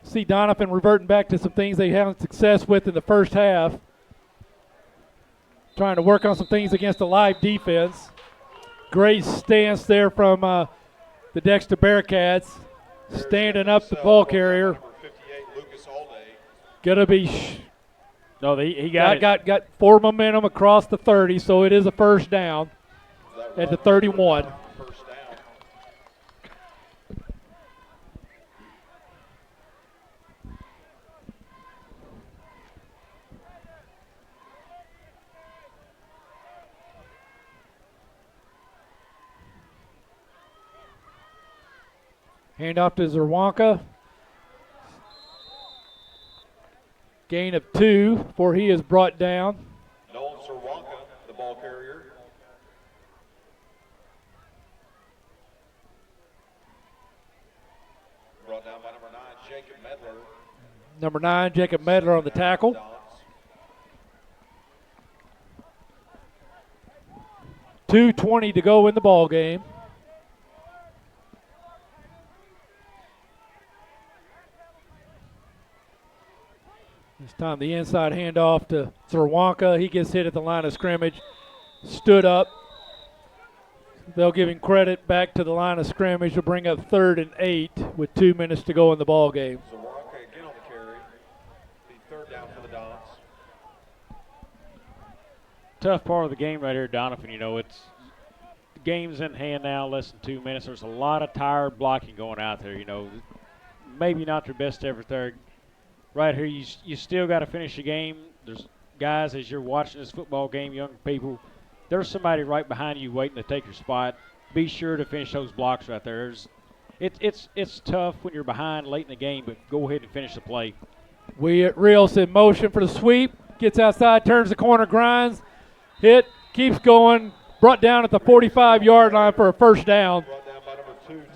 See Doniphan reverting back to some things they haven't success with in the first half. Trying to work on some things against the live defense. Great stance there from the Dexter Bearcats. Standing up the ball carrier. Gonna be. No, he got got 4 momentum across the 30, so it is a first down at the 31. Handoff to Zerwanka. Gain of 2 before he is brought down. Nolan Zerwanka, the ball carrier. Brought down by number 9, Jacob Medler. Number 9, Jacob Medler on the tackle. .220 to go in the ball game. This time the inside handoff to Zerwanka. He gets hit at the line of scrimmage. Stood up. They'll give him credit back to the line of scrimmage to bring up 3rd and 8 with 2 minutes to go in the ball game. Zerwanka again on the carry. The 3rd down for the Dons. Tough part of the game right here, Donovan. You know, it's the game's in hand now, less than 2 minutes. There's a lot of tired blocking going out there. You know, maybe not your best effort there. Right here, you still got to finish the game. There's guys, as you're watching this football game, young people, there's somebody right behind you waiting to take your spot. Be sure to finish those blocks right there. It's tough when you're behind late in the game, but go ahead and finish the play. Rios in motion for the sweep. Gets outside, turns the corner, grinds. Hit, keeps going. Brought down at the 45-yard line for a first down.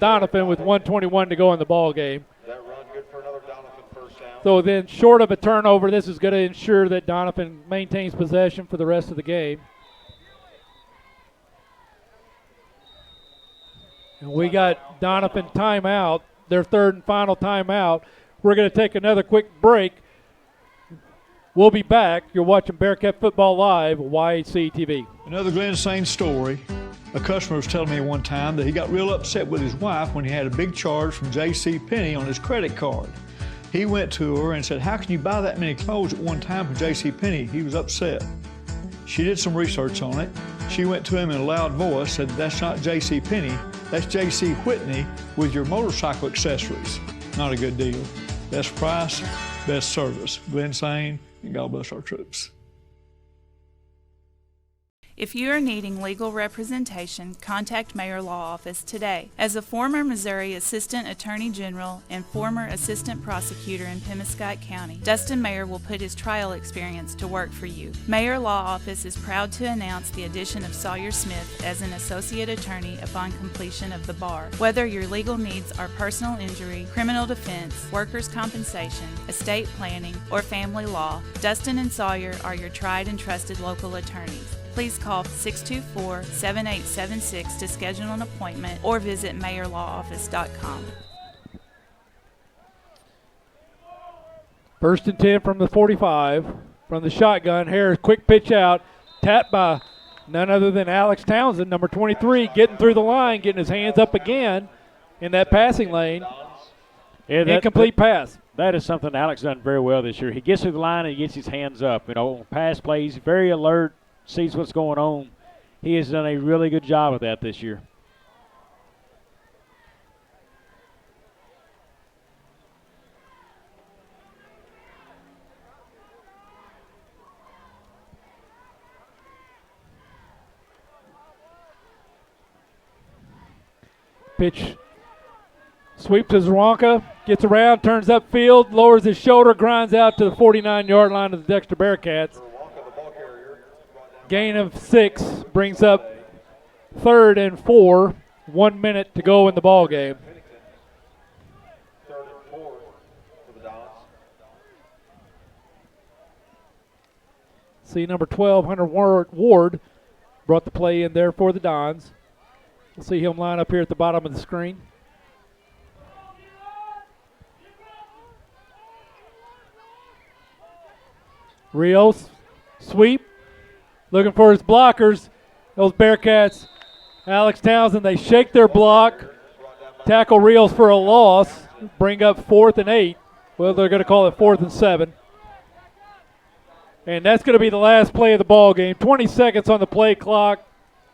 Doniphan with 1:21 to go in the ball game. That run good for another Doniphan first down. So then, short of a turnover, this is going to ensure that Doniphan maintains possession for the rest of the game. And we got Doniphan timeout, their 3rd and final timeout. We're going to take another quick break. We'll be back. You're watching Bearcat Football Live, YHC TV. Another Glen Sain story. A customer was telling me one time that he got real upset with his wife when he had a big charge from J.C. Penney on his credit card. He went to her and said, "How can you buy that many clothes at one time from J.C. Penney?" He was upset. She did some research on it. She went to him in a loud voice, said, "That's not J.C. Penney, that's J.C. Whitney with your motorcycle accessories." Not a good deal. Best price, best service. Glen Sain, and God bless our troops. If you are needing legal representation, contact Mayor Law Office today. As a former Missouri Assistant Attorney General and former Assistant Prosecutor in Pemiscot County, Dustin Mayer will put his trial experience to work for you. Mayor Law Office is proud to announce the addition of Sawyer Smith as an Associate Attorney upon completion of the bar. Whether your legal needs are personal injury, criminal defense, workers' compensation, estate planning, or family law, Dustin and Sawyer are your tried and trusted local attorneys. Please call 624-7876 to schedule an appointment or visit mayorlawoffice.com. First and 10 from the 45. From the shotgun, Harris, quick pitch out. Tapped by none other than Alex Townsend, number 23, getting through the line, getting his hands up again in that passing lane. Incomplete pass. That is something Alex done very well this year. He gets through the line and he gets his hands up. Pass plays, very alert, sees what's going on. He has done a really good job of that this year. Pitch sweeps to Zwanka, gets around, turns upfield, lowers his shoulder, grinds out to the 49-yard line of the Dexter Bearcats. Gain of 6 brings up 3rd and 4. 1 minute to go in the ball game. See number 12, Hunter Ward, brought the play in there for the Dons. We'll see him line up here at the bottom of the screen. Rios, sweep. Looking for his blockers. Those Bearcats, Alex Townsend, they shake their block. Tackle Rios for a loss. Bring up 4th and 8. Well, they're going to call it 4th and 7. And that's going to be the last play of the ball game. 20 seconds on the play clock.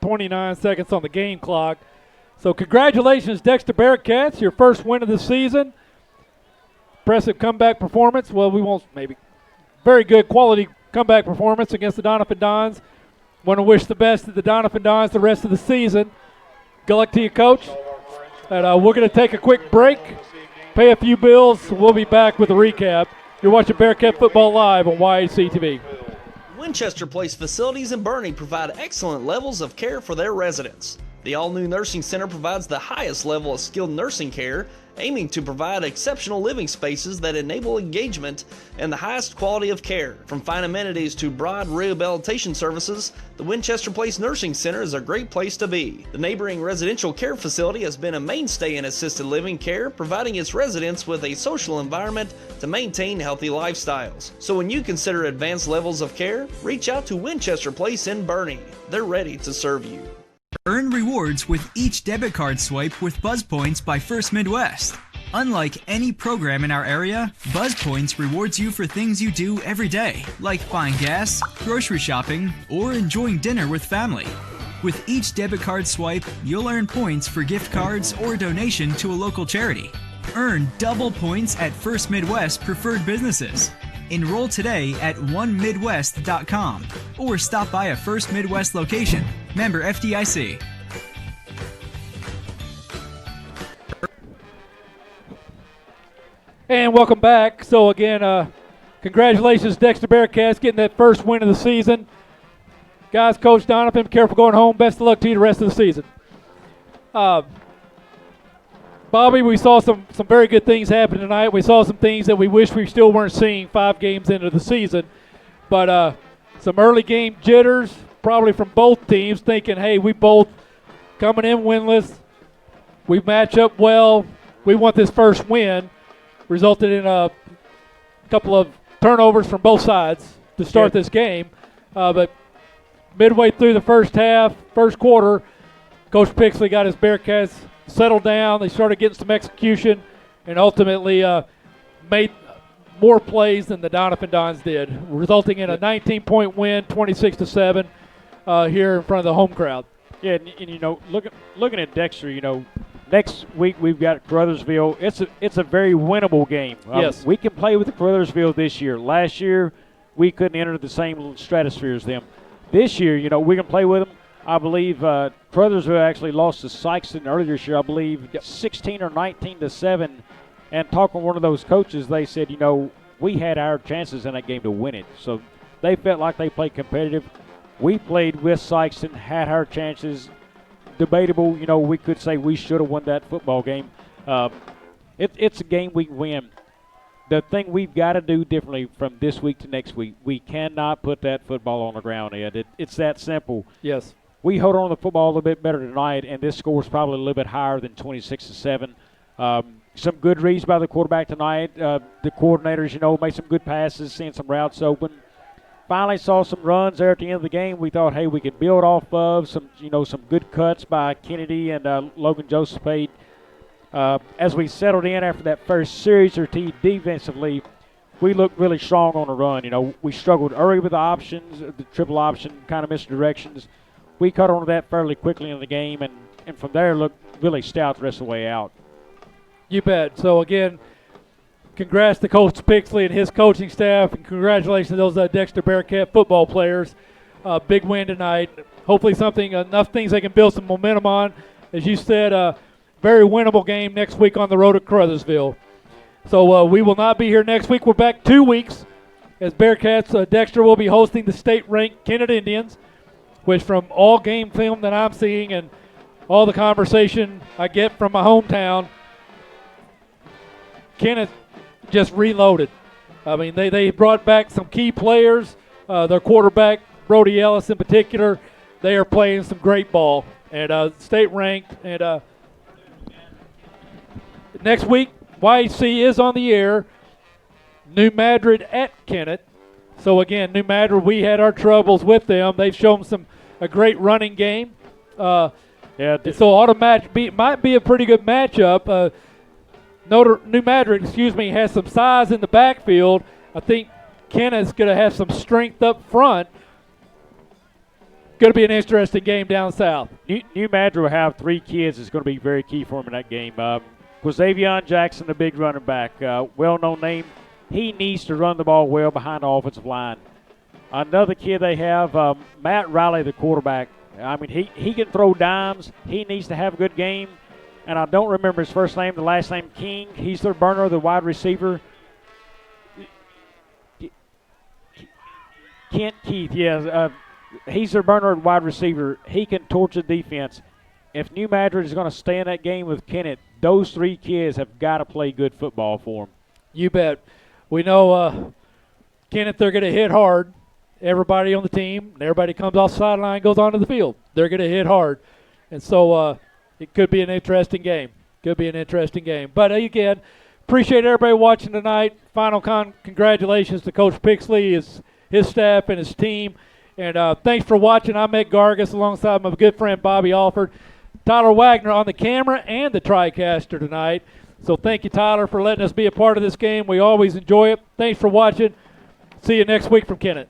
29 seconds on the game clock. So congratulations, Dexter Bearcats, your first win of the season. Impressive comeback performance. Well, we won't maybe. Very good quality comeback performance against the Doniphan Dons. Want to wish the best to the Doniphan Dons the rest of the season. Good luck to you, Coach. And we're going to take a quick break, pay a few bills. We'll be back with a recap. You're watching Bearcat Football Live on YAC TV. Winchester Place facilities in Bernie provide excellent levels of care for their residents. The all-new nursing center provides the highest level of skilled nursing care, aiming to provide exceptional living spaces that enable engagement and the highest quality of care. From fine amenities to broad rehabilitation services, the Winchester Place Nursing Center is a great place to be. The neighboring residential care facility has been a mainstay in assisted living care, providing its residents with a social environment to maintain healthy lifestyles. So when you consider advanced levels of care, reach out to Winchester Place in Bernie. They're ready to serve you. Earn rewards with each debit card swipe with Buzz Points by First Midwest. Unlike any program in our area, Buzz Points rewards you for things you do every day, like buying gas, grocery shopping, or enjoying dinner with family. With each debit card swipe, you'll earn points for gift cards or donation to a local charity. Earn double points at First Midwest preferred businesses. Enroll today at onemidwest.com or stop by a First Midwest location. Member FDIC. And welcome back. So again, congratulations, Dexter Bearcats, getting that first win of the season. Guys, Coach Doniphan, be careful going home. Best of luck to you the rest of the season. Bobby, we saw some very good things happen tonight. We saw some things that we wish we still weren't seeing 5 games into the season. But some early game jitters, probably from both teams, thinking, hey, we both coming in winless. We match up well. We want this first win. Resulted in a couple of turnovers from both sides to start this game. But midway through the first half, first quarter, Coach Pixley got his Bearcats settled down. They started getting some execution and ultimately made more plays than the Doniphan Dons did, resulting in a 19-point win, 26-7 here in front of the home crowd. Yeah, and you know, looking at Dexter, you know, next week we've got Caruthersville. It's a very winnable game. Yes. We can play with Caruthersville this year. Last year we couldn't enter the same stratosphere as them. this year, we can play with them. I believe Crothersville actually lost to Sykeston earlier this year, I believe, 16 or 19-7. And talking with one of those coaches, they said, we had our chances in that game to win it. So they felt like they played competitive. We played with Sykeston, had our chances. Debatable, we could say we should have won that football game. It's a game we win. The thing we've got to do differently from this week to next week, we cannot put that football on the ground, Ed. It's that simple. Yes. We hold on to the football a little bit better tonight, and this score is probably a little bit higher than 26-7. Some good reads by the quarterback tonight. The coordinators, made some good passes, seeing some routes open. Finally saw some runs there at the end of the game. We thought, hey, we could build off of some good cuts by Kennedy and Logan Joseph Pate. As we settled in after that first series or two defensively, we looked really strong on the run. We struggled early with the options, the triple option, kind of misdirections. We caught on to that fairly quickly in the game, and from there looked really stout the rest of the way out. You bet. So, again, congrats to Coach Pixley and his coaching staff, and congratulations to those Dexter Bearcat football players. Big win tonight. Hopefully enough things they can build some momentum on. As you said, very winnable game next week on the road at Crothersville. So we will not be here next week. We're back 2 weeks as Bearcats. Dexter will be hosting the state-ranked Kennett Indians, which from all game film that I'm seeing and all the conversation I get from my hometown, Kennett just reloaded. I mean, they brought back some key players. Their quarterback, Brody Ellis in particular, they are playing some great ball. And state-ranked. And next week, YC is on the air. New Madrid at Kennett. So, again, New Madrid, we had our troubles with them. They've shown a great running game. So might be a pretty good matchup. New Madrid, has some size in the backfield. I think Kennett's going to have some strength up front. Going to be an interesting game down south. New Madrid will have 3 kids that's going to be very key for him in that game. Quasavion Jackson, the big running back, well-known name. He needs to run the ball well behind the offensive line. Another kid they have, Matt Riley, the quarterback. I mean, he can throw dimes. He needs to have a good game. And I don't remember his first name, the last name King. He's their burner, the wide receiver. Kent Keith, he's their burner wide receiver. He can torch the defense. If New Madrid is going to stay in that game with Kennett, those 3 kids have got to play good football for them. You bet. We know Kennett, they're going to hit hard. Everybody on the team, everybody comes off the sideline, goes onto the field. They're going to hit hard. And so it could be an interesting game. But again, appreciate everybody watching tonight. Final congratulations to Coach Pixley, his staff, and his team. And thanks for watching. I'm Ed Gargas alongside my good friend Bobby Alford. Tyler Wagner on the camera and the TriCaster tonight. So thank you, Tyler, for letting us be a part of this game. We always enjoy it. Thanks for watching. See you next week from Kennett.